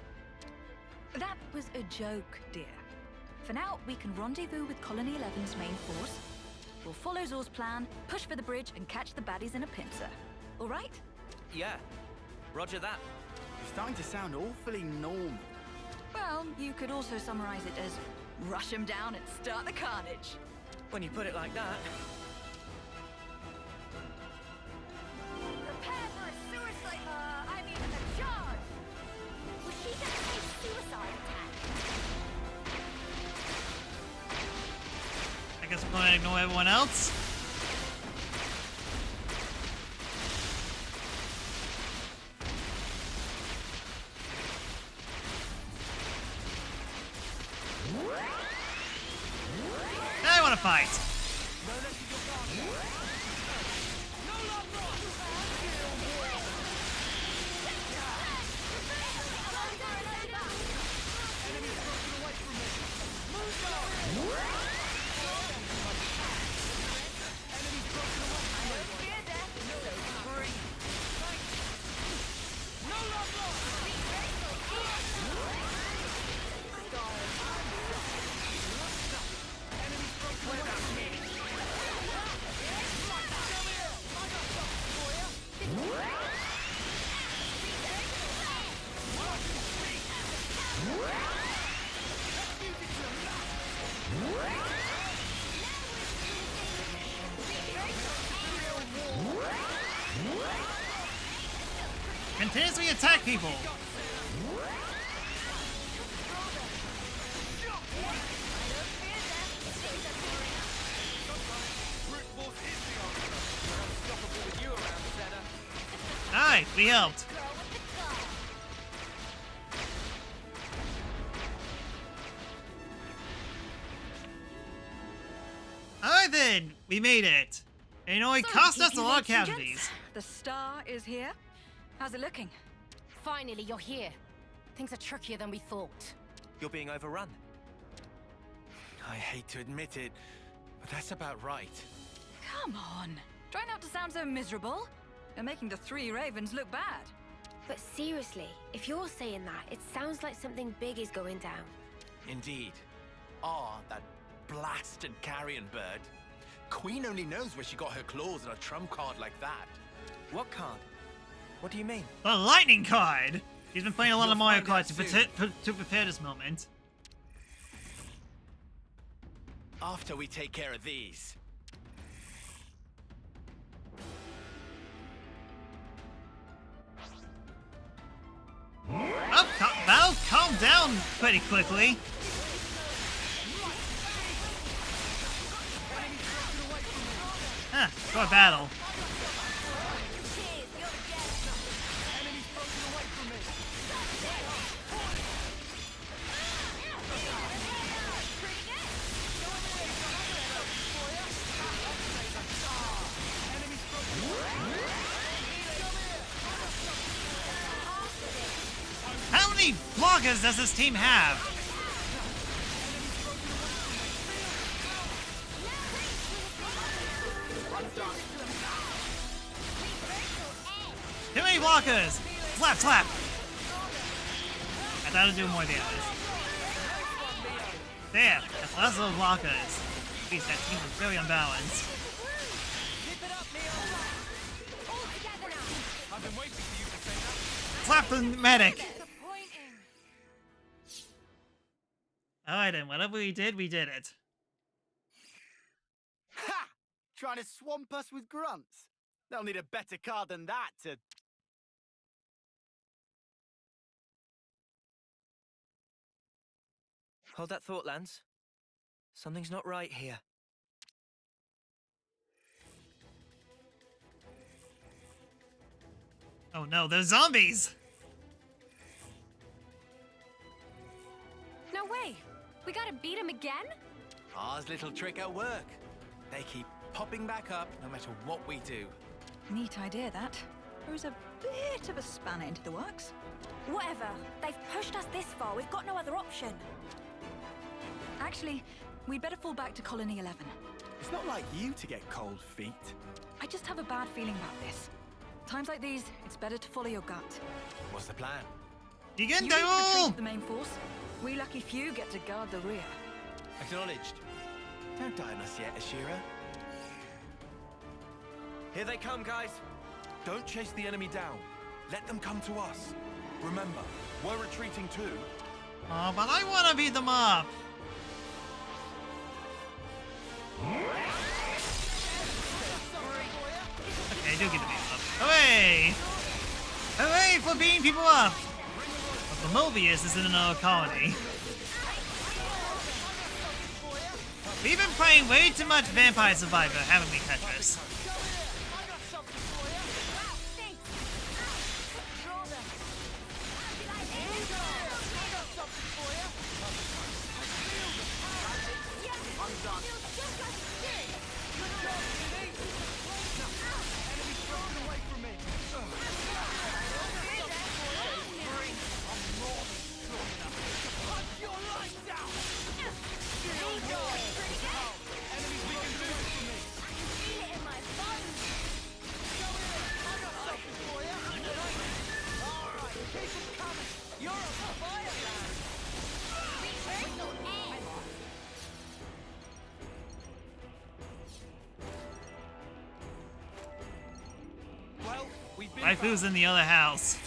That was a joke, dear. For now, we can rendezvous with Colony 11's main force. We'll follow Zor's plan, push for the bridge, and catch the baddies in a pincer. All right? Yeah. Roger that. You're starting to sound awfully normal. Well, you could also summarize it as rush them down and start the carnage. When you put it like that. Prepare for a suicide, a charge! Was she gonna say suicide attack? I guess we're gonna ignore everyone else. I want to fight. Continuously attack people. Alright, we helped. did! We made it! And you know, it cost us a lot of casualties. The star is here. How's it looking? Finally, you're here. Things are trickier than we thought. You're being overrun. I hate to admit it, but that's about right. Come on. Try not to sound so miserable. You're making the three ravens look bad. But seriously, if you're saying that, it sounds like something big is going down. Indeed. That blasted carrion bird. Queen only knows where she got her claws on a trump card like that. What card? What do you mean? The lightning card! He's been playing a lot of You'll Mario find out Kart to prepare this moment. After we take care of these. Oh, that'll calm down pretty quickly. Huh, for a battle. How many blockers does this team have? Too many blockers! Slap, slap! I thought I'd do more damage. There, that's lots of blockers. At least that team is very unbalanced. Slap the medic! Alright then, whatever we did it. Ha! Trying to swamp us with grunts? They'll need a better card than that to... Hold that thought, Lance. Something's not right here. Oh no, they're zombies! No way! We gotta beat him again? Ours little trick at work. They keep popping back up no matter what we do. Neat idea, that. Throws a bit of a spanner into the works. Whatever. They've pushed us this far. We've got no other option. Actually, we'd better fall back to Colony 11. It's not like you to get cold feet. I just have a bad feeling about this. Times like these, it's better to follow your gut. What's the plan? You You need to retreat to the main force. We lucky few get to guard the rear. Acknowledged. Don't die on us yet, Ashira. Here they come, guys. Don't chase the enemy down. Let them come to us. Remember, we're retreating too. Oh, but I want to beat them up. Okay, I do get to beat them up. Hooray! Hooray for beating people up! But the Mobius is in another colony. We've been playing way too much Vampire Survivor, haven't we, Tetris? Waifu's in the other house.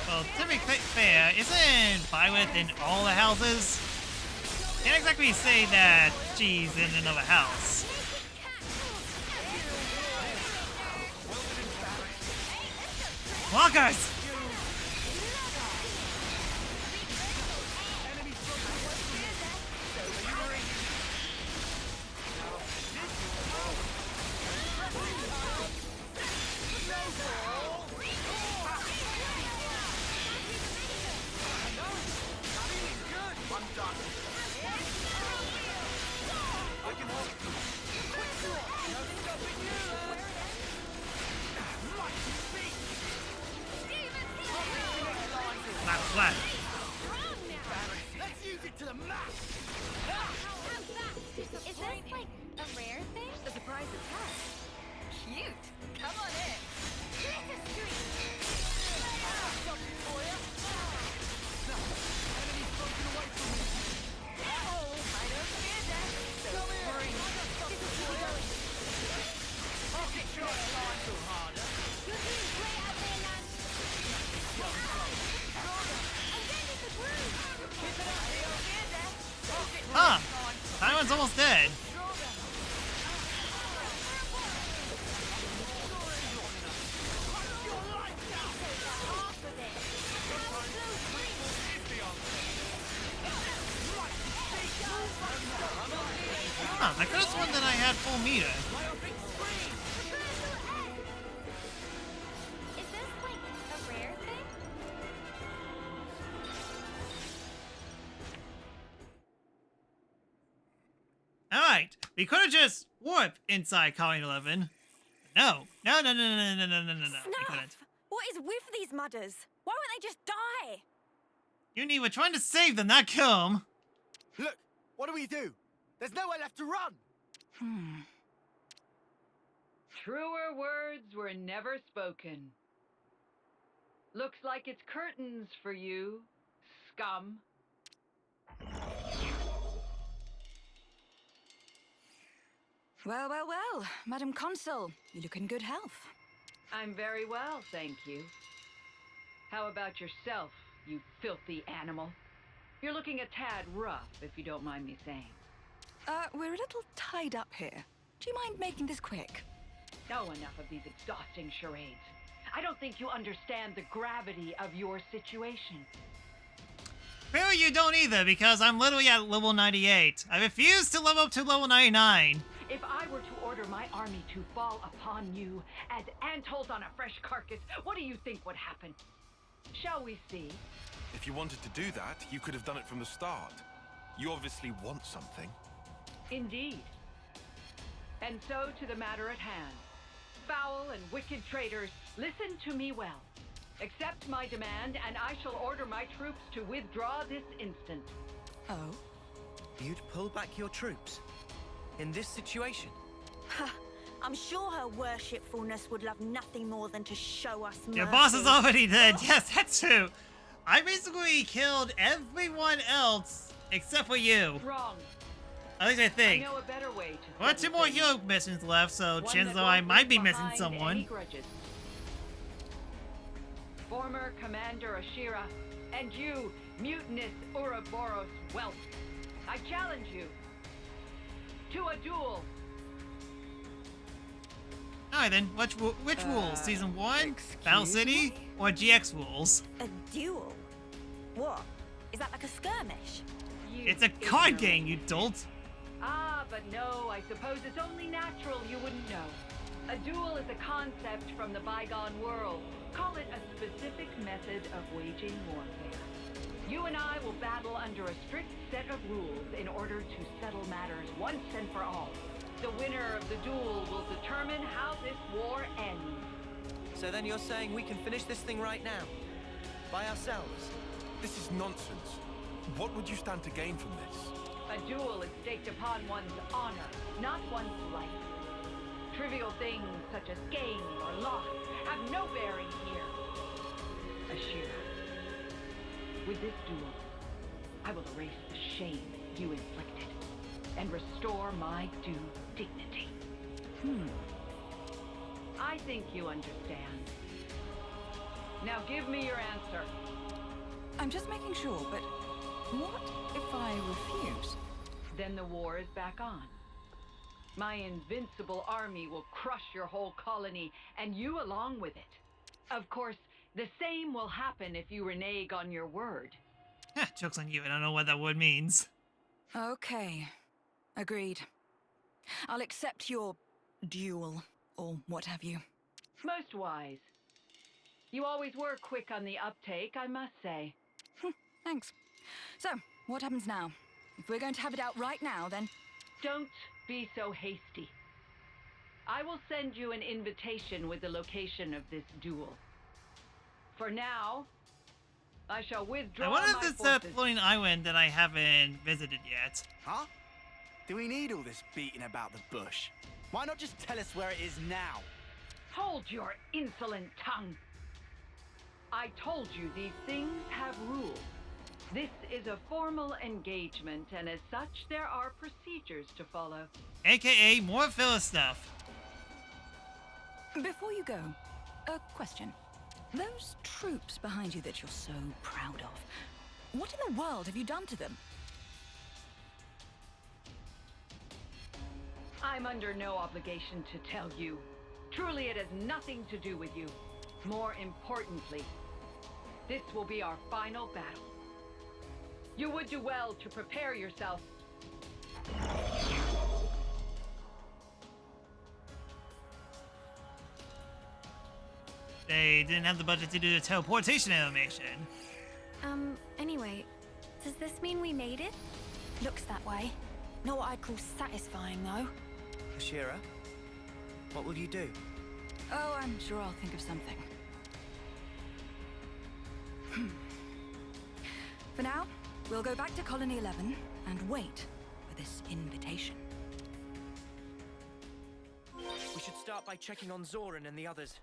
Well, to be fair, isn't Bywith in all the houses? Can't exactly say that she's in another house. Walkers! Flat. Let's use it to the max! Is this like a rare thing? A surprise attack. Cute. Come on in. Something for you! Enemy's broken away from me! Oh, I don't fear death. So Come here! free. I got something for you! Rocket shot! A little harder. You're doing great out there, man. I'm getting the groove. Keep it up. I don't fear death. Rocket Huh. Simon's almost dead. Huh, I could have sworn that I had full meter. Is this like a rare thing? Alright, we could have just warped inside Colony 11. No. No. We couldn't. What is with these mudders? Why won't they just die? Uni, we're trying to save them, not kill them. Look, what do we do? There's nowhere left to run! Truer words were never spoken. Looks like it's curtains for you, scum. Well, well, well. Madam Consul, you look in good health. I'm very well, thank you. How about yourself, you filthy animal? You're looking a tad rough, if you don't mind me saying. We're a little tied up here. Do you mind making this quick? Oh, enough of these exhausting charades. I don't think you understand the gravity of your situation. Apparently you don't either, because I'm literally at level 98. I refuse to level up to level 99. If I were to order my army to fall upon you as ant holes on a fresh carcass, what do you think would happen? Shall we see? If you wanted to do that, you could have done it from the start. You obviously want something. Indeed. And so to the matter at hand. Foul and wicked traitors, listen to me well. Accept my demand, and I shall order my troops to withdraw this instant. Oh? You'd pull back your troops? In this situation? I'm sure her worshipfulness would love nothing more than to show us mercy. Your boss is already dead. Yes, that's true. I basically killed everyone else except for you. Wrong. At least I think. I know a better way to Well, 2 more hero missions left, so chances are I might be missing someone. Former Commander Ashira, and you, mutinous Ouroboros whelp, I challenge you to a duel. Alright then, which rules? Season 1, Battle City, or GX rules? A duel? What? Is that like a skirmish? It's a card game, you dolt. Ah, but no, I suppose it's only natural you wouldn't know. A duel is a concept from the bygone world. Call it a specific method of waging warfare. You and I will battle under a strict set of rules in order to settle matters once and for all. The winner of the duel will determine how this war ends. So then you're saying we can finish this thing right now? By ourselves? This is nonsense. What would you stand to gain from this? A duel is staked upon one's honor, not one's life. Trivial things such as gain or loss have no bearing here. Ashira, with this duel, I will erase the shame you inflicted and restore my due dignity. I think you understand. Now give me your answer. I'm just making sure, but what if I refuse? Then the war is back on. My invincible army will crush your whole colony, and you along with it. Of course, the same will happen if you renege on your word. Joke's on you, I don't know what that word means. Okay. Agreed. I'll accept your duel, or what have you. Most wise. You always were quick on the uptake, I must say. Thanks. So, what happens now? If we're going to have it out right now, then... Don't be so hasty. I will send you an invitation with the location of this duel. For now, I shall withdraw I wonder my if it's a forces. floating island that I haven't visited yet. Huh? Do we need all this beating about the bush? Why not just tell us where it is now? Hold your insolent tongue. I told you these things have rules. This is a formal engagement, and as such, there are procedures to follow. AKA more filler stuff. Before you go, a question. Those troops behind you that you're so proud of, what in the world have you done to them? I'm under no obligation to tell you. Truly, it has nothing to do with you. More importantly, this will be our final battle. You would do well to prepare yourself. They didn't have the budget to do the teleportation animation. Anyway, does this mean we made it? Looks that way. Not what I'd call satisfying, though. Ashira, what will you do? Oh, I'm sure I'll think of something. For now, we'll go back to Colony 11 and wait for this invitation. We should start by checking on Zoran and the others.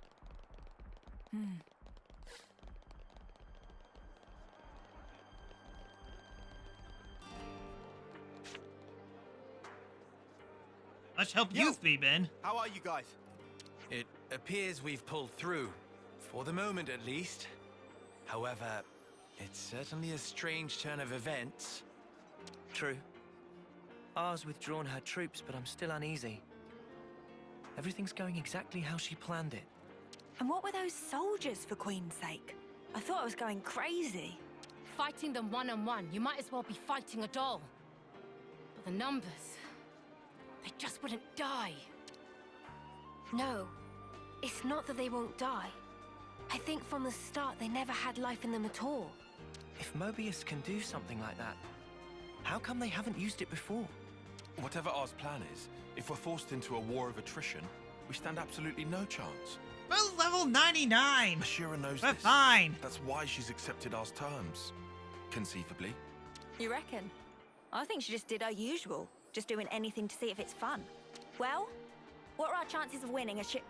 Much help you've been. How are you guys? It appears we've pulled through, for the moment at least. However, it's certainly a strange turn of events. True. Ar's withdrawn her troops, but I'm still uneasy. Everything's going exactly how she planned it. And what were those soldiers, for Queen's sake? I thought I was going crazy. Fighting them one-on-one, you might as well be fighting a doll. But the numbers, they just wouldn't die. No, it's not that they won't die. I think from the start they never had life in them at all. If Mobius can do something like that, how come they haven't used it before? Whatever R's plan is, if we're forced into a war of attrition, we stand absolutely no chance. We're level 99! Ashira knows We're this. fine! That's why she's accepted R's terms. Conceivably. You reckon? I think she just did her usual. Just doing anything to see if it's fun. Well, what are our chances of winning Ashira?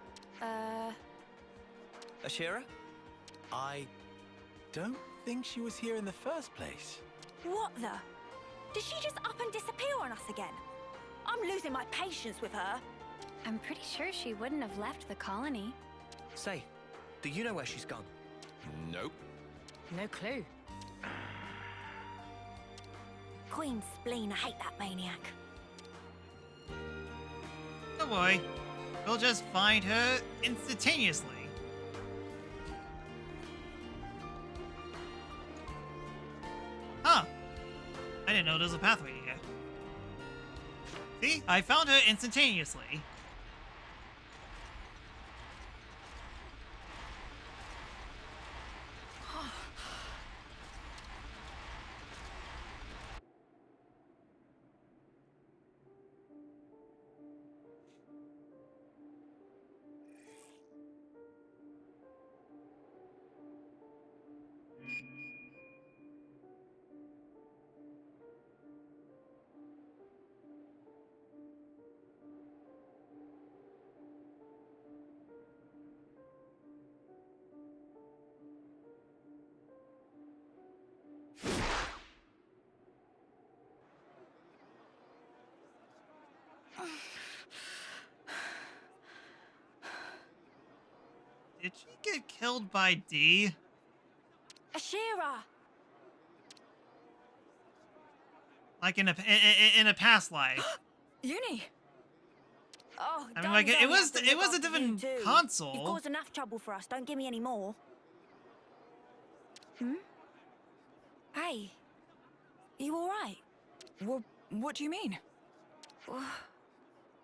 I don't think she was here in the first place. What the? Did she just up and disappear on us again? I'm losing my patience with her. I'm pretty sure she wouldn't have left the colony. Say, do you know where she's gone? Nope. No clue. Queen spleen, I hate that maniac. Don't worry. We'll just find her instantaneously. Huh. I didn't know there was a pathway here. See? I found her instantaneously. Did she get killed by D? Ashira! Like in a past life. Uni! Oh, I mean, like it was a different console. You've caused enough trouble for us. Don't give me any more. Hey, you all right? What do you mean?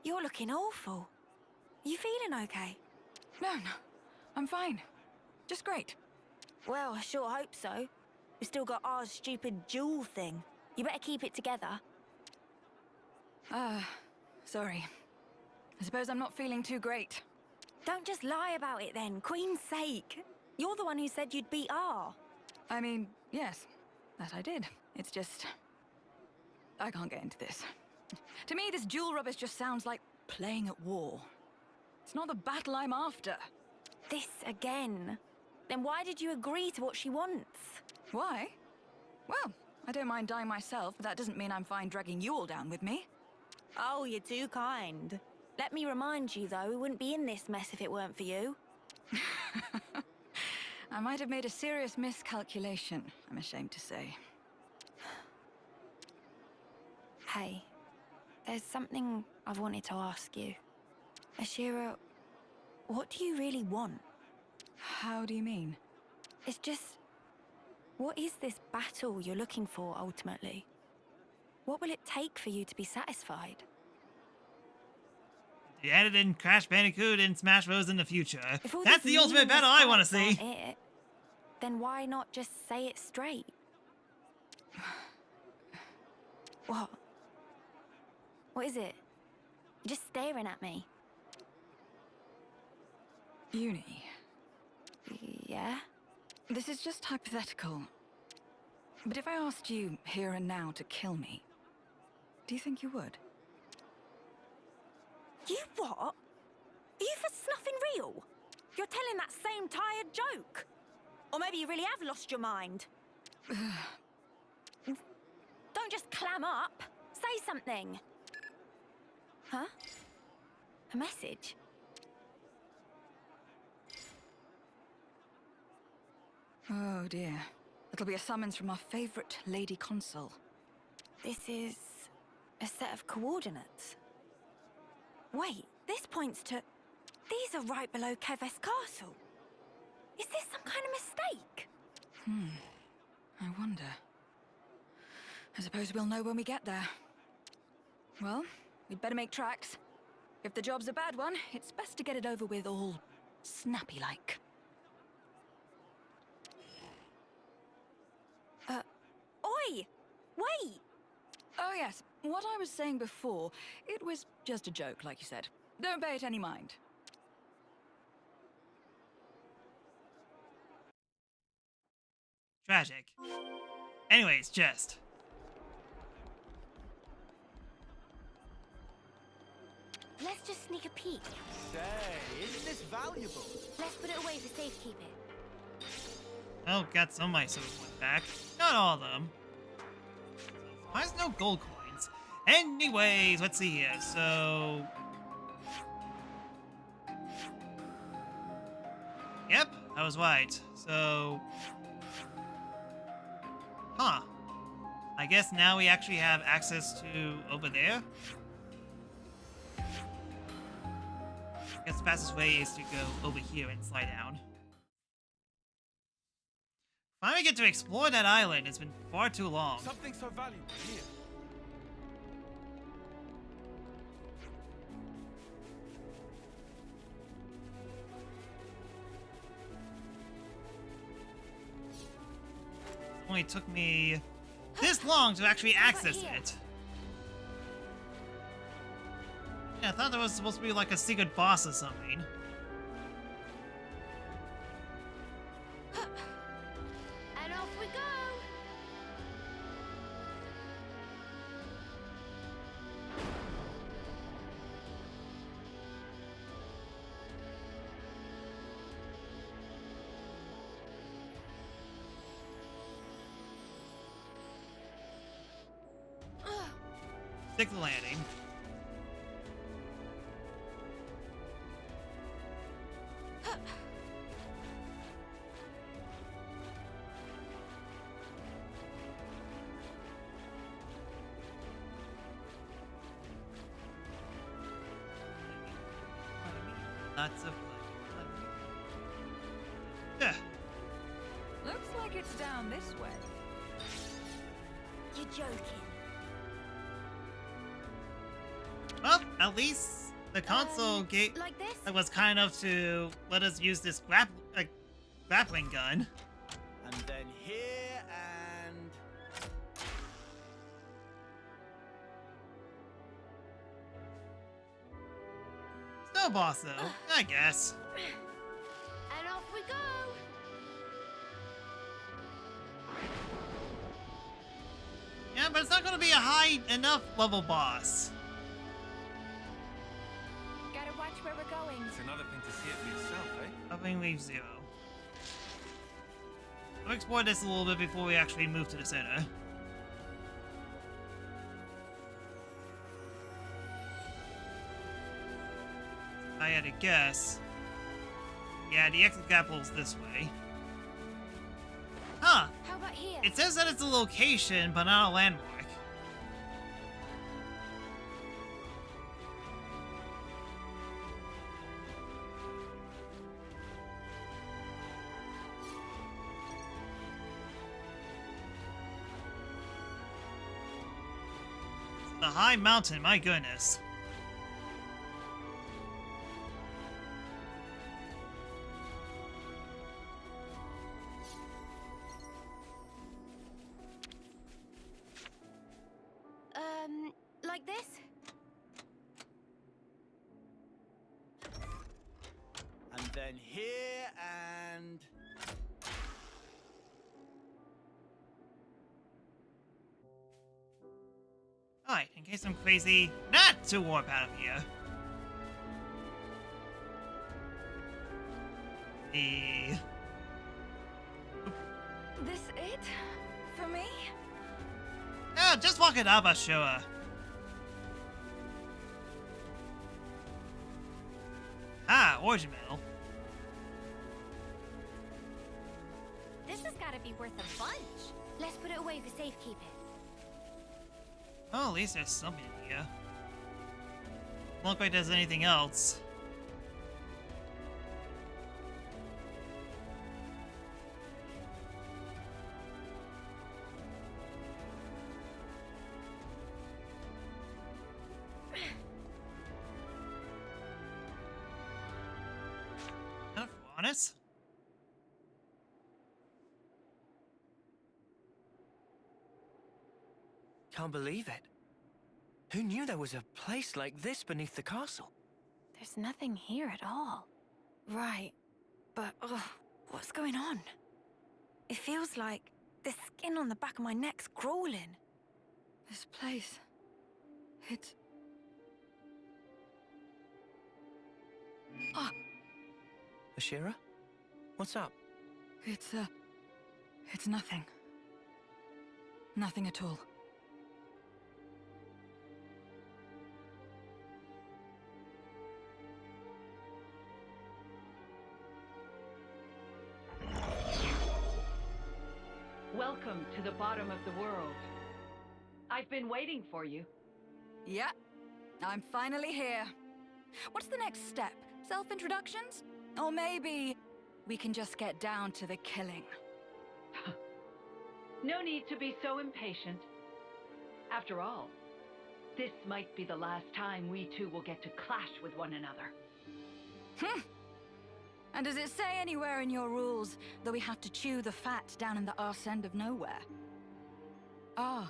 You're looking awful. You feeling okay? No, I'm fine. Just great. Well, I sure hope so. We've still got our stupid jewel thing. You better keep it together. Sorry. I suppose I'm not feeling too great. Don't just lie about it then, Queen's sake. You're the one who said you'd beat R. I mean, yes, that I did. It's just... I can't get into this. To me, this jewel rubbish just sounds like playing at war. It's not the battle I'm after. This again. Then why did you agree to what she wants? Why? Well, I don't mind dying myself, but that doesn't mean I'm fine dragging you all down with me. Oh, you're too kind. Let me remind you, though, we wouldn't be in this mess if it weren't for you. I might have made a serious miscalculation, I'm ashamed to say. Hey, there's something I've wanted to ask you. Ashira, what do you really want? How do you mean? It's just... what is this battle you're looking for, ultimately? What will it take for you to be satisfied? They added in Crash Bandicoot and Smash Bros. In the future. If all That's these the ultimate battle I want to meaningless see. fights aren't it, then why not just say it straight? What? What is it? You're just staring at me. Uni. Yeah? This is just hypothetical. But if I asked you here and now to kill me, do you think you would? You what? Are you for snuffing real? You're telling that same tired joke? Or maybe you really have lost your mind? Don't just clam up. Say something. Huh? A message? Oh dear. It'll be a summons from our favorite Lady Consul. This is a set of coordinates. Wait, this points to... these are right below Keves Castle. Is this some kind of mistake? I wonder. I suppose we'll know when we get there. Well, we'd better make tracks. If the job's a bad one, it's best to get it over with all snappy-like. Oi! Wait! Oh yes, what I was saying before, it was just a joke, like you said. Don't pay it any mind. Tragic. Anyways, just. Let's just sneak a peek. Say, isn't this valuable? Let's put it away for safekeeping. Oh, got some of my silver coins back. Not all of them. Why is no gold coins? Anyways, let's see here. So... yep, I was right. So... huh. I guess now we actually have access to over there. I guess the fastest way is to go over here and slide down. Finally get to explore that island. It's been far too long. Something so valuable here. It only took me this long to actually access it. Yeah, I thought there was supposed to be like a secret boss or something. And off we go! Stick the landing. Lots of yeah. Looks like it's down this way. You're joking. Well, at least the console gate like this? was kind of to let us use this grappling gun. And then here and... No boss though, I guess. And off we go! but it's not going to be a high enough level boss. Gotta watch where we're going. It's another thing to see it for yourself, eh? Upping Leaf 0. I'll explore this a little bit before we actually move to the center. I had to guess. Yeah, the exit capital's this way. Huh. How about here? It says that it's a location, but not a landmark. The high mountain, my goodness. Like this? And then here and... Alright, in case I'm crazy, not to warp out of here. This it? For me? Yeah, just walk it up, sure. Ah, origin medal. This has gotta be worth a bunch. Let's put it away for safekeeping. Well, at least there's something here. Don't look like there's anything else. Honest? Can't believe it. Who knew there was a place like this beneath the castle? There's nothing here at all. Right. But, what's going on? It feels like the skin on the back of my neck's crawling. This place... It's... Ah! Ashira? What's up? It's nothing. Nothing at all. Welcome to the bottom of the world. I've been waiting for you. Yeah, I'm finally here. What's the next step? Self-introductions? Or maybe we can just get down to the killing. No need to be so impatient. After all, this might be the last time we two will get to clash with one another. And does it say anywhere in your rules that we have to chew the fat down in the arse end of nowhere? Ah,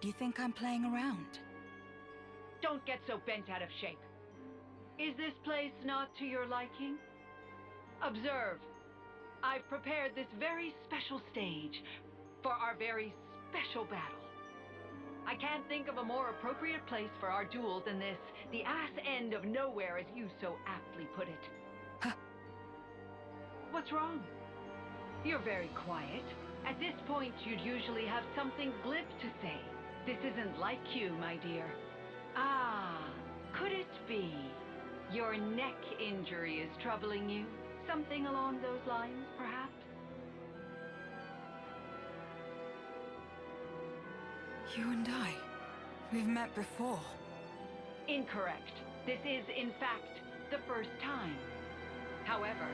do you think I'm playing around? Don't get so bent out of shape. Is this place not to your liking? Observe. I've prepared this very special stage for our very special battle. I can't think of a more appropriate place for our duel than this, the ass end of nowhere, as you so aptly put it. What's wrong? You're very quiet. At this point, you'd usually have something glib to say. This isn't like you, my dear. Ah, could it be your neck injury is troubling you? Something along those lines, perhaps? You and I, we've met before. Incorrect. This is, in fact, the first time. However,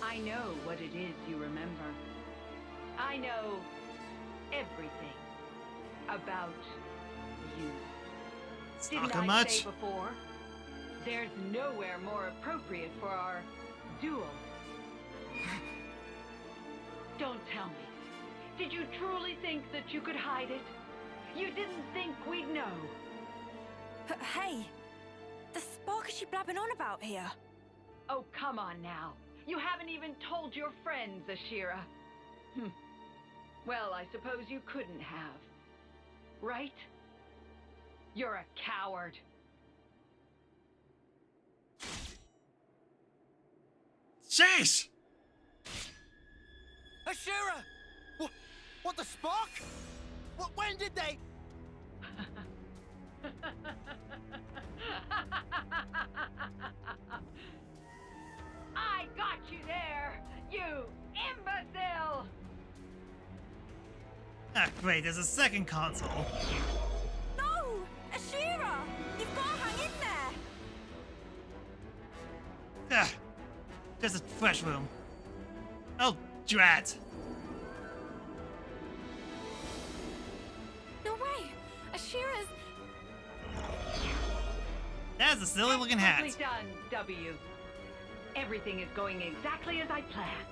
I know what it is you remember. I know everything about you. Didn't I say before? There's nowhere more appropriate for our duel. Don't tell me. Did you truly think that you could hide it? You didn't think we'd know? But hey, the spark is she blabbing on about here? Oh, come on now. You haven't even told your friends, Ashira. Well, I suppose you couldn't have. Right? You're a coward. Sheesh! Ashura! What the spark? When did they? I got you there, you imbecile! Ah, great, there's a second console. No! Ashira! You've got to hang in there! Ah, just a fresh room. Oh, drat. No way! Ashira's... That's a silly looking hat. Nicely done, W. Everything is going exactly as I planned.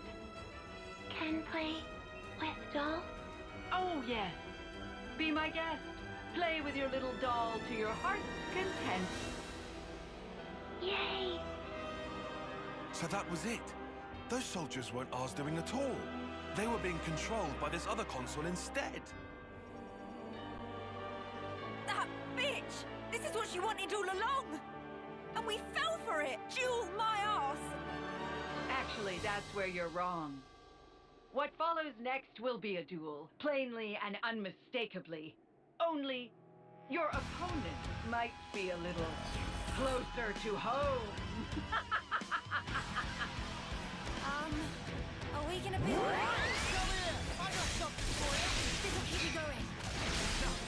Can play with doll? Oh, yes. Be my guest. Play with your little doll to your heart's content. Yay! So that was it. Those soldiers weren't ours doing at all. They were being controlled by this other console instead. That bitch! This is what she wanted all along! And we fell for it! Jewel my ass! Actually, that's where you're wrong. What follows next will be a duel, plainly and unmistakably. Only, your opponent might be a little closer to home. Are we gonna be alright? This'll keep you going.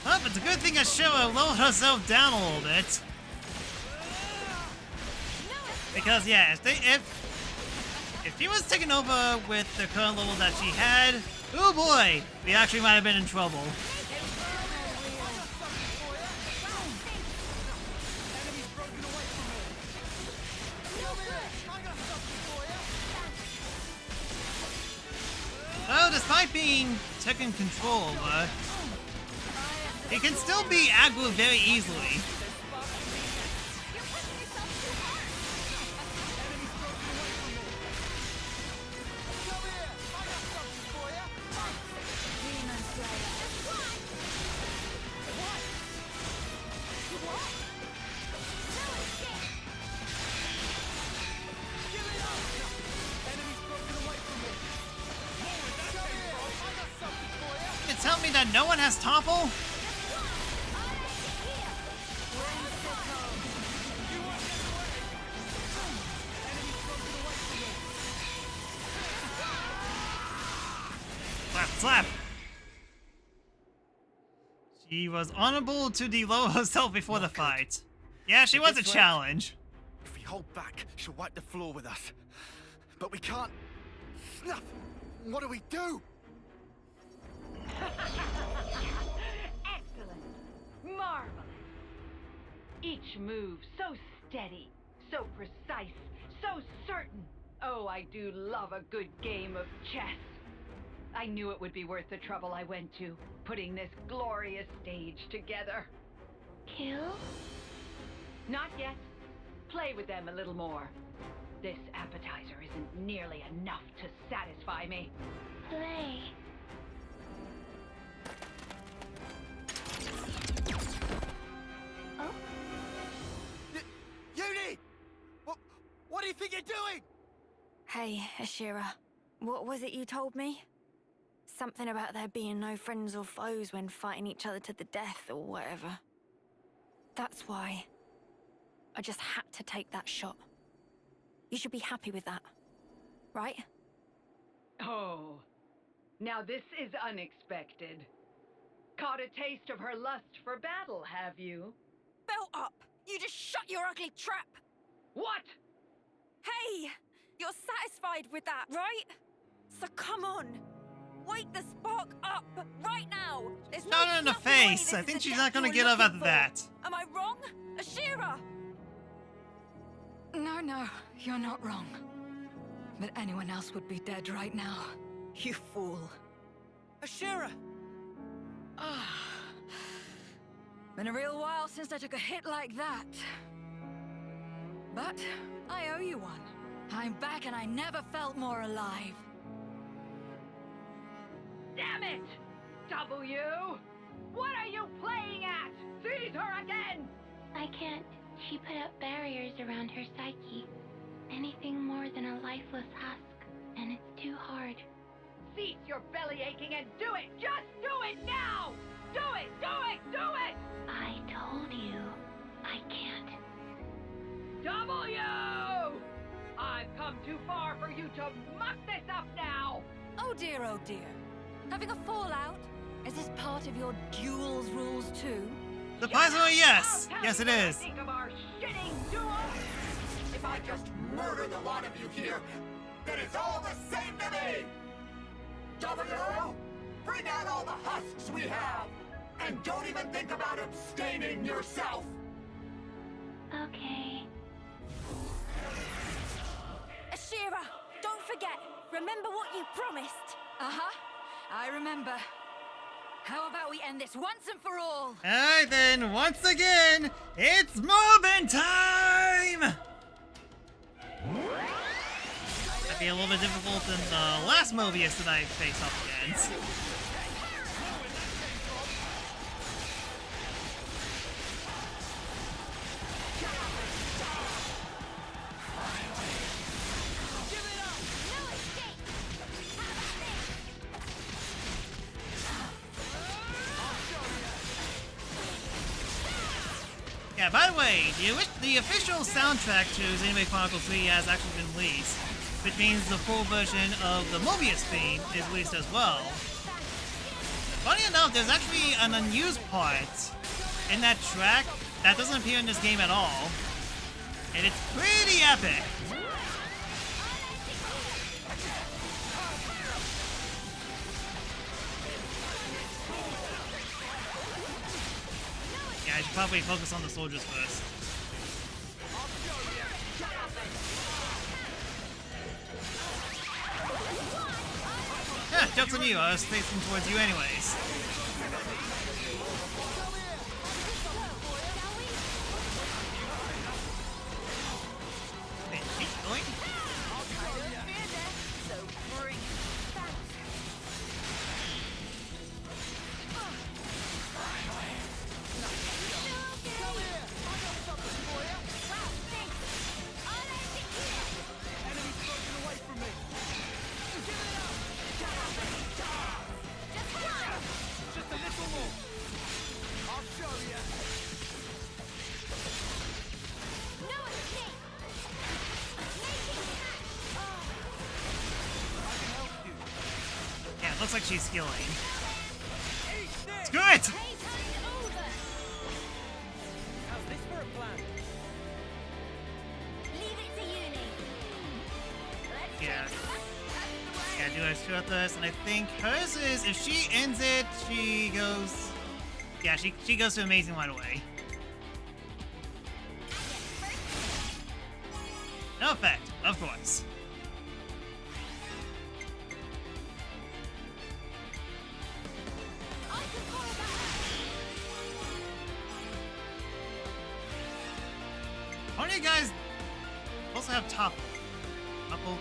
Well, it's a good thing Ashura lowered herself down a little bit. Because, yeah, if she was taken over with the current level that she had, oh boy, we actually might have been in trouble. Well, despite being taken control over, it can still be aggroed very easily. You tell me that no one has topple? Slap, slap. She was unable to deload herself before the fight. Yeah, she was a challenge. If we hold back, she'll wipe the floor with us. But we can't. Snuff! What do we do? Excellent. Marvelous. Each move so steady, so precise, so certain. Oh, I do love a good game of chess. I knew it would be worth the trouble I went to, putting this glorious stage together. Kill? Not yet. Play with them a little more. This appetizer isn't nearly enough to satisfy me. Play. Oh? Uni! What do you think you're doing? Hey, Ashira. What was it you told me? Something about there being no friends or foes when fighting each other to the death or whatever. That's why I just had to take that shot. You should be happy with that, right? Oh, now this is unexpected. Caught a taste of her lust for battle, have you? Belt up! You just shut your ugly trap! What? Hey! You're satisfied with that, right? So come on! Wake the spark up right now! There's Shot her in the face. I think she's not gonna get up after that. Am I wrong? Ashira! No, you're not wrong. But anyone else would be dead right now. You fool. Ashira! Been a real while since I took a hit like that. But I owe you one. I'm back and I never felt more alive. Damn it! W! What are you playing at? Seize her again! I can't. She put up barriers around her psyche. Anything more than a lifeless husk, and it's too hard. Cease your belly aching and do it! Just do it now! Do it! Do it! Do it! I told you, I can't. W! I've come too far for you to muck this up now! Oh dear, oh dear. Having a fallout? Is this part of your duels rules too? Surprisingly, yes. Yes, it is. Think of our shitting duel? If I just murder the lot of you here, then it's all the same to me! W! Bring out all the husks we have! And don't even think about abstaining yourself! Okay. Ashira, don't forget. Remember what you promised. Uh-huh. I remember. How about we end this once and for all? Alright then, once again, it's Morbin time! Might be a little bit difficult than the last Mobius that I faced up against. Yeah, by the way, the official soundtrack to Xenoblade Chronicles 3 has actually been released, which means the full version of the Mobius theme is released as well. Funny enough, there's actually an unused part in that track that doesn't appear in this game at all, and it's pretty epic. Yeah, I should probably focus on the soldiers first. Yeah, joke's on you. I was facing towards you anyways. Wait, keep going? Yeah, it looks like she's healing. Screw it! How's this for a plan? Leave it to Uni. Yeah. Yeah, do I start this? And I think hers is, if she ends it, she goes... Yeah, she goes to Amazing right away. No effect, of course. How many of you guys also have topple? Topple.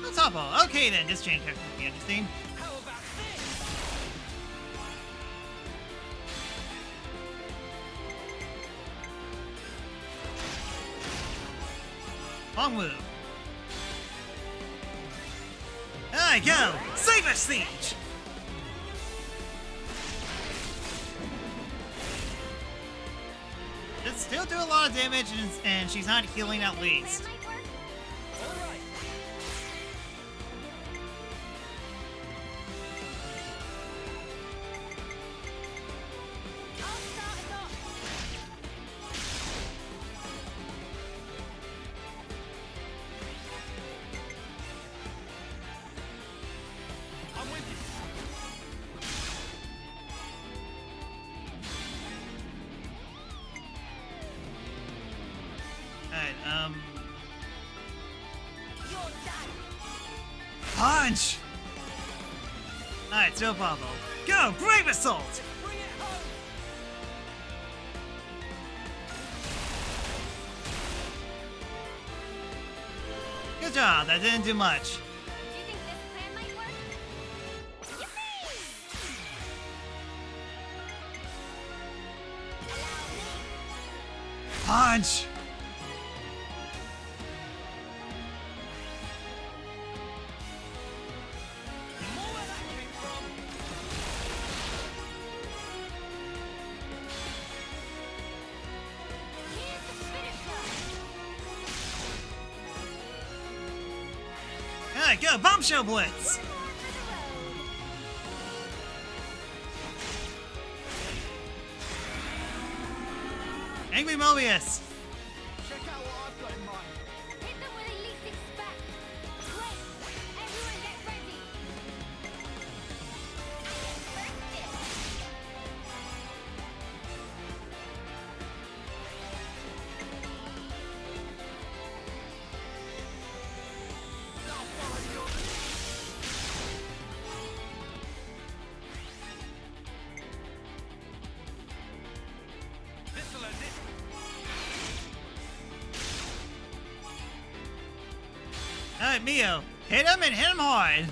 No topple. Okay then, this chain character would be interesting. How about this? Long move. There I go! Saber Siege! It still do a lot of damage, and she's not healing at least. Alright, punch! Alright, still Pablo. Go! Brave Assault! Good job, that didn't do much. You punch! Alright, go! Bombshell Blitz! Angry Mobius! Check out what I've got in mind. Hit them where they least expect. Great! Everyone get ready. Alright, Mio. Hit him and hit him hard.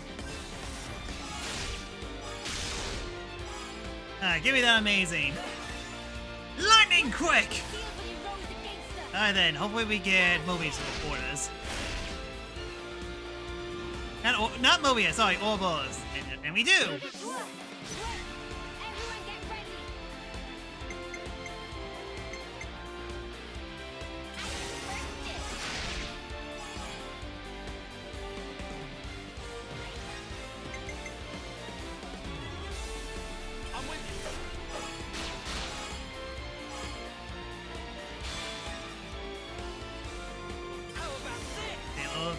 Alright, give me that amazing. Lightning quick! Alright then, hopefully we get Mobius to support us. Not Mobius, sorry, Ouroboros. And we do!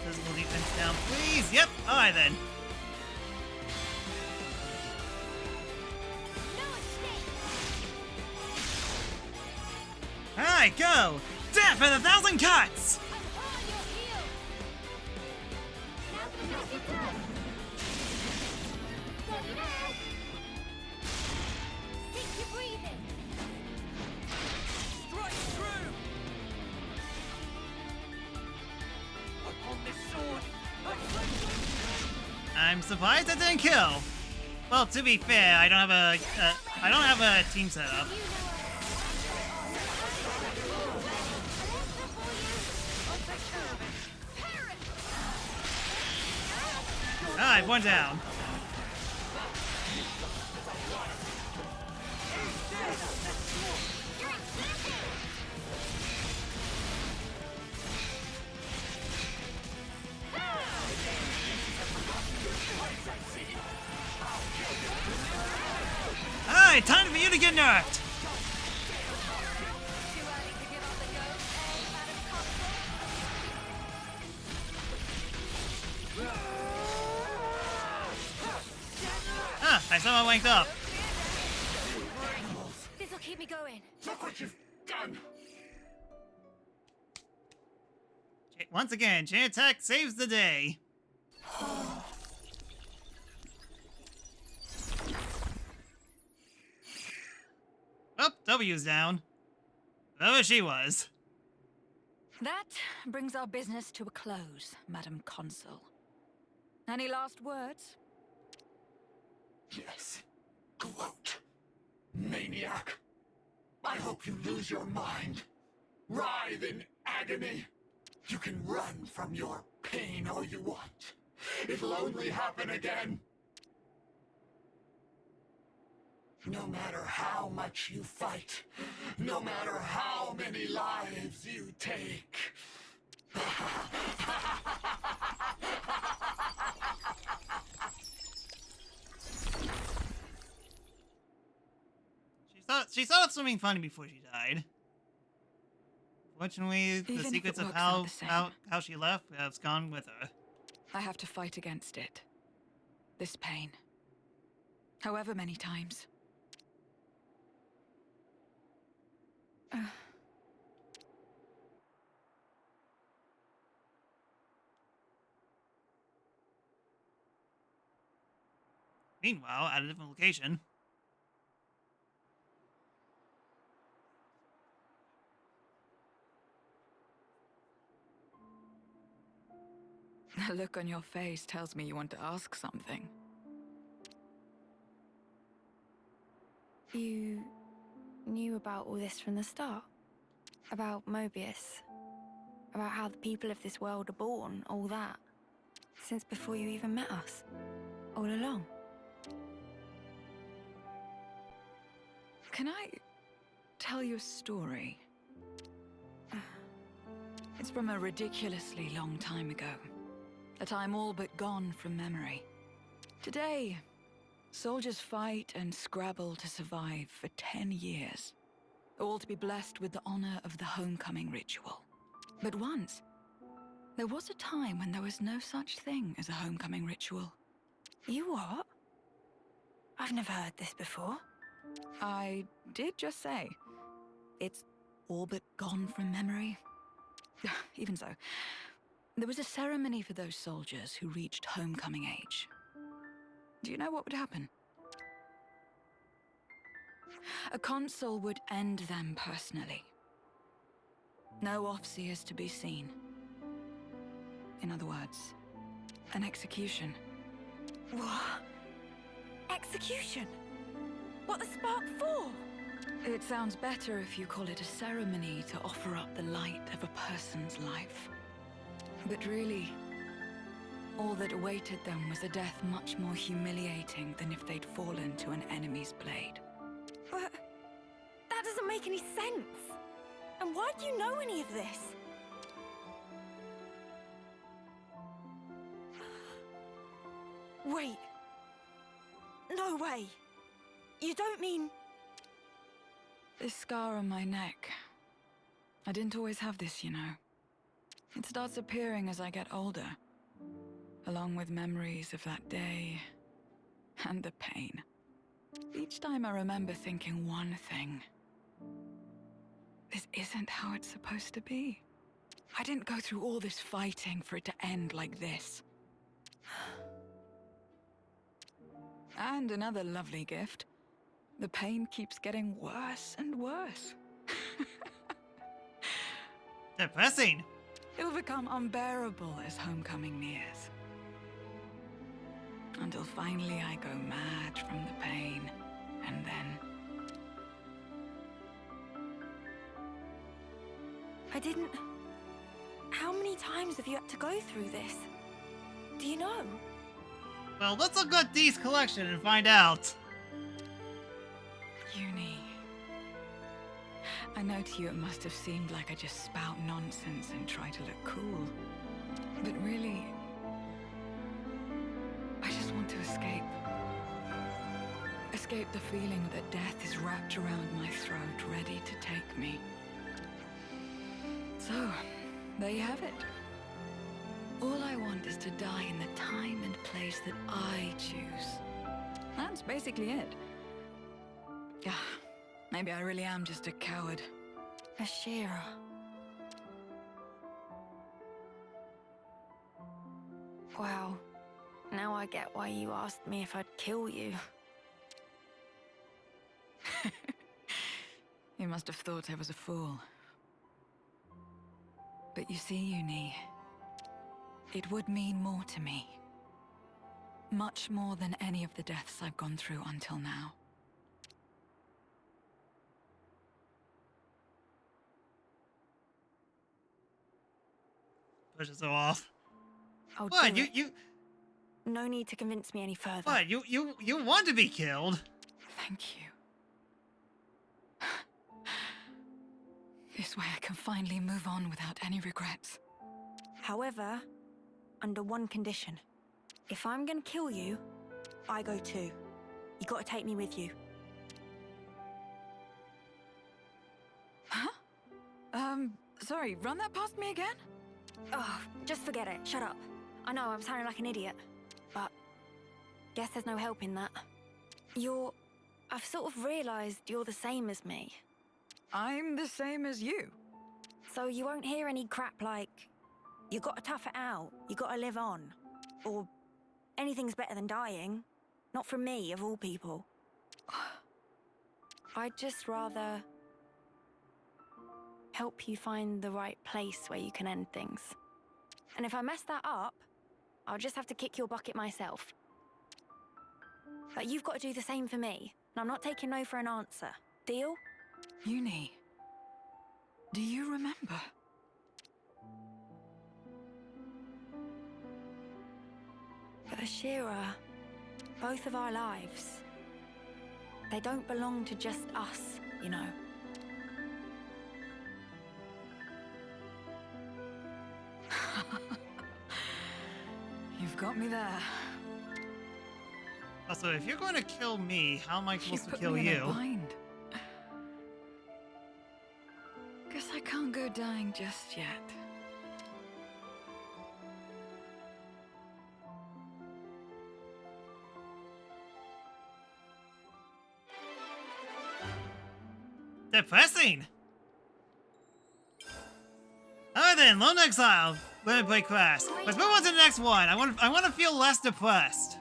Physical defense down, please. Yep. All right then. All right, go. Death with 1,000 cuts. I'm surprised that didn't kill. Well, to be fair, I don't have a team set up. Alright, one down. Alright, time for you to get nerfed! Ah, I somehow wanked up. This'll keep me going. Look what you've done! Once again, chain attack saves the day. Oh, W's down. Whoever she was. That brings our business to a close, Madam Consul. Any last words? Yes. Gloat. Maniac. I hope you lose your mind. Writhe in agony. You can run from your pain all you want. It'll only happen again. No matter how much you fight, no matter how many lives you take. She thought something funny before she died. Fortunately, the secrets of how she left has gone with her. I have to fight against it. This pain. However many times. Meanwhile, at a different location. The look on your face tells me you want to ask something. You knew about all this from the start? About Mobius. About how the people of this world are born, all that. Since before you even met us. All along. Can I tell you a story? It's from a ridiculously long time ago. A time all but gone from memory. Today, soldiers fight and scrabble to survive for 10 years. All to be blessed with the honor of the homecoming ritual. But once, there was a time when there was no such thing as a homecoming ritual. You what? I've never heard this before. I did just say, it's all but gone from memory. Even so, there was a ceremony for those soldiers who reached homecoming age. Do you know what would happen? A consul would end them personally. No officers to be seen. In other words, an execution. What? Execution? What the spark for? It sounds better if you call it a ceremony to offer up the light of a person's life. But really, all that awaited them was a death much more humiliating than if they'd fallen to an enemy's blade. But that doesn't make any sense. And why do you know any of this? Wait. No way. You don't mean... This scar on my neck. I didn't always have this, you know. It starts appearing as I get older, along with memories of that day and the pain. Each time I remember thinking one thing. This isn't how it's supposed to be. I didn't go through all this fighting for it to end like this. And another lovely gift. The pain keeps getting worse and worse. Depressing. It'll become unbearable as homecoming nears. Until finally I go mad from the pain, and then... I didn't... How many times have you had to go through this? Do you know? Well, let's look at Dee's collection and find out. Uni. I know to you it must have seemed like I just spout nonsense and try to look cool. But really, I just want to escape. Escape the feeling that death is wrapped around my throat, ready to take me. So, there you have it. All I want is to die in the time and place that I choose. That's basically it. Yeah, maybe I really am just a coward. Ashira. Wow. Now I get why you asked me if I'd kill you. You must have thought I was a fool. But you see, Uni, it would mean more to me. Much more than any of the deaths I've gone through until now. Pushes him off. I'll What? do You it. No need to convince me any further. what? You want to be killed? Thank you. This way I can finally move on without any regrets. However, under one condition. If I'm gonna kill you, I go too. You gotta take me with you. Huh? Sorry, run that past me again? Oh, just forget it. Shut up. I know I'm sounding like an idiot, but guess there's no help in that. I've sort of realized you're the same as me. I'm the same as you. So you won't hear any crap like, you gotta tough it out, you gotta live on. Or, anything's better than dying. Not from me, of all people. I'd just rather help you find the right place where you can end things. And if I mess that up, I'll just have to kick your bucket myself. But you've got to do the same for me, and I'm not taking no for an answer. Deal? Uni, do you remember? But Ashira, both of our lives, they don't belong to just us, you know. You've got me there. Also, if you're going to kill me, how am I supposed to put kill me in a you? bind. Guess I can't go dying just yet. Depressing! Alright then, Lone Exile. Let me play Crash. Let's move on to the next one. I want to feel less depressed.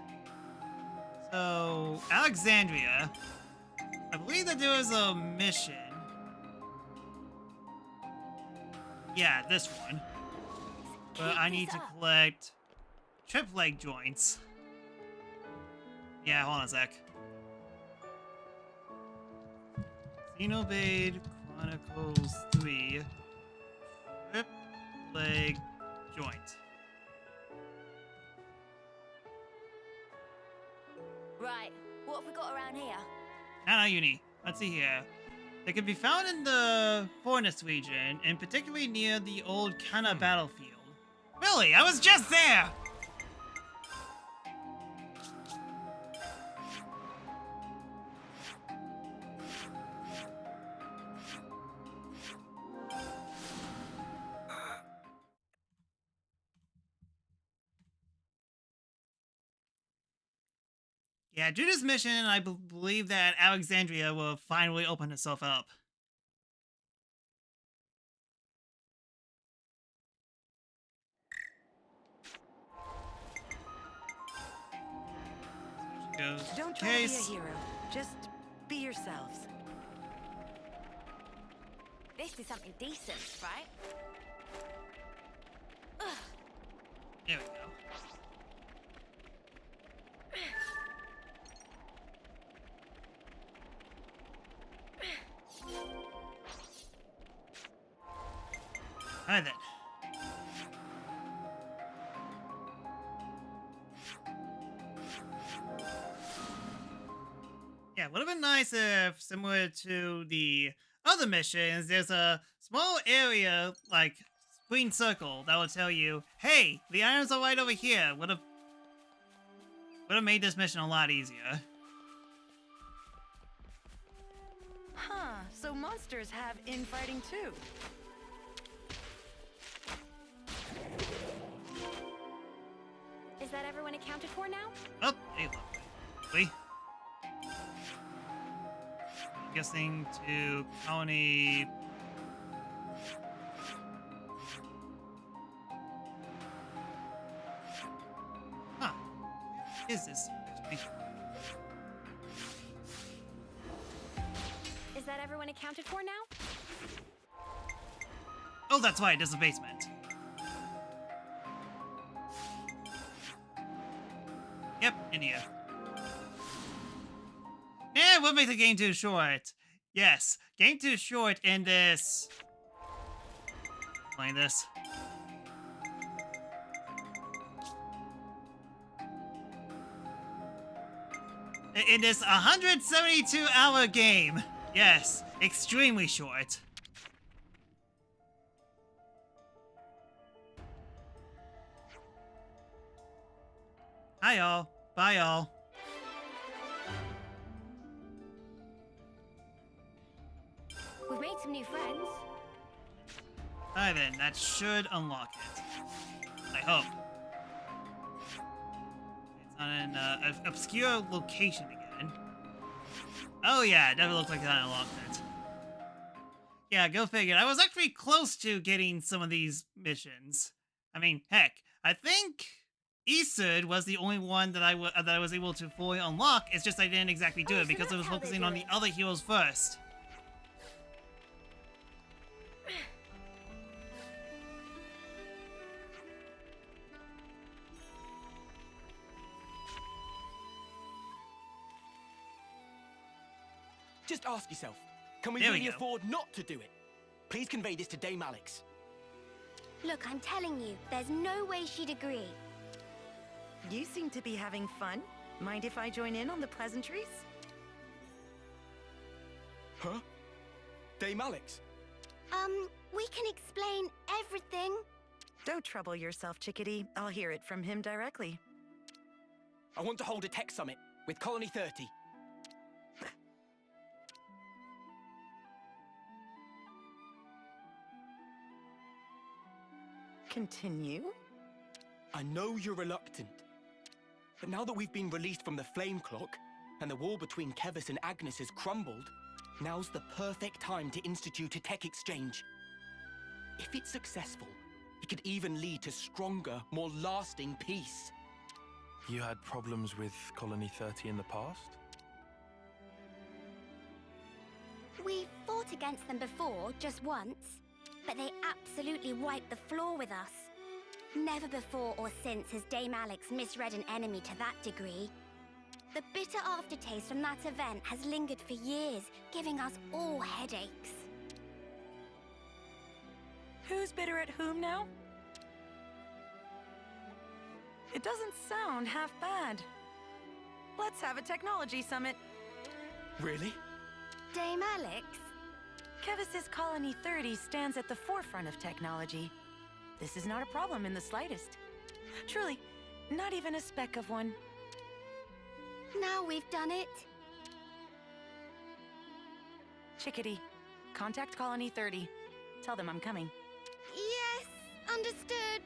So, Alexandria. I believe that there was a mission. Yeah, this one. But I need to collect trip leg joints. Yeah, hold on a sec. Xenoblade Chronicles 3 trip leg joint. Right, what have we got around here? Nana Uni. Let's see here. They can be found in the Forest region, and particularly near the old Kana battlefield. Really? I was just there! Yeah, due to this mission, I believe that Alexandria will finally open itself up. Don't try to be a hero. Just be yourselves. This is something decent, right? Ugh. There we go. Alright then. Yeah, would have been nice if, similar to the other missions, there's a small area, like, green circle, that would tell you, hey, the items are right over here. Would have made this mission a lot easier. Huh, so monsters have infighting too. Is that everyone accounted for now? Oh, hey, lovely. I'm guessing to colony. Huh. What is this? Is that everyone accounted for now? Oh, that's right, there's a basement. Yep, in here. Eh, what makes the game too short? Yes, game too short in this. Playing this. In this 172-hour game. Yes, extremely short. Hi, y'all. Bye, y'all. We've made some new friends. Alright then, that should unlock it. I hope. It's on an obscure location again. Oh yeah, it definitely looks like that unlocked it. Yeah, go figure. I was actually close to getting some of these missions. I mean, heck, I think Isud was the only one that I was able to fully unlock. It's just I didn't exactly do it because I was focusing on the other heroes first. Just ask yourself, can we There we really go. afford not to do it? Please convey this to Dame Alex. Look, I'm telling you, there's no way she'd agree. You seem to be having fun. Mind if I join in on the pleasantries? Huh? Dame Alex? We can explain everything. Don't trouble yourself, Chickadee. I'll hear it from him directly. I want to hold a tech summit with Colony 30. Continue? I know you're reluctant, but now that we've been released from the Flame Clock and the wall between Kevis and Agnes has crumbled, now's the perfect time to institute a tech exchange. If it's successful, it could even lead to stronger, more lasting peace. You had problems with Colony 30 in the past? We fought against them before, just once, but they absolutely wiped the floor with us. Never before or since has Dame Alex misread an enemy to that degree. The bitter aftertaste from that event has lingered for years, giving us all headaches. Who's bitter at whom now? It doesn't sound half bad. Let's have a technology summit. Really? Dame Alex? Kevis's Colony 30 stands at the forefront of technology. This is not a problem in the slightest. Truly, not even a speck of one. Now we've done it. Chickadee, contact Colony 30. Tell them I'm coming. Yes, understood.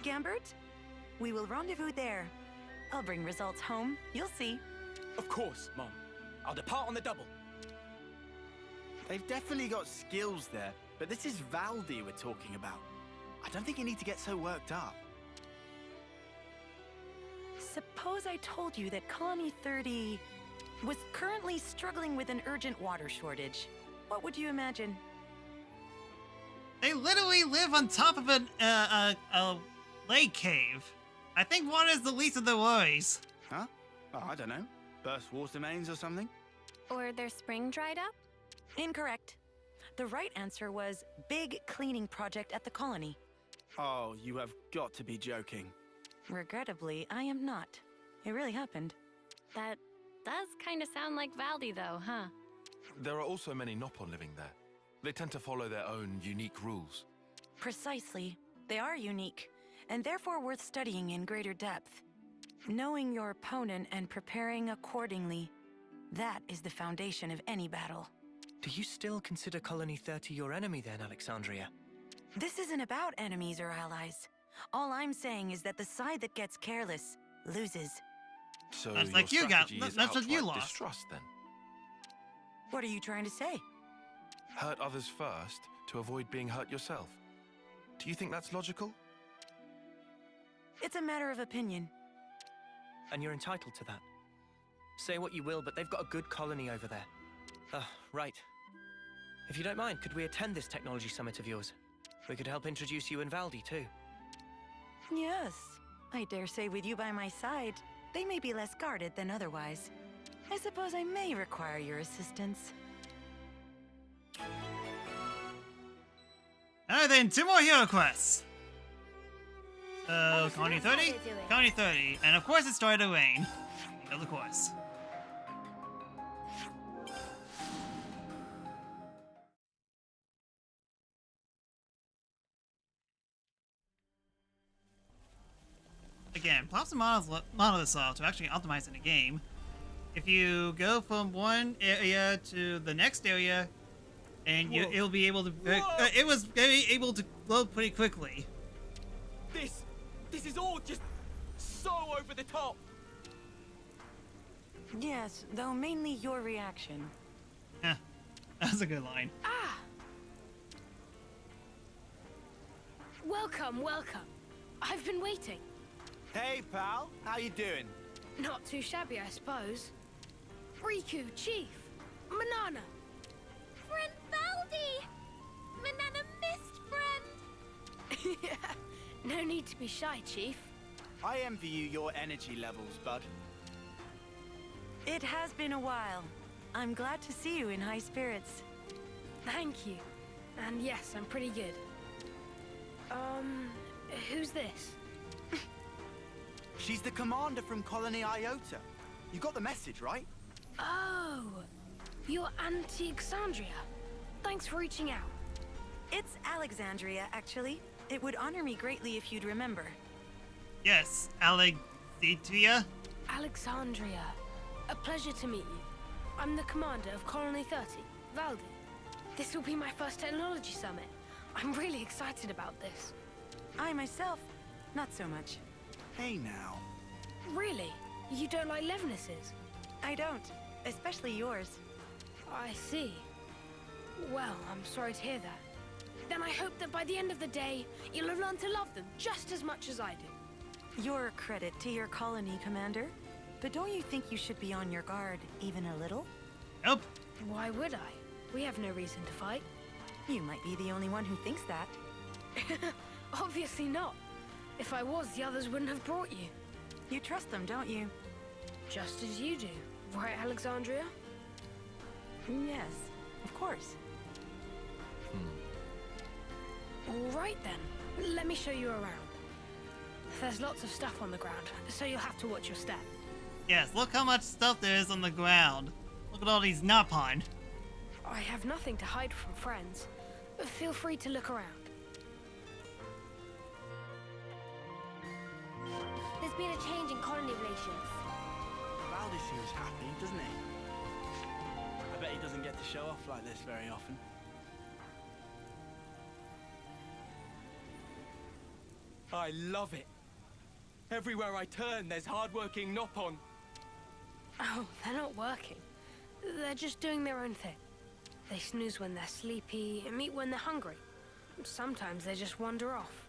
Gambert, we will rendezvous there. I'll bring results home, you'll see. Of course, Mom. I'll depart on the double. They've definitely got skills there, but this is Valdi we're talking about. I don't think you need to get so worked up. Suppose I told you that Colony 30 was currently struggling with an urgent water shortage. What would you imagine? They literally live on top of a lake cave. I think water is the least of their worries. Huh? Oh, I don't know. Burst water mains or something? Or their spring dried up? Incorrect. The right answer was big cleaning project at the colony. Oh, you have got to be joking. Regrettably, I am not. It really happened. That does kind of sound like Valdi, though, huh? There are also many Noppon living there. They tend to follow their own unique rules. Precisely. They are unique, and therefore worth studying in greater depth. Knowing your opponent and preparing accordingly. That is the foundation of any battle. Do you still consider Colony 30 your enemy then, Alexandria? This isn't about enemies or allies. All I'm saying is that the side that gets careless loses. So that's your like you got. strategy is That's what you outright lost. Distrust then. What are you trying to say? Hurt others first to avoid being hurt yourself. Do you think that's logical? It's a matter of opinion. And you're entitled to that. Say what you will, but they've got a good colony over there. Right. If you don't mind, could we attend this technology summit of yours? We could help introduce you and Valdi, too. Yes. I dare say with you by my side, they may be less guarded than otherwise. I suppose I may require your assistance. Alright then, 2 more hero quests. So, Colony 30? Colony 30. And of course it started to rain. You know the course. Again, props to Monolith to actually optimize in the game. If you go from one area to the next area, and it'll be able to. It was very able to load pretty quickly. This is all just so over the top. Yes, though mainly your reaction. That's a good line. Ah! Welcome, welcome. I've been waiting. Hey, pal. How you doing? Not too shabby, I suppose. Riku, Chief, Manana. Friend Valdi! Manana missed friend! Yeah, no need to be shy, Chief. I envy you your energy levels, bud. It has been a while. I'm glad to see you in high spirits. Thank you. And yes, I'm pretty good. Who's this? She's the commander from Colony Iota. You got the message, right? Oh, you're Anti-Xandria. Thanks for reaching out. It's Alexandria, actually. It would honor me greatly if you'd remember. Yes, Alexandria. Alexandria. A pleasure to meet you. I'm the commander of Colony 30, Valdi. This will be my first technology summit. I'm really excited about this. I myself, not so much. Hey now. Really? You don't like Levnesses? I don't, especially yours. I see. Well, I'm sorry to hear that. Then I hope that by the end of the day, you'll have learned to love them just as much as I do. You're a credit to your colony, Commander. But don't you think you should be on your guard even a little? Nope. Why would I? We have no reason to fight. You might be the only one who thinks that. Obviously not. If I was, the others wouldn't have brought you. You trust them, don't you? Just as you do. Right, Alexandria? Yes, of course. All right then. Let me show you around. There's lots of stuff on the ground, so you'll have to watch your step. Yes, look how much stuff there is on the ground. Look at all these napon. I have nothing to hide from friends. Feel free to look around. There's been a change in colony relations. Valdi seems happy, doesn't he? I bet he doesn't get to show off like this very often. I love it. Everywhere I turn, there's hard-working Nopon. Oh, they're not working. They're just doing their own thing. They snooze when they're sleepy and eat when they're hungry. Sometimes they just wander off.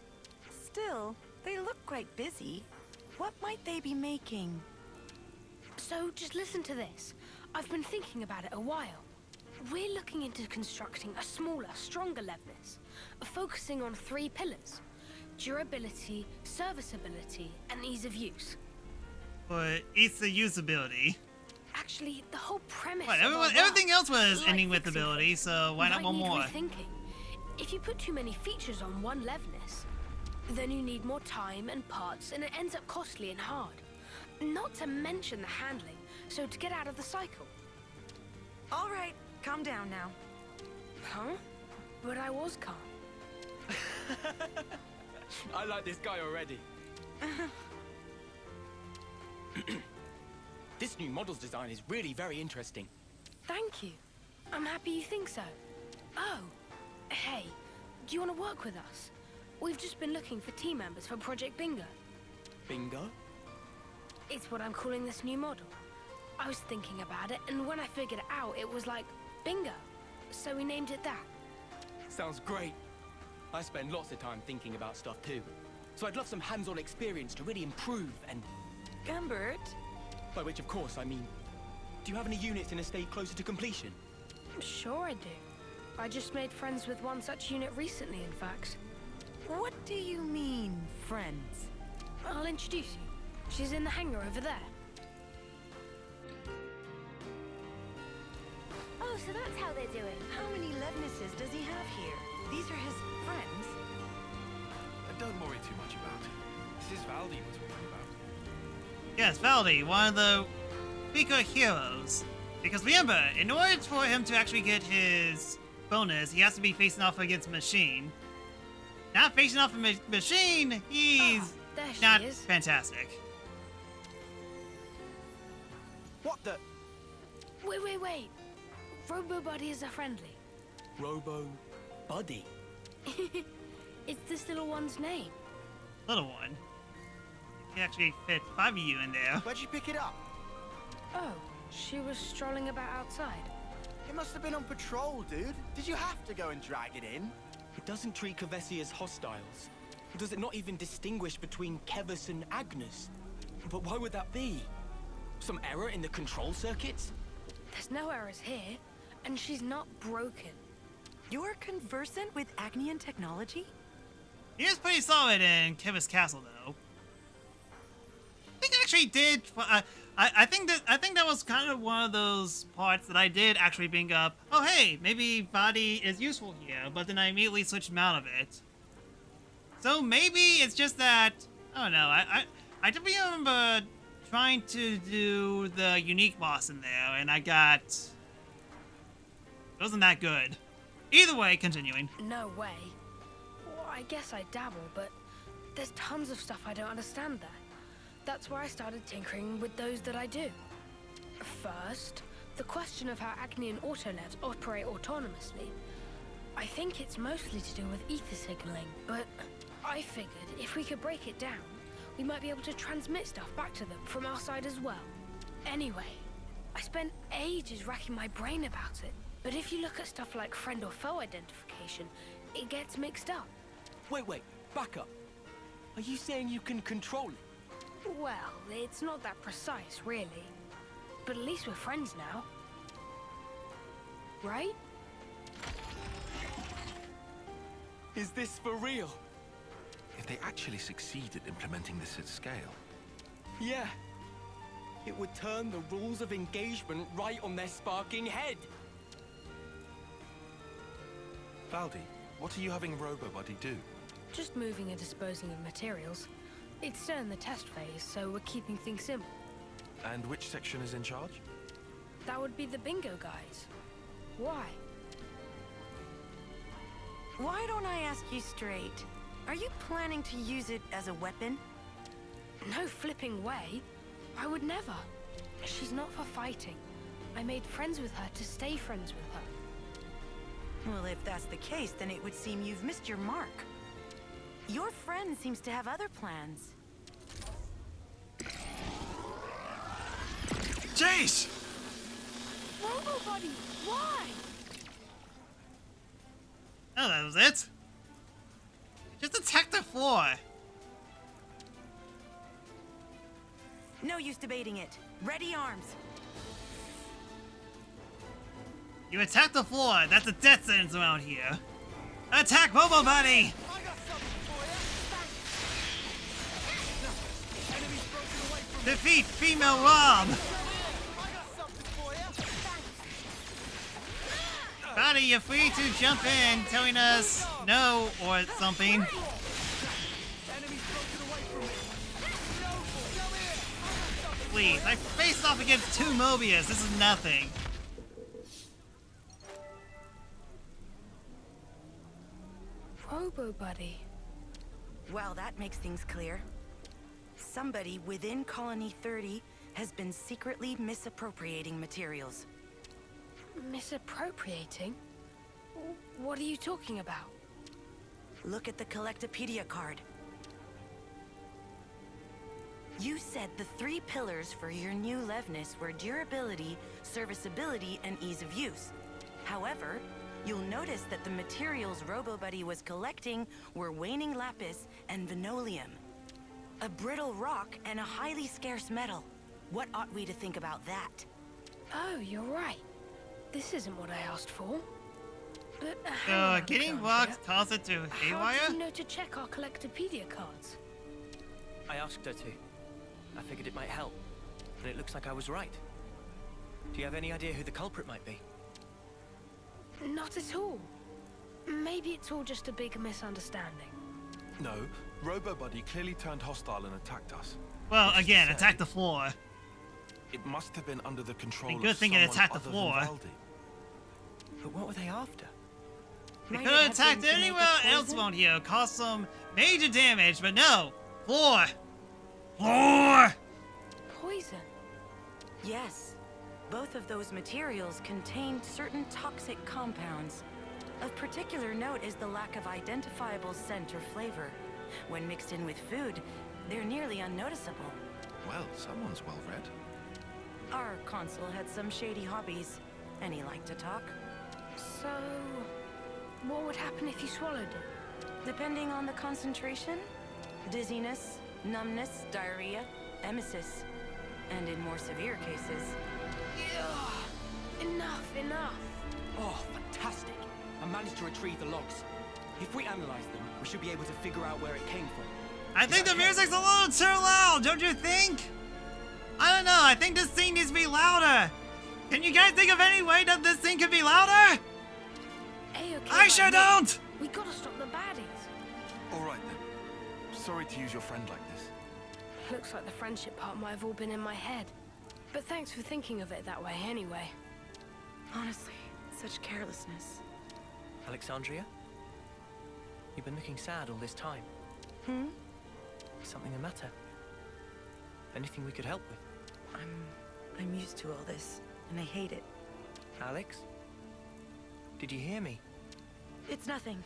Still, they look quite busy. What might they be making? So just listen to this. I've been thinking about it a while. We're looking into constructing a smaller, stronger Levnis, focusing on 3 pillars: durability, serviceability, and ease of use. But it's the usability. Actually, the whole premise What, of everything else was ending with ability, so why not one more? Rethinking. If you put too many features on one Levnis, then you need more time and parts, and it ends up costly and hard. Not to mention the handling, so to get out of the cycle. All right, calm down now. Huh? But I was calm. I like this guy already. This new model's design is really very interesting. Thank you. I'm happy you think so. Oh, hey, do you want to work with us? We've just been looking for team members for Project Bingo. Bingo? It's what I'm calling this new model. I was thinking about it, and when I figured it out, it was like, bingo. So we named it that. Sounds great. I spend lots of time thinking about stuff too. So I'd love some hands-on experience to really improve and... Gumbert? By which, of course, I mean... Do you have any units in a state closer to completion? Sure I do. I just made friends with one such unit recently, in fact. What do you mean, friends? I'll introduce you. She's in the hangar over there. Oh, so that's how they're doing. How many Levnesses does he have here? These are his friends. Don't worry too much about it. This is Valdi we're talking about. Yes, Valdi, one of the weaker heroes. Because remember, in order for him to actually get his bonus, he has to be facing off against Machine. Not facing off a Machine, he's not fantastic. What the? Wait. Robo Buddy is a friendly. Robo Buddy? It's this little one's name. Little one? You actually fit 5 of you in there. Where'd you pick it up? Oh, she was strolling about outside. It must have been on patrol, dude. Did you have to go and drag it in? It doesn't treat Kevesi as hostiles. Does it not even distinguish between Kevis and Agnes? But why would that be? Some error in the control circuits? There's no errors here, and she's not broken. You're conversant with Agnian technology? He is pretty solid in Kevis Castle, though. I think I actually did. I think that was kind of one of those parts that I did actually bring up. Oh hey, maybe body is useful here, but then I immediately switched him out of it. So maybe it's just that I don't know. I do remember trying to do the unique boss in there, and it wasn't that good. Either way, continuing. No way. Well, I guess I dabble, but there's tons of stuff I don't understand there. That's where I started tinkering with those that I do. First, the question of how Acne and Autolevs operate autonomously. I think it's mostly to do with ether signaling, but I figured if we could break it down, we might be able to transmit stuff back to them from our side as well. Anyway, I spent ages racking my brain about it, but if you look at stuff like friend or foe identification, it gets mixed up. Wait, back up. Are you saying you can control it? Well, it's not that precise, really. But at least we're friends now. Right? Is this for real? If they actually succeed at implementing this at scale. Yeah. It would turn the rules of engagement right on their sparking head. Valdi, what are you having RoboBuddy do? Just moving and disposing of materials. It's still in the test phase, so we're keeping things simple. And which section is in charge? That would be the bingo guys. Why? Why don't I ask you straight? Are you planning to use it as a weapon? No flipping way. I would never. She's not for fighting. I made friends with her to stay friends with her. Well, if that's the case, then it would seem you've missed your mark. Your friend seems to have other plans. Jace! RoboBuddy, why? Oh, that was it? Just attack the floor. No use debating it. Ready arms. You attack the floor. That's a death sentence around here. Attack RoboBuddy! Defeat female Rob! Buddy, you're free to jump in, telling us no or something. Please, I faced off against 2 Mobius. This is nothing. RoboBuddy. Well, that makes things clear. Somebody within Colony 30 has been secretly misappropriating materials. Misappropriating? What are you talking about? Look at the Collectopedia card. You said the 3 pillars for your new Levness were durability, serviceability, and ease of use. However, you'll notice that the materials RoboBuddy was collecting were waning lapis and venolium. A brittle rock and a highly scarce metal. What ought we to think about that? Oh, you're right. This isn't what I asked for. But hang on, getting Contra. rocks caused it to haywire? How did you know to check our Collectopedia cards? I asked her to. I figured it might help, and it looks like I was right. Do you have any idea who the culprit might be? Not at all. Maybe it's all just a big misunderstanding. No, RoboBuddy clearly turned hostile and attacked us. Well, again, attack the floor. It must have been under the control of Good thing it someone attacked the other floor. than Valdi. But what were they after? They Might could it have have attacked been to make anywhere a else poison? around here, caused some major damage, but no! Floor! Floor! Poison? Yes. Both of those materials contained certain toxic compounds. Of particular note is the lack of identifiable scent or flavor. When mixed in with food, they're nearly unnoticeable. Well, someone's well read. Our consul had some shady hobbies, and he liked to talk. So, what would happen if you swallowed it? Depending on the concentration, dizziness, numbness, diarrhea, emesis. And in more severe cases... Enough. Oh, fantastic. I managed to retrieve the logs. If we analyze them, we should be able to figure out where it came from. I think the music's a little too loud, don't you think? I don't know. I think this scene needs to be louder. Can you guys think of any way that this scene could be louder? I sure don't! We gotta stop the baddies. All right then. Sorry to use your friend like this. Looks like the friendship part might have all been in my head. But thanks for thinking of it that way anyway. Honestly, such carelessness. Alexandria? You've been looking sad all this time. Something the matter? Anything we could help with? I'm used to all this, and I hate it. Alex? Did you hear me? It's nothing.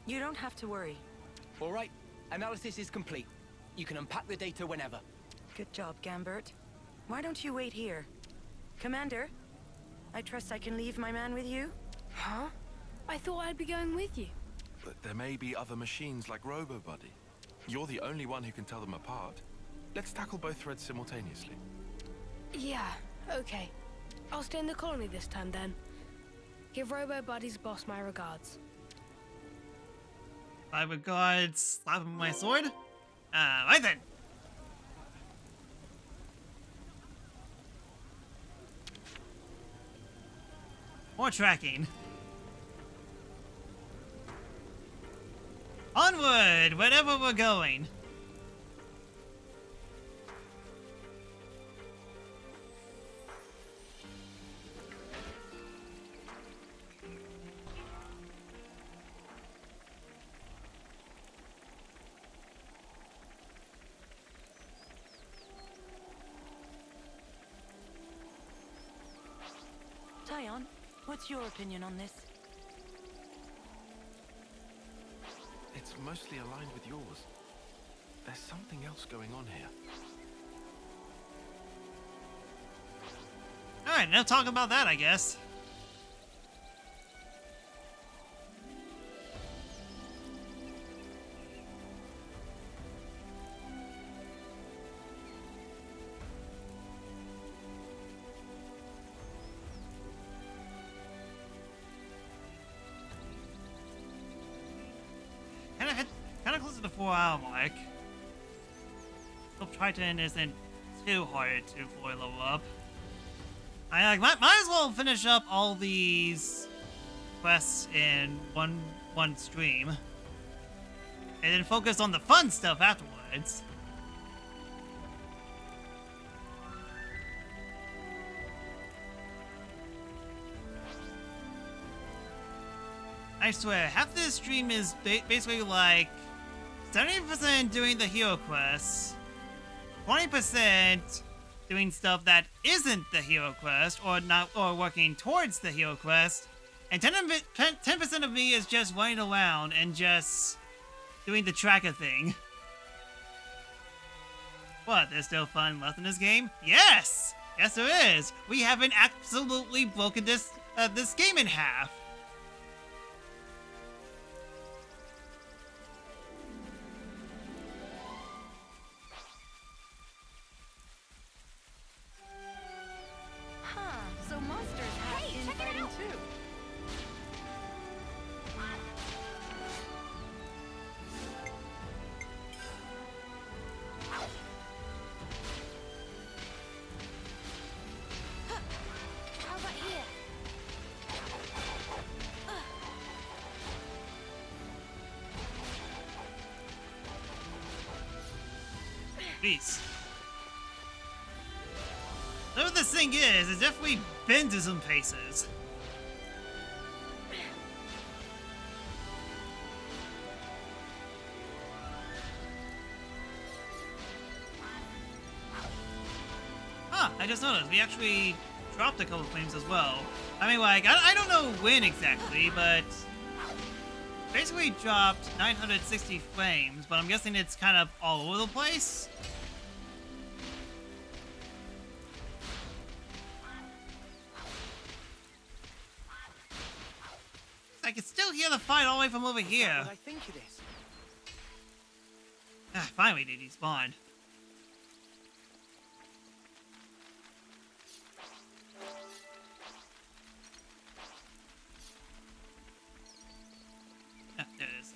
You don't have to worry. All right, analysis is complete. You can unpack the data whenever. Good job, Gambert. Why don't you wait here? Commander, I trust I can leave my man with you? Huh? I thought I'd be going with you. But there may be other machines like Robo-Buddy. You're the only one who can tell them apart. Let's tackle both threads simultaneously. Yeah, okay. I'll stay in the colony this time then. Give Robo Buddy's boss my regards. My regards, slapping my sword? Right then. More tracking. Onward, wherever we're going. Tyon, what's your opinion on this? It's mostly aligned with yours. There's something else going on here. Alright, now talk about that, I guess. Kind of close to the 4-hour mark. Hope Triton isn't too hard to fully level up. I might as well finish up all these quests in one stream, and then focus on the fun stuff afterwards. I swear, half this stream is basically like 70% doing the hero quests, 20% doing stuff that isn't the hero quest or working towards the hero quest, and 10% of me is just running around and just doing the tracker thing. What? There's still fun left in this game? Yes! Yes, there is. We haven't absolutely broken this game in half. So monsters have infighting too. How about here? Peace. Whatever this thing is, it's definitely been to some places. Huh, I just noticed we actually dropped a couple flames as well. I mean, like, I don't know when exactly, but basically dropped 960 flames, but I'm guessing it's kind of all over the place. I can still hear the fight all the way from over here. What I think it is. Finally, they despawned. There it is.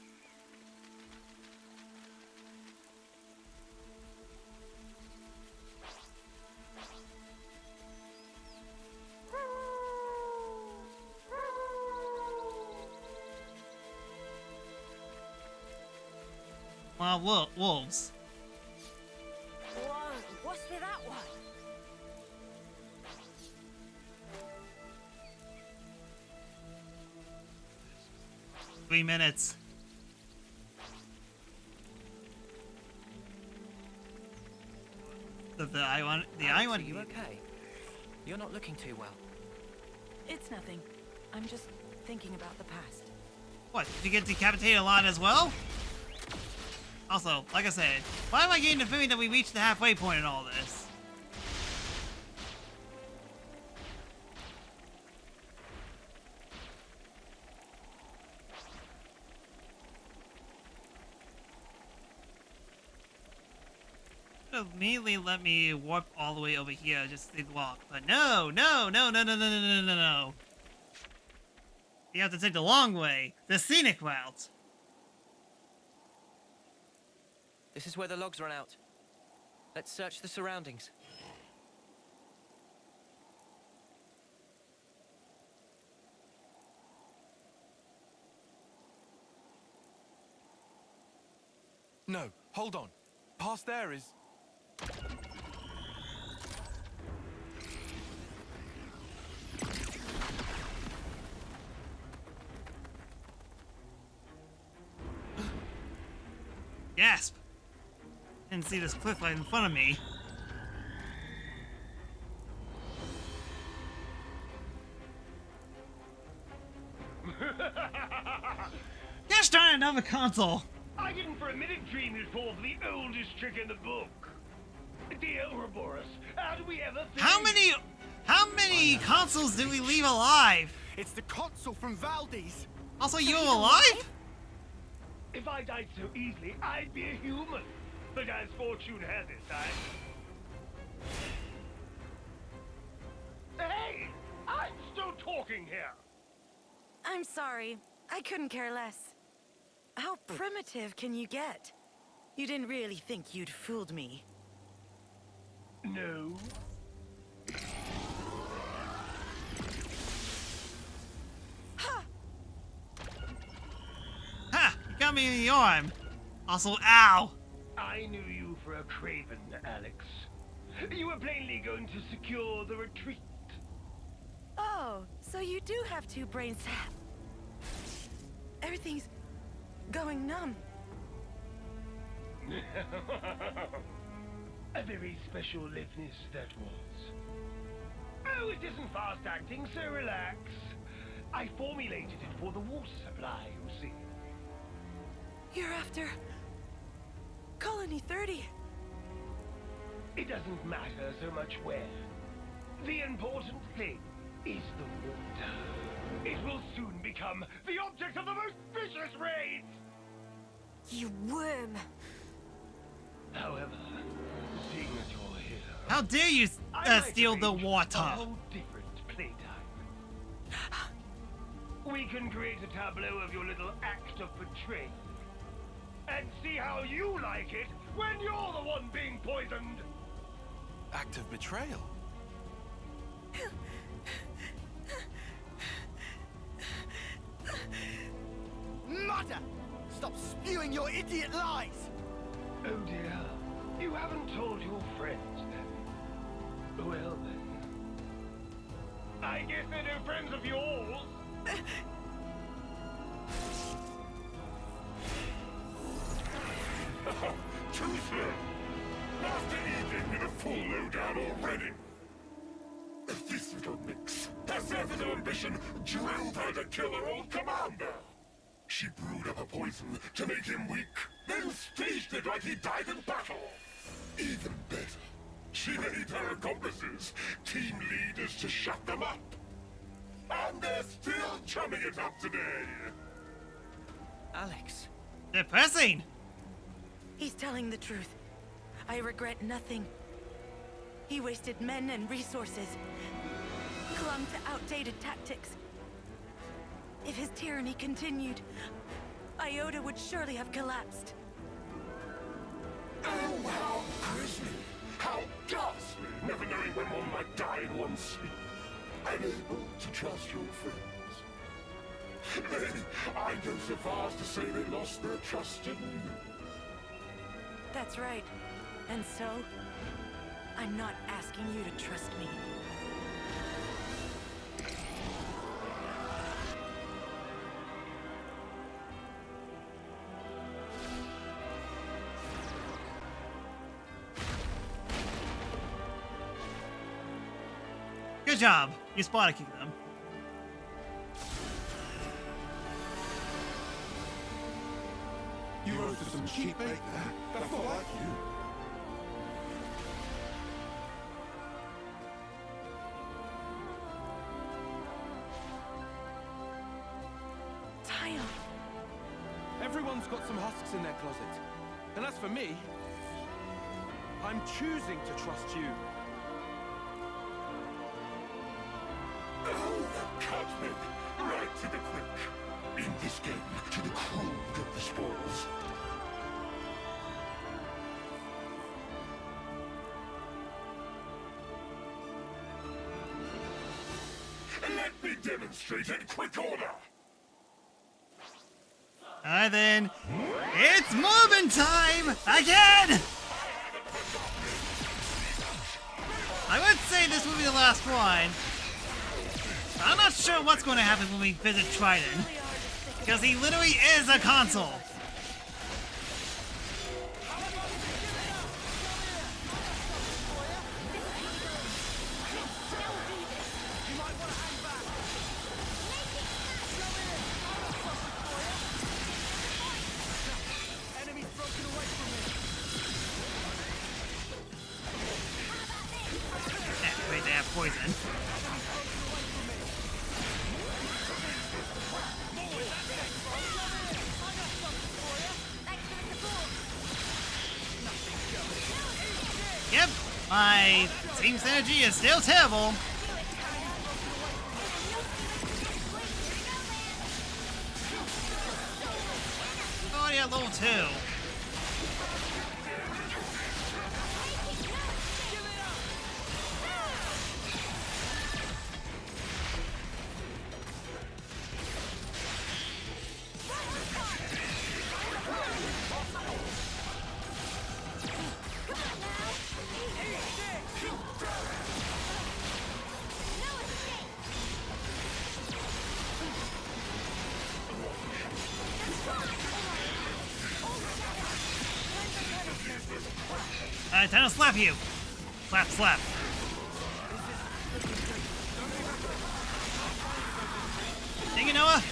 Well, wolves. Whoa, what's with that one? 3 minutes. The I want. Alex, are you okay? You're not looking too well. It's nothing. I'm just thinking about the past. What? Did you get decapitated a lot as well? Also, like I said, why am I getting the feeling that we reached the halfway point in all this? Immediately let me warp all the way over here just to walk, but no. You have to take the long way, the scenic route. This is where the logs run out. Let's search the surroundings. No, hold on. Past there is... Gasp! Didn't see this cliff right in front of me. You're starting another console! I didn't for a minute dream you'd fall for the oldest trick in the book. Dear Ouroboros, how do we ever think... How many consoles did we leave alive? It's the console from Valdez. Also, you alive? If I died so easily, I'd be a human. But as fortune has it, Hey! I'm still talking here! I'm sorry. I couldn't care less. How primitive can you get? You didn't really think you'd fooled me. No. Ha! You got me in the arm. Also, ow! I knew you for a craven, Alex. You were plainly going to secure the retreat. Oh, so you do have two brains. Everything's going numb. A very special liveness that was. Oh, it isn't fast acting, so relax. I formulated it for the water supply, you see. You're after... Colony 30. It doesn't matter so much where. The important thing is the water. It will soon become the object of the most vicious raids! You worm! However, seeing that you're here... How dare you steal the water? A whole different playtime. We can create a tableau of your little act of betrayal. And see how you like it when you're the one being poisoned! Act of betrayal? Mother! Stop spewing your idiot lies! Oh dear. You haven't told your friends then. Well then. I guess they're no friends of yours. Too slow! Master Eden with a full lowdown already! This little mix has served as an ambition drilled her to kill her old commander! She brewed up a poison to make him weak, then staged it like he died in battle! Even better, she made her accomplices team leaders to shut them up! And they're still chumming it up today! Alex. Depressing! He's telling the truth. I regret nothing. He wasted men and resources, clung to outdated tactics. If his tyranny continued, Iota would surely have collapsed. Oh, how grisly! How ghastly! Never knowing when one might die in one's sleep. Unable to trust your friends. Maybe I'd go so far as to say they lost their trust in you. That's right. And so, I'm not asking you to trust me. Good job. You spotted kicked them. You roasted some cheap bait there. That's not like you. Tile. Everyone's got some husks in their closet. And as for me, I'm choosing to trust you. Oh, the catman! Right to the quick. In this game, to the crew get the spoils. Let me demonstrate in quick order! Alright then. It's moving time! Again! I would say this will be the last one. I'm not sure what's going to happen when we visit Trident. Because he literally is a console. Wait, they have poison. Yep, my team synergy is still terrible. Already at level 2. Time to slap you! Slap, slap. Dang it, Noah!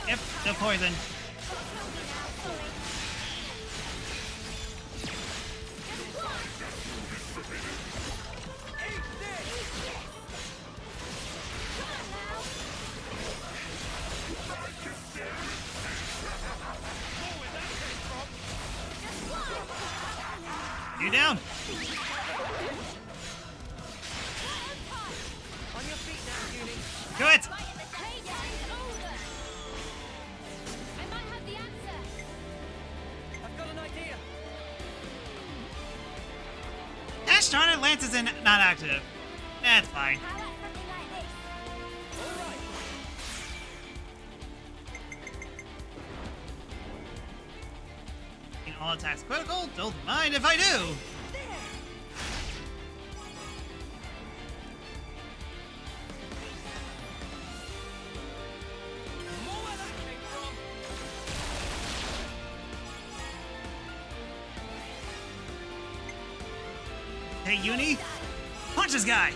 Yep, no poison. You down? Do it! Gosh darn it, Lance is not active. That's fine. All attacks critical, don't mind if I do! Hey, Uni! Punch this guy!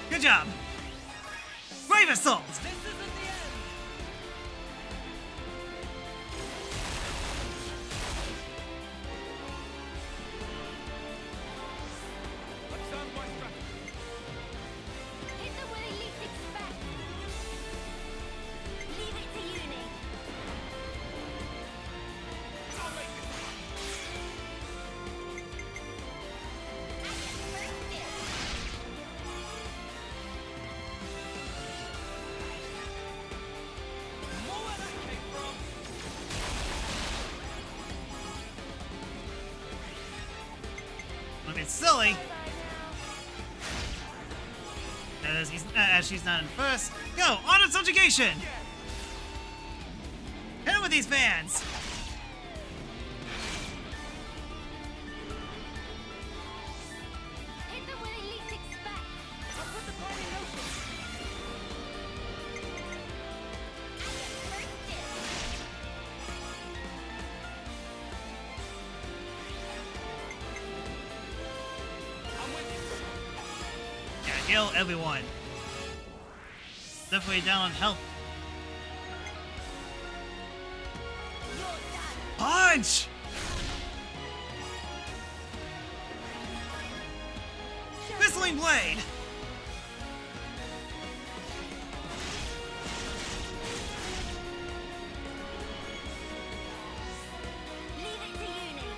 Good job! Brave assault! It's silly. as she's not in first. Go! Auto subjugation! Hit him with these fans! Hit them where they least expect. I'll put the ball in motion. Yeah, heal everyone. Definitely down on health. Punch! Whistling blade! Leave it to uni.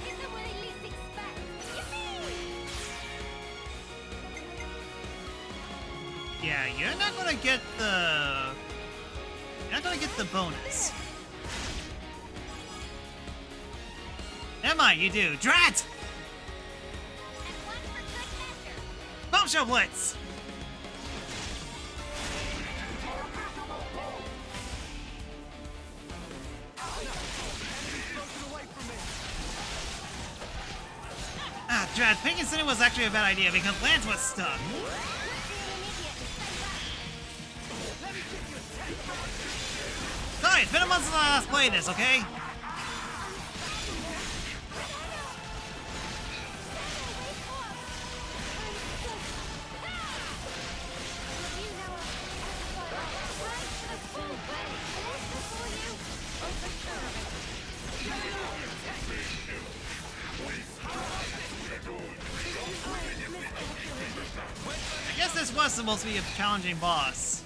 Hit them where they least expect. Yippee! Yeah, you're not gonna get the... You're not gonna get the bonus. Never mind, you do. Drat! Bombshell Blitz! Ah, Drat, picking Cindy was actually a bad idea because Lance was stuck. Sorry, it's been a month since I last played this, okay? I guess this was supposed to be a challenging boss.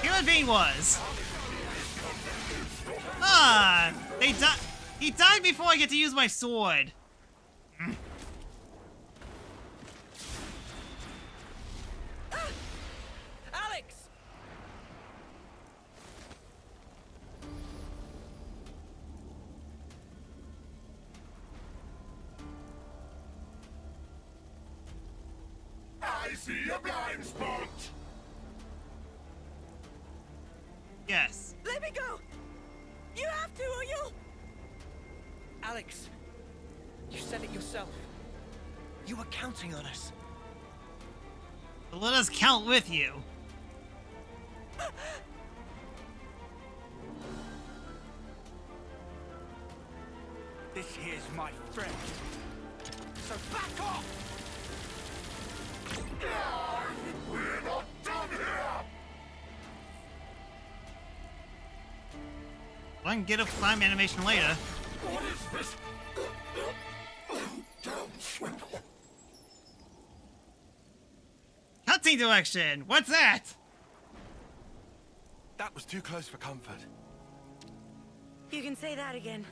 Human being was. Ah, he died before I get to use my sword. Alex! I see a blind spot! Yes. Let me go! You have to, or you'll... Alex, you said it yourself. You were counting on us. But let us count with you. This here's my friend. So back off! We're not done here! Well, I can get a climb animation later. What is this? Cutscene direction! What's that? That was too close for comfort. You can say that again.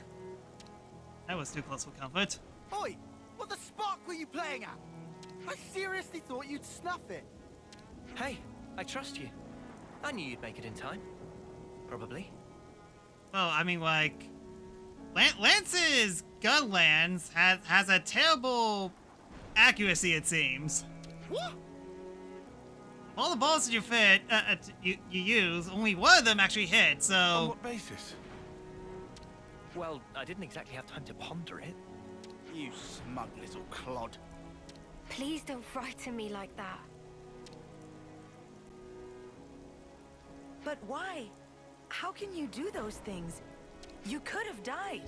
That was too close for comfort. Oi! What the spark were you playing at? I seriously thought you'd snuff it. Hey, I trust you. I knew you'd make it in time. Probably. Well, I mean, like... Lance's Gunlands has a terrible accuracy, it seems. What? All the balls that you use, only one of them actually hit, so... On what basis? Well, I didn't exactly have time to ponder it. You smug little clod. Please don't frighten me like that. But why? How can you do those things? You could have died.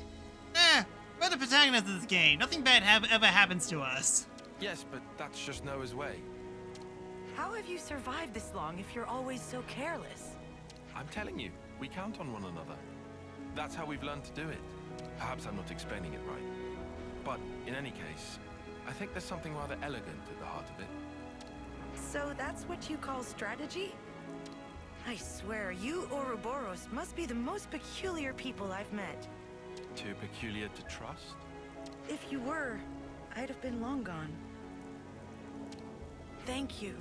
We're the protagonists of this game. Nothing bad ever happens to us. Yes, but that's just Noah's way. How have you survived this long if you're always so careless? I'm telling you, we count on one another. That's how we've learned to do it. Perhaps I'm not explaining it right. But in any case, I think there's something rather elegant at the heart of it. So that's what you call strategy? I swear, you Ouroboros must be the most peculiar people I've met. Too peculiar to trust? If you were, I'd have been long gone. Thank you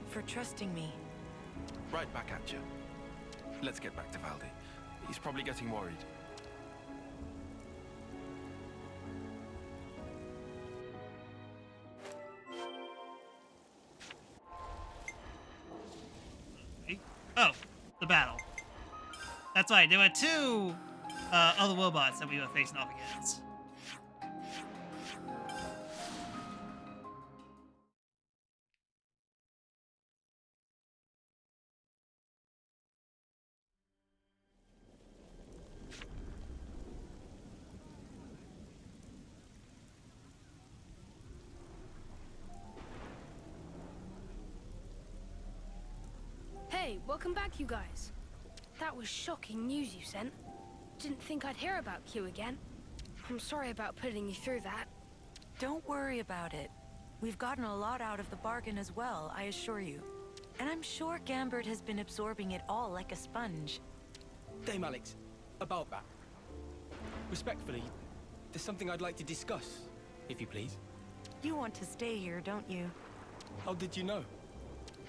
for trusting me. Right back at you. Let's get back to Valdi. He's probably getting worried. Oh, the battle. That's right, there were two other robots that we were facing off against. Hey, welcome back, you guys. That was shocking news you sent. Didn't think I'd hear about Q again. I'm sorry about putting you through that. Don't worry about it. We've gotten a lot out of the bargain as well, I assure you. And I'm sure Gambert has been absorbing it all like a sponge. Dame Alex, about that. Respectfully, there's something I'd like to discuss, if you please. You want to stay here, don't you? How did you know?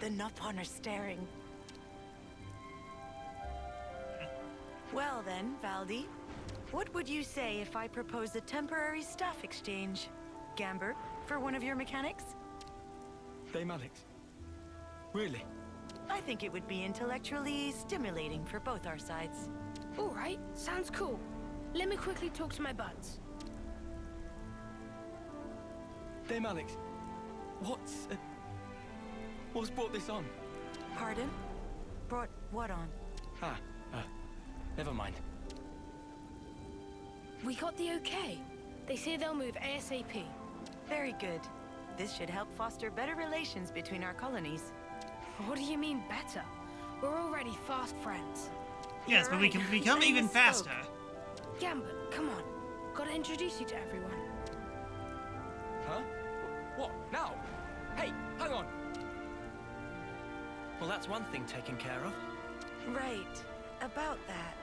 The Nupon are staring. Well then, Valdi, what would you say if I proposed a temporary staff exchange? Gambert, for one of your mechanics? Dame Alex? Really? I think it would be intellectually stimulating for both our sides. All right, sounds cool. Let me quickly talk to my buds. Dame Alex, what's brought this on? Pardon? Brought what on? Never mind. We got the okay. They say they'll move ASAP. Very good. This should help foster better relations between our colonies. What do you mean better? We're already fast friends. Yes, but we can become even faster. Gambit, come on. Gotta introduce you to everyone. Huh? What? Now? Hey, hang on! Well, that's one thing taken care of. Right. About that.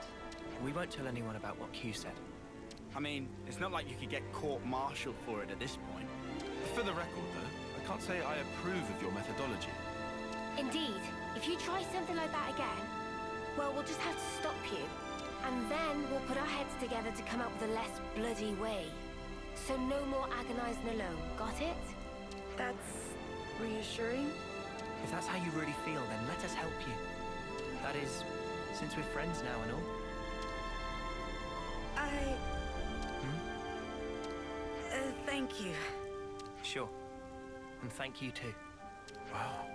We won't tell anyone about what Q said. I mean, it's not like you could get court-martialed for it at this point. For the record, though, I can't say I approve of your methodology. Indeed. If you try something like that again, well, we'll just have to stop you. And then we'll put our heads together to come up with a less bloody way. So no more agonizing alone. Got it? That's reassuring. If that's how you really feel, then let us help you. That is, since we're friends now and all. Thank you. Sure. And thank you too. Wow.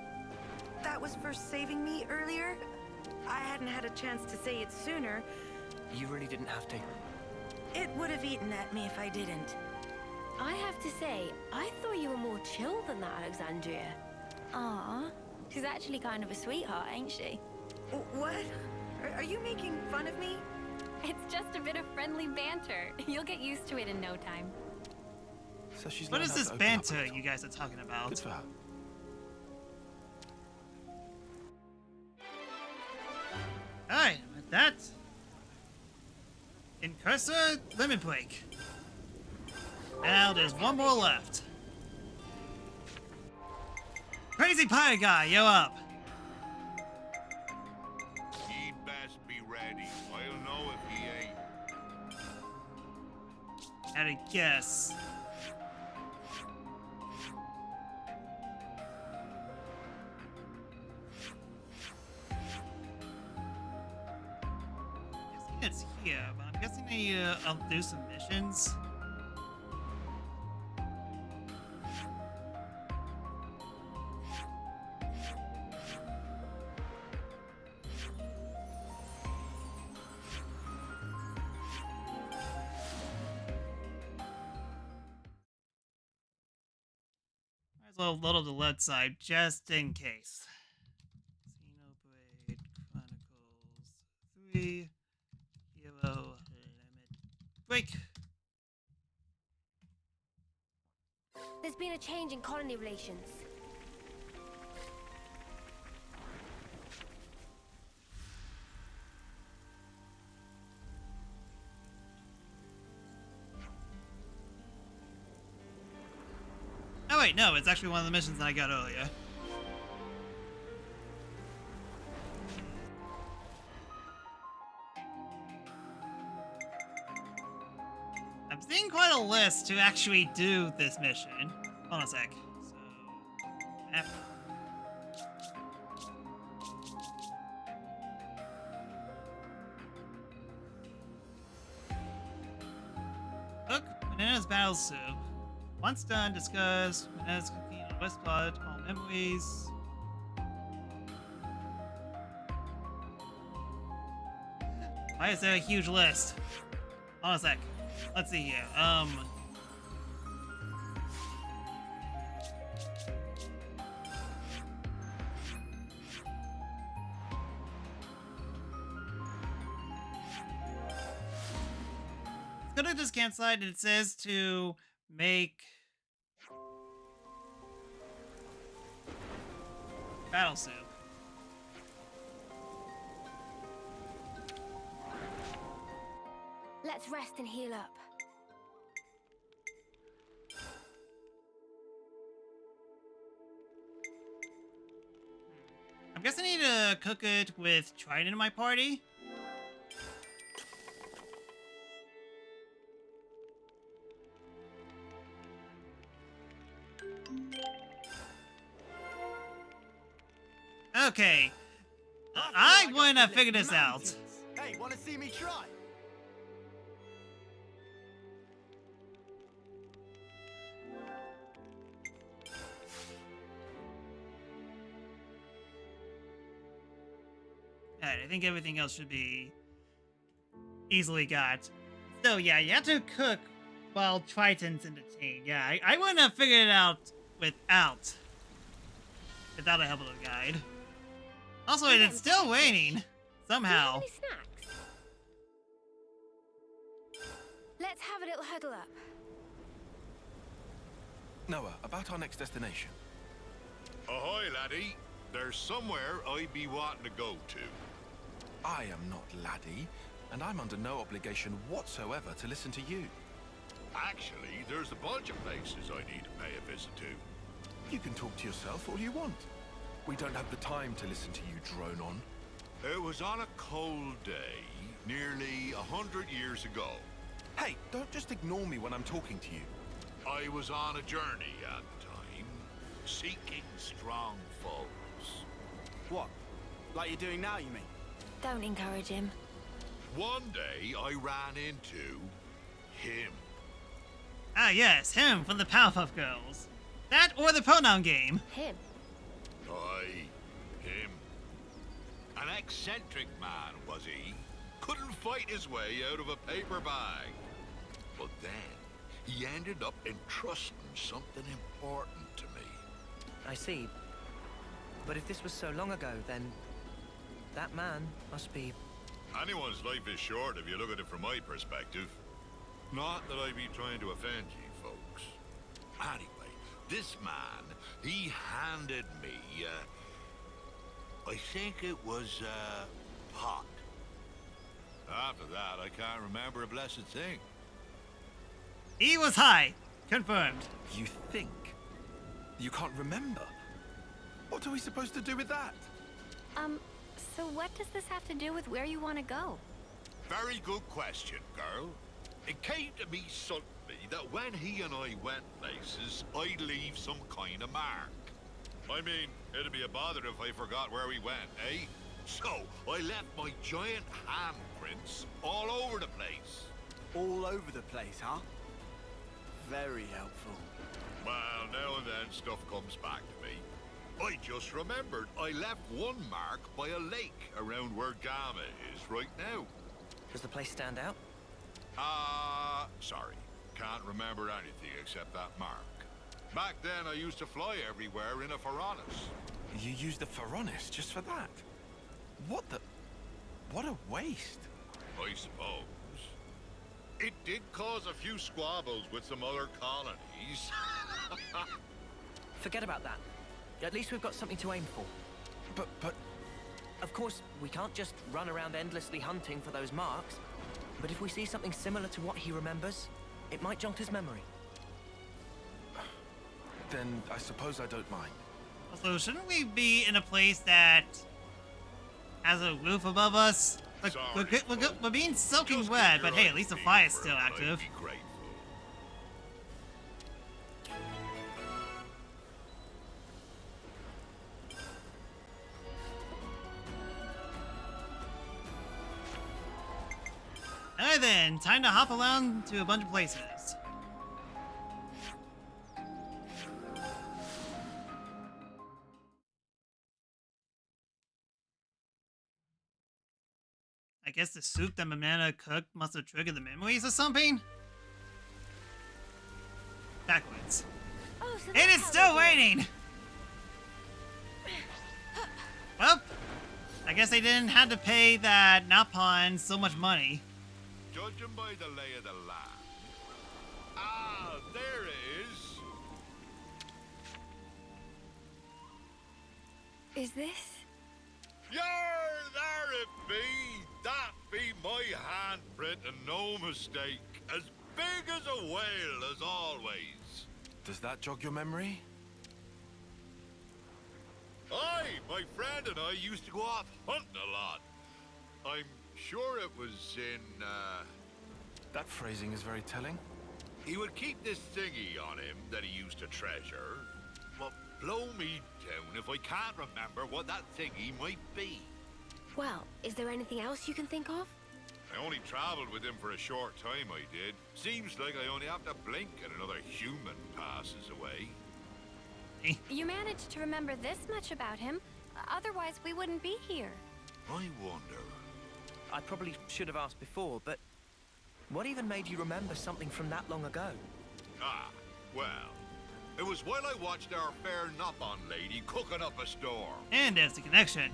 That was for saving me earlier? I hadn't had a chance to say it sooner. You really didn't have to. It would have eaten at me if I didn't. I have to say, I thought you were more chill than that, Alexandria. Aw, she's actually kind of a sweetheart, ain't she? What? Are you making fun of me? It's just a bit of friendly banter. You'll get used to it in no time. So she's What learned is how this to open up banter a little. you guys are talking about? Good for her. Alright, with that, in cursor, limit break. Now there's one more left. Crazy Pirate Guy, yo up. He'd best be ready. I'll know if he ain't. Had a guess. It's here, but I'm guessing I'll do some missions. Might as well load up the lead side just in case. Xenoblade Chronicles 3. Hero limit break. There's been a change in colony relations. Oh wait, no, it's actually one of the missions that I got earlier. been quite a list to actually do this mission. Hold on a sec. So, map. Cook Banana's battle soup. Once done, discuss Banana's cooking on Westblood, all memories. Why is there a huge list? Hold on a sec. Let's see here. Let's go to this campsite and it says to make battle soup. Let's rest and heal up. I'm guessing I need to cook it with Trident in my party. Okay. I want to figure this out. Hey, wanna see me try? Alright, I think everything else should be easily got. So yeah, you have to cook while Triton's entertained. Yeah, I want to figure it out without a help of a guide. Also, it's still raining somehow. Do you have any snacks? Let's have a little huddle up. Noah, about our next destination. Ahoy, laddie. There's somewhere I be wanting to go to. I am not laddie, and I'm under no obligation whatsoever to listen to you. Actually, there's a bunch of places I need to pay a visit to. You can talk to yourself all you want. We don't have the time to listen to you drone on. It was on a cold day, nearly 100 years ago. Hey, don't just ignore me when I'm talking to you. I was on a journey at the time, seeking strong foes. What? Like you're doing now, you mean? Don't encourage him. One day, I ran into him. Ah yes, him from the Powerpuff Girls. That or the pronoun game. Him? Aye, him. An eccentric man, was he? Couldn't fight his way out of a paper bag. But then, he ended up entrusting something important to me. I see. But if this was so long ago, then that man must be... Anyone's life is short if you look at it from my perspective. Not that I be trying to offend you folks. Anyway, this man, he handed me, I think it was a pot. After that, I can't remember a blessed thing. He was high. Confirmed. You think? You can't remember? What are we supposed to do with that? So what does this have to do with where you want to go? Very good question, girl. It came to me suddenly that when he and I went places, I'd leave some kind of mark. I mean, it'd be a bother if I forgot where we went, eh? So, I left my giant handprints all over the place. All over the place, huh? Very helpful. Well, now and then stuff comes back to me. I just remembered I left one mark by a lake around where Gamma is right now. Does the place stand out? Sorry. Can't remember anything except that mark. Back then, I used to fly everywhere in a Pharaonis. You used the Pharaonis just for that? What the... What a waste. I suppose. It did cause a few squabbles with some other colonies. Forget about that. At least we've got something to aim for. But... Of course, we can't just run around endlessly hunting for those marks. But if we see something similar to what he remembers, it might jog his memory. Then I suppose I don't mind. Also, shouldn't we be in a place that has a roof above us? Look, we're being soaking wet, but hey, at least the fire's still active. Alright then, time to hop around to a bunch of places. I guess the soup that Banana cooked must have triggered the memories or something? Backwards. Oh, so It is still waiting! Well, I guess they didn't have to pay that Napon so much money. Judging by the lay of the land. Ah, there it is. Is this? Yar, there it be. That be my handprint and no mistake. As big as a whale as always. Does that jog your memory? Aye, my friend and I used to go off hunting a lot. I'm sure it was in, That phrasing is very telling. He would keep this thingy on him that he used to treasure. But blow me down if I can't remember what that thingy might be. Well, is there anything else you can think of? I only traveled with him for a short time, I did. Seems like I only have to blink and another human passes away. You managed to remember this much about him. Otherwise, we wouldn't be here. I wonder. I probably should have asked before, but what even made you remember something from that long ago? Ah, well, it was while I watched our fair Nopon lady cooking up a storm. And there's the connection.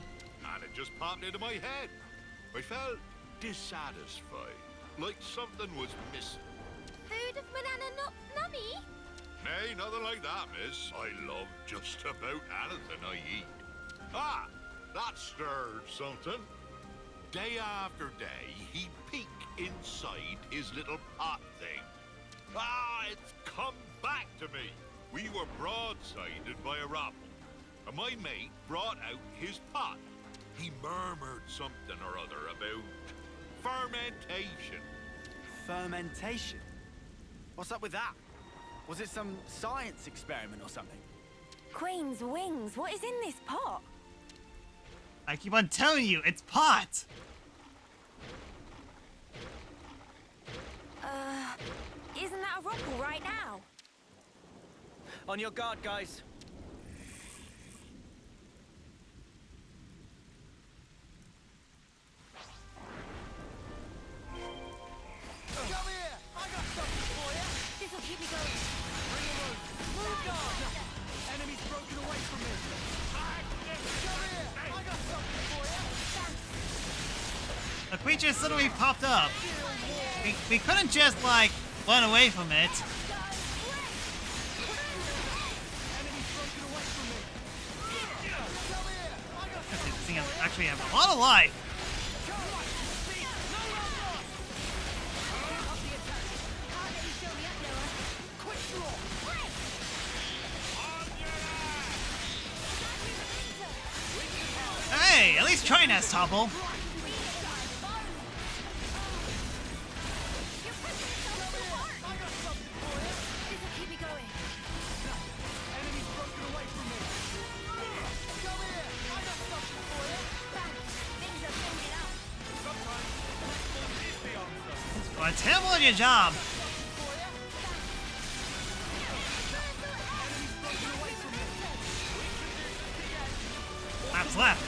And it just popped into my head. I felt dissatisfied, like something was missing. Food of banana nummy? Nay, nothing like that, miss. I love just about anything I eat. Ah, that stirred something. Day after day, he'd peek inside his little pot thing. Ah, it's come back to me. We were broadsided by a robin, and my mate brought out his pot. He murmured something or other about fermentation. Fermentation? What's up with that? Was it some science experiment or something? Queen's wings, what is in this pot? I keep on telling you, it's pot! Isn't that a rumple right now? On your guard, guys. Come here! I got something for you! This'll keep me going. Bring him over. Move on! Enemy's broken away from me. Come here! I got something for you! A creature suddenly popped up. We couldn't just, like, run away from it. This thing actually has a lot of life. Hey, at least try Nest Topple. Well, terrible at your job. Maps left.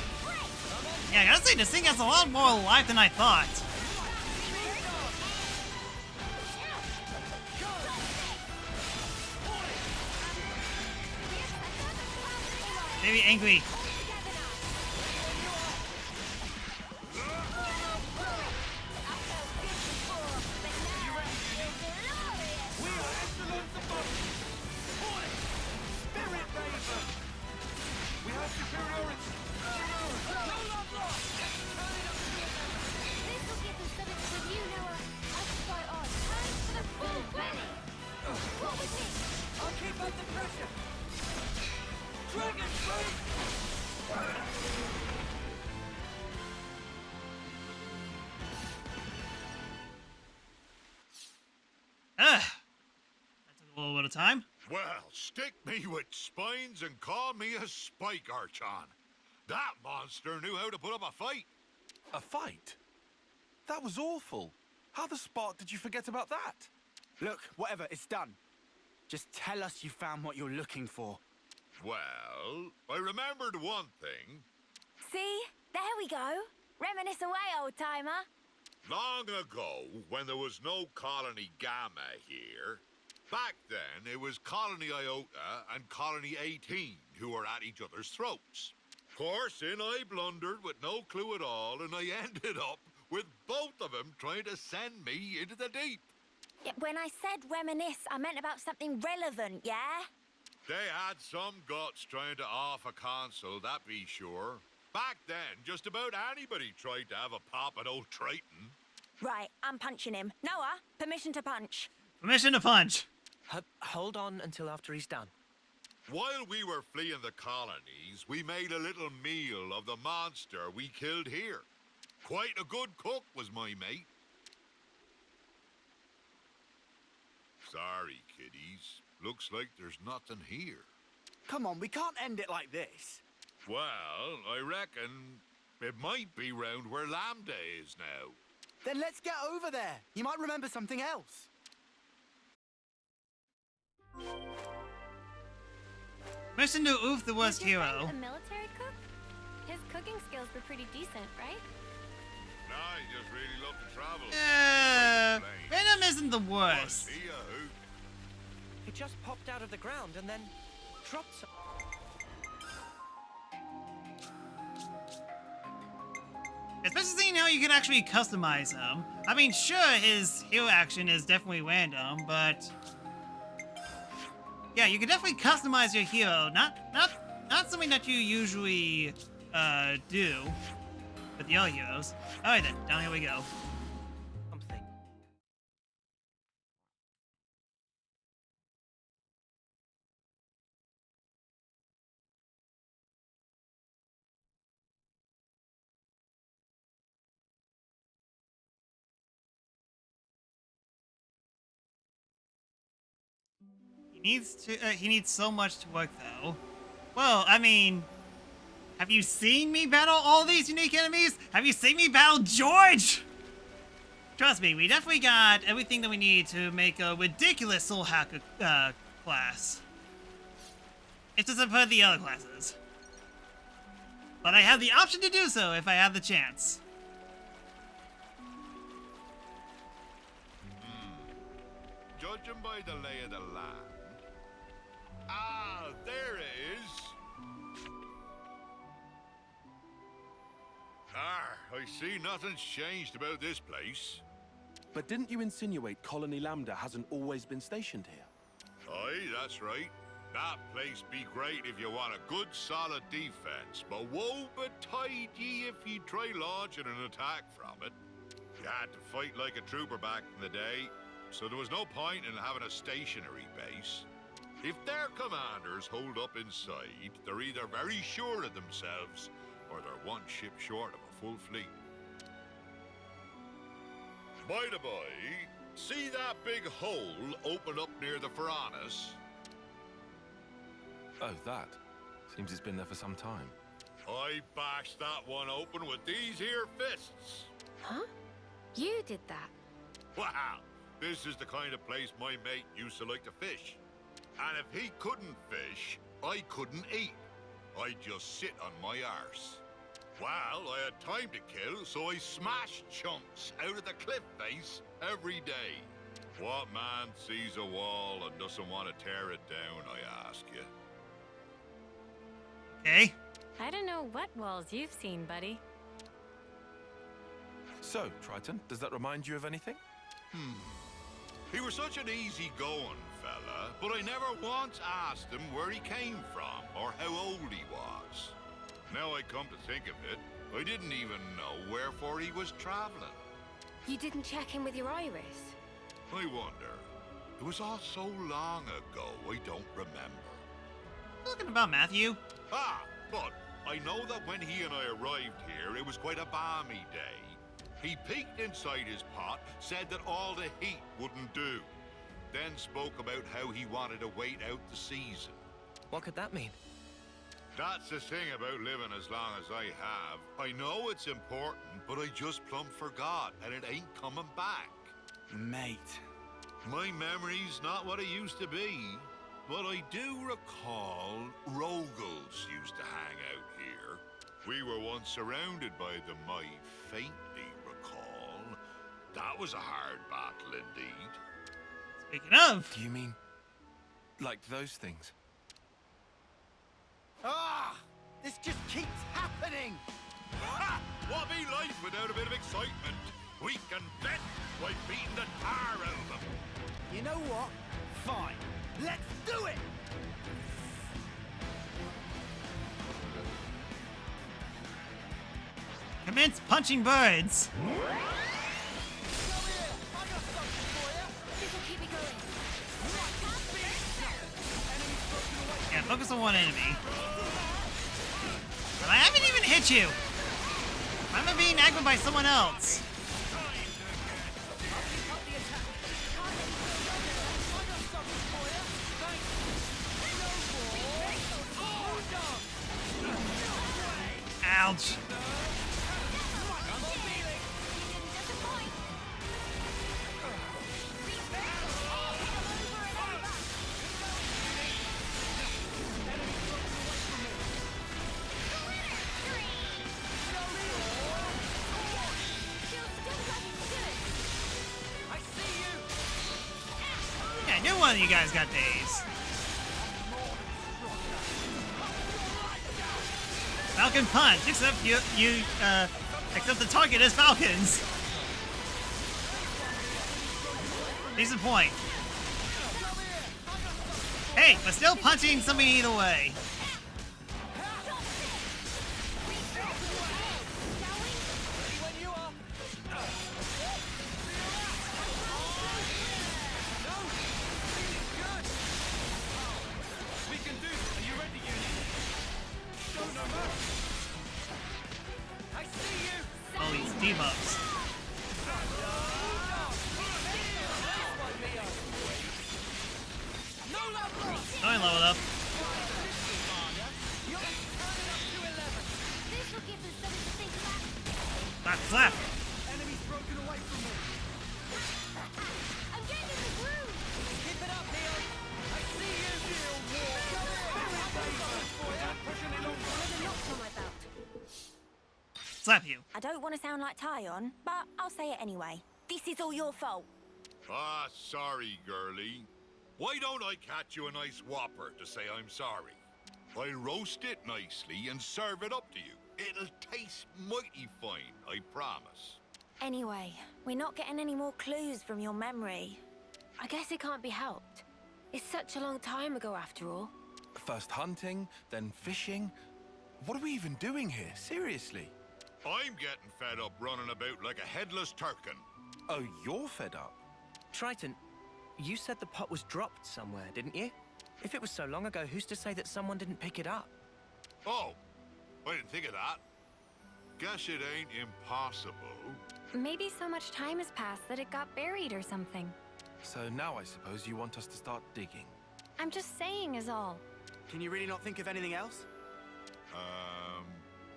Yeah, I gotta say, this thing has a lot more life than I thought. Maybe angry. That took a little bit of time. Well, stick me with spines and call me a spike archon. That monster knew how to put up a fight. A fight? That was awful. How the spark did you forget about that? Look, whatever, it's done. Just tell us you found what you're looking for. Well, I remembered one thing. See? There we go. Reminisce away, old-timer. Long ago, when there was no Colony Gamma here, back then it was Colony Iota and Colony 18 who were at each other's throats. Of course, in I blundered with no clue at all, and I ended up with both of them trying to send me into the deep. Yeah, when I said reminisce, I meant about something relevant, yeah? They had some guts trying to off a console, that be sure. Back then, just about anybody tried to have a pop at old Triton. Right, I'm punching him. Noah, permission to punch. Permission to punch. Hold on until after he's done. While we were fleeing the colonies, we made a little meal of the monster we killed here. Quite a good cook was my mate. Sorry, kiddies. Looks like there's nothing here. Come on, we can't end it like this. Well, I reckon it might be round where Lambda is now. Then let's get over there. You might remember something else. Mission to Oof the West Was your Hero. friend a military cook? His cooking skills were pretty decent, right? No, he just really loved to travel. Venom isn't the worst. He just popped out of the ground and then dropped some. Especially seeing how you can actually customize him. I mean, sure, his hero action is definitely random, but yeah, you can definitely customize your hero. Not something that you usually do with the other heroes. All right then, down here we go. Something. He needs so much to work though. Well, I mean, have you seen me battle all these unique enemies? Have you seen me battle George? Trust me, we definitely got everything that we need to make a ridiculous soul hacker class. It's just for the other classes. But I have the option to do so if I have the chance. Judging by the lay of the land. Ah, there it is. I see nothing's changed about this place. But didn't you insinuate Colony Lambda hasn't always been stationed here? Aye, that's right. That place be great if you want a good solid defense, but woe betide ye if ye try launching an attack from it. You had to fight like a trooper back in the day, so there was no point in having a stationary base. If their commanders hold up inside, they're either very sure of themselves, or they're one ship short of a full fleet. By the by, see that big hole open up near the Furnace? Oh, that. Seems it's been there for some time. I bashed that one open with these here fists. Huh? You did that? Wow, this is the kind of place my mate used to like to fish. And if he couldn't fish, I couldn't eat. I'd just sit on my arse. Well, I had time to kill, so I smashed chunks out of the cliff face every day. What man sees a wall and doesn't want to tear it down, I ask you? Okay. I don't know what walls you've seen, buddy. So, Triton, does that remind you of anything? He was such an easy-going fella, but I never once asked him where he came from or how old he was. Now I come to think of it, I didn't even know wherefore he was traveling. You didn't check in with your iris? I wonder. It was all so long ago, I don't remember. Talking about Matthew. Ah, but I know that when he and I arrived here, it was quite a balmy day. He peeked inside his pot, said that all the heat wouldn't do, then spoke about how he wanted to wait out the season. What could that mean? That's the thing about living as long as I have. I know it's important, but I just plumb forgot, and it ain't coming back. Mate. My memory's not what it used to be, but I do recall Rogals used to hang out here. We were once surrounded by them, I faintly recall. That was a hard battle indeed. Speaking of... Do you mean like those things? Ah! This just keeps happening! Ha! What be life without a bit of excitement? We can bet we've beaten the tar out of them. You know what? Fine. Let's do it! Commence punching birds. Yeah, focus on one enemy. But I haven't even hit you. I'm being aggroed by someone else. Ouch. Yeah, I knew one of you guys got days. Falcon punch, except except the target is falcons. Decent point. Hey, but still punching something either way. All these debuffs. I leveled up. Slap, slap. Enemies broken away from me. I'm getting in the groove. Keep it up, Neil. I see you, Neil. Slap you. I don't want to sound like Tyon, but I'll say it anyway. This is all your fault. Ah, sorry, girlie. Why don't I catch you a nice whopper to say I'm sorry? I'll roast it nicely and serve it up to you. It'll taste mighty fine, I promise. Anyway, we're not getting any more clues from your memory. I guess it can't be helped. It's such a long time ago after all. First hunting, then fishing. What are we even doing here? Seriously? I'm getting fed up running about like a headless turkin. Oh, you're fed up? Triton, you said the pot was dropped somewhere, didn't you? If it was so long ago, who's to say that someone didn't pick it up? Oh, I didn't think of that. Guess it ain't impossible. Maybe so much time has passed that it got buried or something. So now I suppose you want us to start digging. I'm just saying is all. Can you really not think of anything else?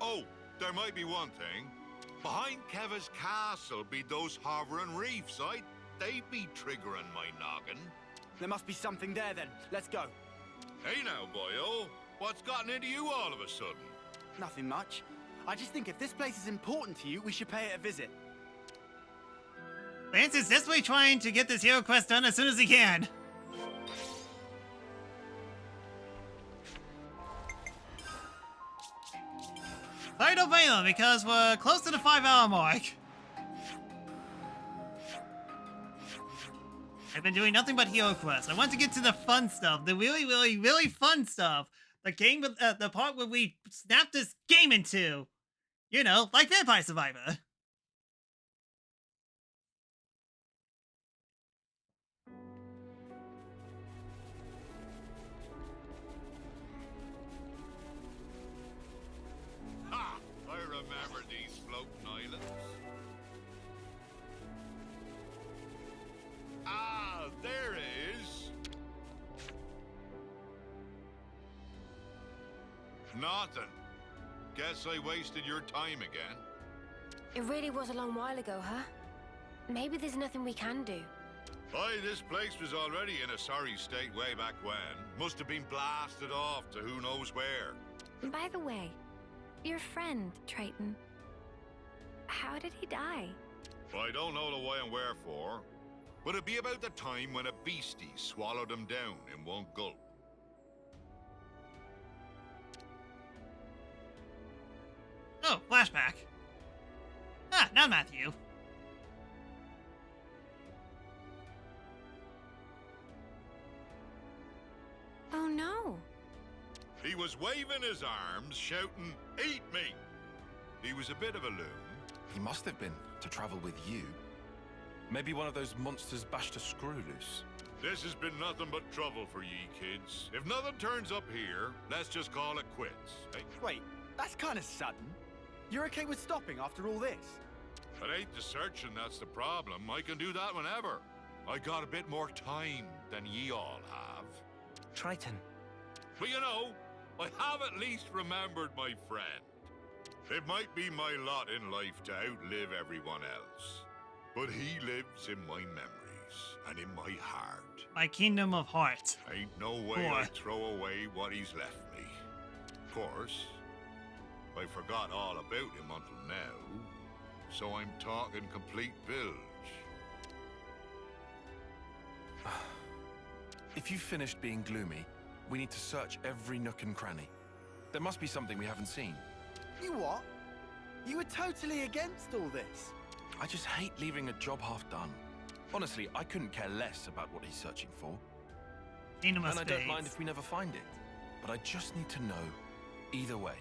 Oh, there might be one thing. Behind Keva's castle be those hovering reefs. They'd be triggering my noggin. There must be something there then. Let's go. Hey now, boyo. What's gotten into you all of a sudden? Nothing much. I just think if this place is important to you, we should pay it a visit. Lance is desperately trying to get this hero quest done as soon as he can. Sorry, don't blame them, because we're close to the 5-hour mark. I've been doing nothing but hero quests. I want to get to the fun stuff, the really fun stuff. The game, the part where we snap this game into, you know, like Vampire Survivor. Ha! I remember these floating islands. Ah, there it is. Nothing. Guess I wasted your time again. It really was a long while ago, huh? Maybe there's nothing we can do. Aye, this place was already in a sorry state way back when. Must have been blasted off to who knows where. By the way, your friend, Triton, how did he die? I don't know the why and wherefore, but it'd be about the time when a beastie swallowed him down in one gulp. Oh, flashback. Ah, now Matthew. Oh no. He was waving his arms, shouting, "Eat me!" He was a bit of a loon. He must have been, to travel with you. Maybe one of those monsters bashed a screw loose. This has been nothing but trouble for ye kids. If nothing turns up here, let's just call it quits. Eh? Wait, that's kind of sudden. You're okay with stopping after all this? It ain't the searching that's the problem. I can do that whenever. I got a bit more time than ye all have. Triton. But you know, I have at least remembered my friend. It might be my lot in life to outlive everyone else, but he lives in my memories and in my heart. My Kingdom of Heart. Ain't no way I'd throw away what he's left me. Of course, I forgot all about him until now, so I'm talking complete bilge. If you've finished being gloomy, we need to search every nook and cranny. There must be something we haven't seen. You what? You were totally against all this. I just hate leaving a job half done. Honestly, I couldn't care less about what he's searching for. And I don't mind if we never find it, but I just need to know either way.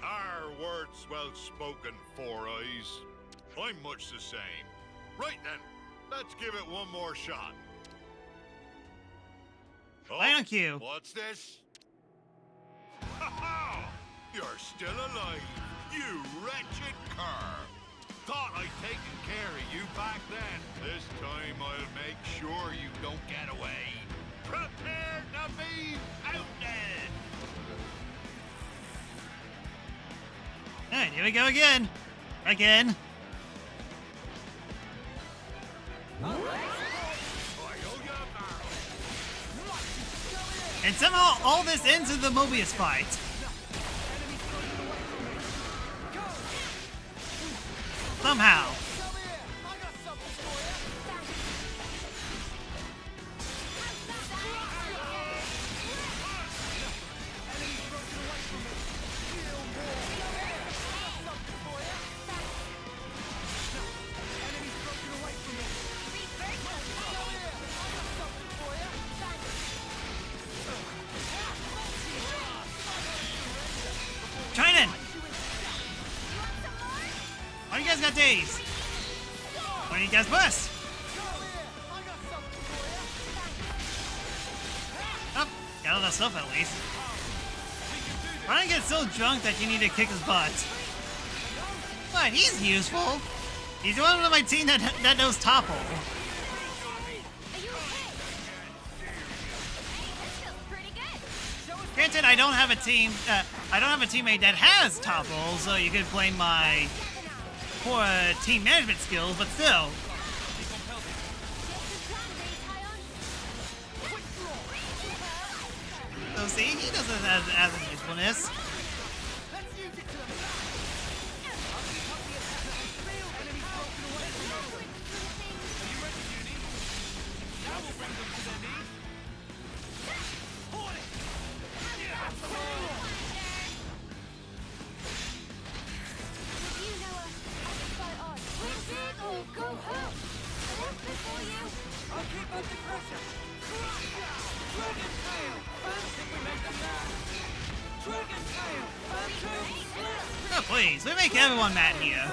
Our words well spoken, Four Eyes. I'm much the same. Right then, let's give it one more shot. Thank you. What's this? Ha-ha! You're still alive, you wretched cur. Thought I'd taken care of you back then. This time I'll make sure you don't get away. Prepare to be outed! Alright, here we go again. Again. And somehow all this ends in the Mobius fight. Somehow. Triton! Why do you guys got days? Why do you guys bust? Oh, got all that stuff at least. Ryan gets so drunk that you need to kick his butt. But he's useful. He's the one of my team that knows Topple. Granted, I don't have a team. I don't have a teammate that has Topple, so you could blame my poor team management skills. But still. So see, he doesn't have any usefulness. Oh, please, we make everyone mad here.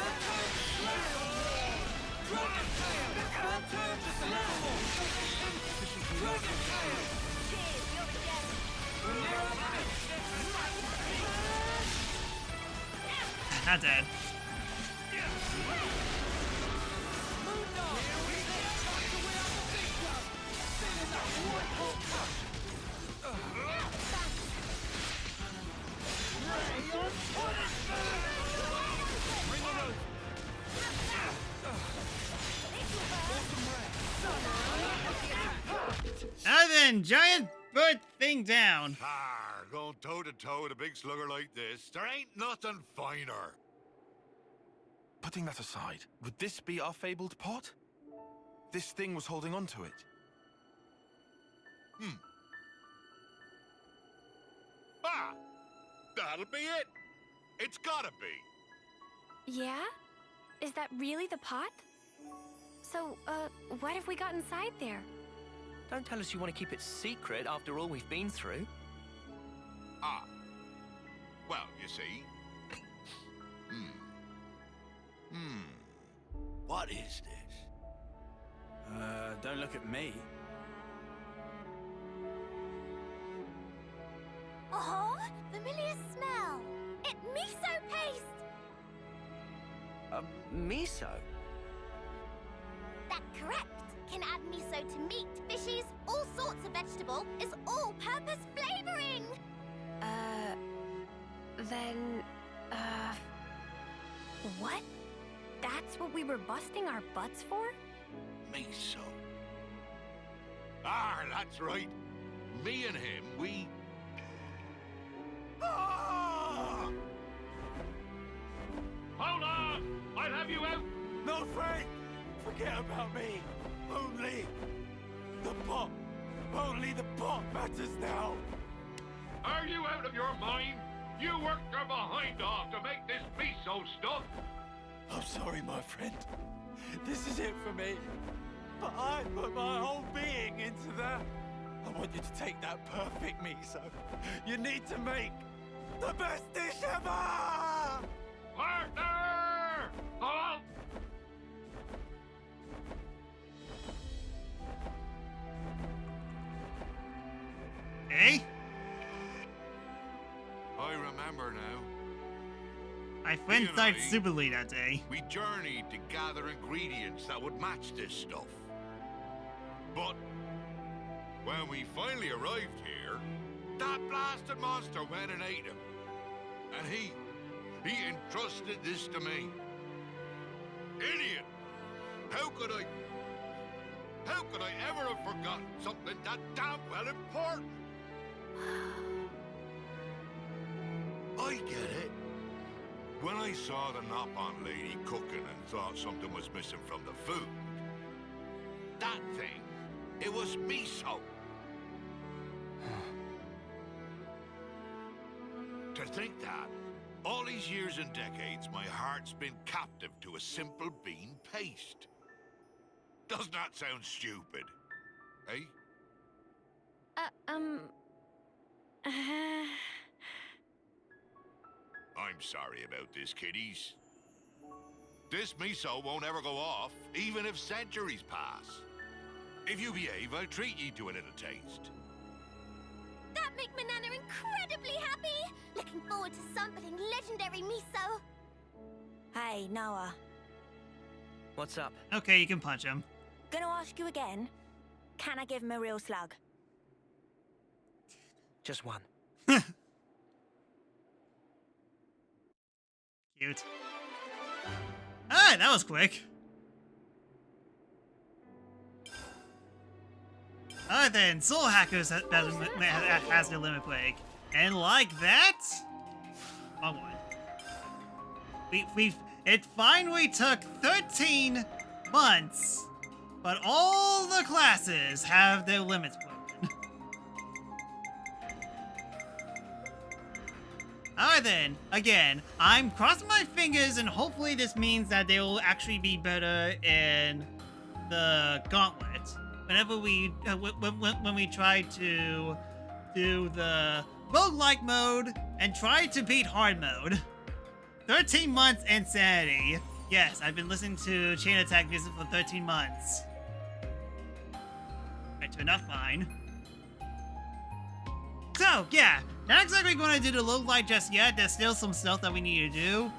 Not dead. then, giant bird thing down. Going toe-to-toe with a big slugger like this, there ain't nothing finer. Putting that aside, would this be our fabled pot? This thing was holding on to it. Ah! That'll be it! It's gotta be! Yeah? Is that really the pot? So, what have we got inside there? Don't tell us you want to keep it secret after all we've been through. Ah. Well, you see. What is this? Don't look at me. Oh, familiar smell. It's miso paste. Miso? That's correct. Can add miso to meat, fishes, all sorts of vegetable. It's all-purpose flavoring. Then, what? That's what we were busting our butts for? Miso. Ah, that's right. Me and him, we... Ah! Hold on! I'll have you out! No, Frank! Forget about me. Only the pot. Only the pot matters now. Are you out of your mind? You worked your behind off to make this miso stuff! I'm sorry, my friend. This is it for me. But I put my whole being into that. I want you to take that perfect miso. You need to make the best dish ever! Partner! Halt! Hey? I remember now. I went inside stupidly that day. We journeyed to gather ingredients that would match this stuff. But when we finally arrived here, that blasted monster went and ate him. And he entrusted this to me. Idiot! How could I ever have forgotten something that damn well important? I get it. When I saw the Nopon lady cooking and thought something was missing from the food, that thing, it was miso. To think that, all these years and decades, my heart's been captive to a simple bean paste. Doesn't that sound stupid? Eh? I'm sorry about this, kiddies. This miso won't ever go off, even if centuries pass. If you behave, I'll treat you to a little taste. That make my Nana incredibly happy. Looking forward to sampling legendary miso. Hey, Noah. What's up? Okay, you can punch him. Gonna ask you again. Can I give him a real slug? Just one. Cute. Ah, that was quick. Alright then, Soul Hackers has the limit break. And like that... Wrong one. It finally took 13 months, but all the classes have their limits broken. Alright then, again, I'm crossing my fingers and hopefully this means that they will actually be better in the gauntlet. Whenever we, when we try to do the roguelike mode and try to beat hard mode. 13 months insanity. Yes, I've been listening to Chain Attack music for 13 months. I turned off mine. So, yeah, not exactly going to do the roguelike just yet. There's still some stuff that we need to do.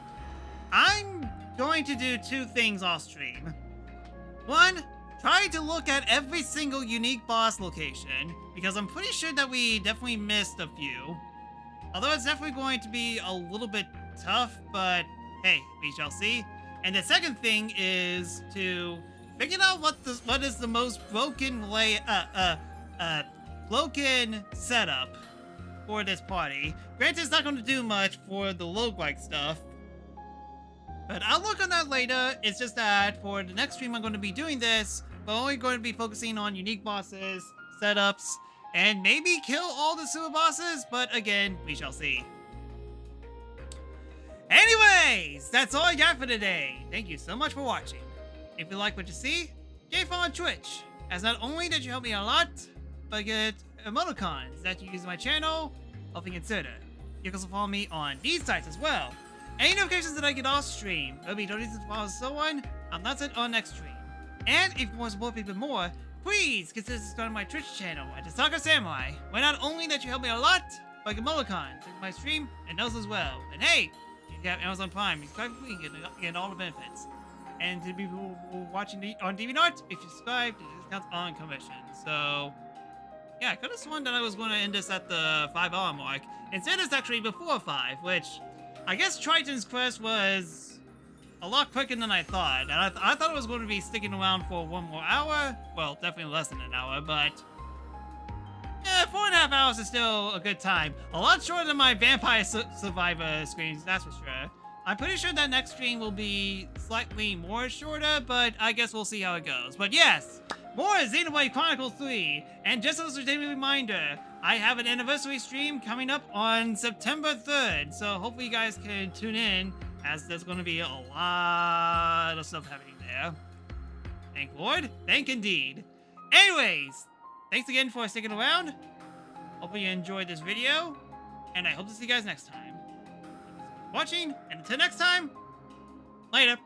I'm going to do two things off stream. One, try to look at every single unique boss location, because I'm pretty sure that we definitely missed a few. Although it's definitely going to be a little bit tough, but hey, we shall see. And the second thing is to figure out what is the most broken broken setup for this party. Granted, it's not going to do much for the roguelike stuff, but I'll look on that later. It's just that for the next stream I'm going to be doing this, but only going to be focusing on unique bosses, setups, and maybe kill all the super bosses, but again, we shall see. Anyways, that's all I got for today. Thank you so much for watching. If you like what you see, get follow on Twitch, as not only did you help me a lot, but get emoticons that you use on my channel, helping consider. You can also follow me on these sites as well. Any notifications that I get off stream, it'll be notifications follow so on, I'm not set on next stream. And if you want to support me even more, please consider subscribing to my Twitch channel at The-Sakura-Samurai, where not only that you help me a lot, but get emoticons in my stream and those as well. And hey, if you have Amazon Prime, you subscribe to me and get all the benefits. And to people watching on DeviantArt, if you subscribe, the discounts on commission. So, yeah, I could have sworn that I was going to end this at the 5-hour mark. Instead, it's actually before 5, which I guess Triton's Quest was a lot quicker than I thought. And I thought it was going to be sticking around for 1 more hour. Well, definitely less than an hour, but yeah, 4.5 hours is still a good time. A lot shorter than my Vampire Survivor screens, that's for sure. I'm pretty sure that next stream will be slightly more shorter, but I guess we'll see how it goes. But yes, more Xenoblade Chronicles 3. And just as a reminder, I have an anniversary stream coming up on September 3rd. So hopefully you guys can tune in, as there's going to be a lot of stuff happening there. Thank Lord. Thank indeed. Anyways, thanks again for sticking around. Hopefully you enjoyed this video, and I hope to see you guys next time. Watching, and until next time, later.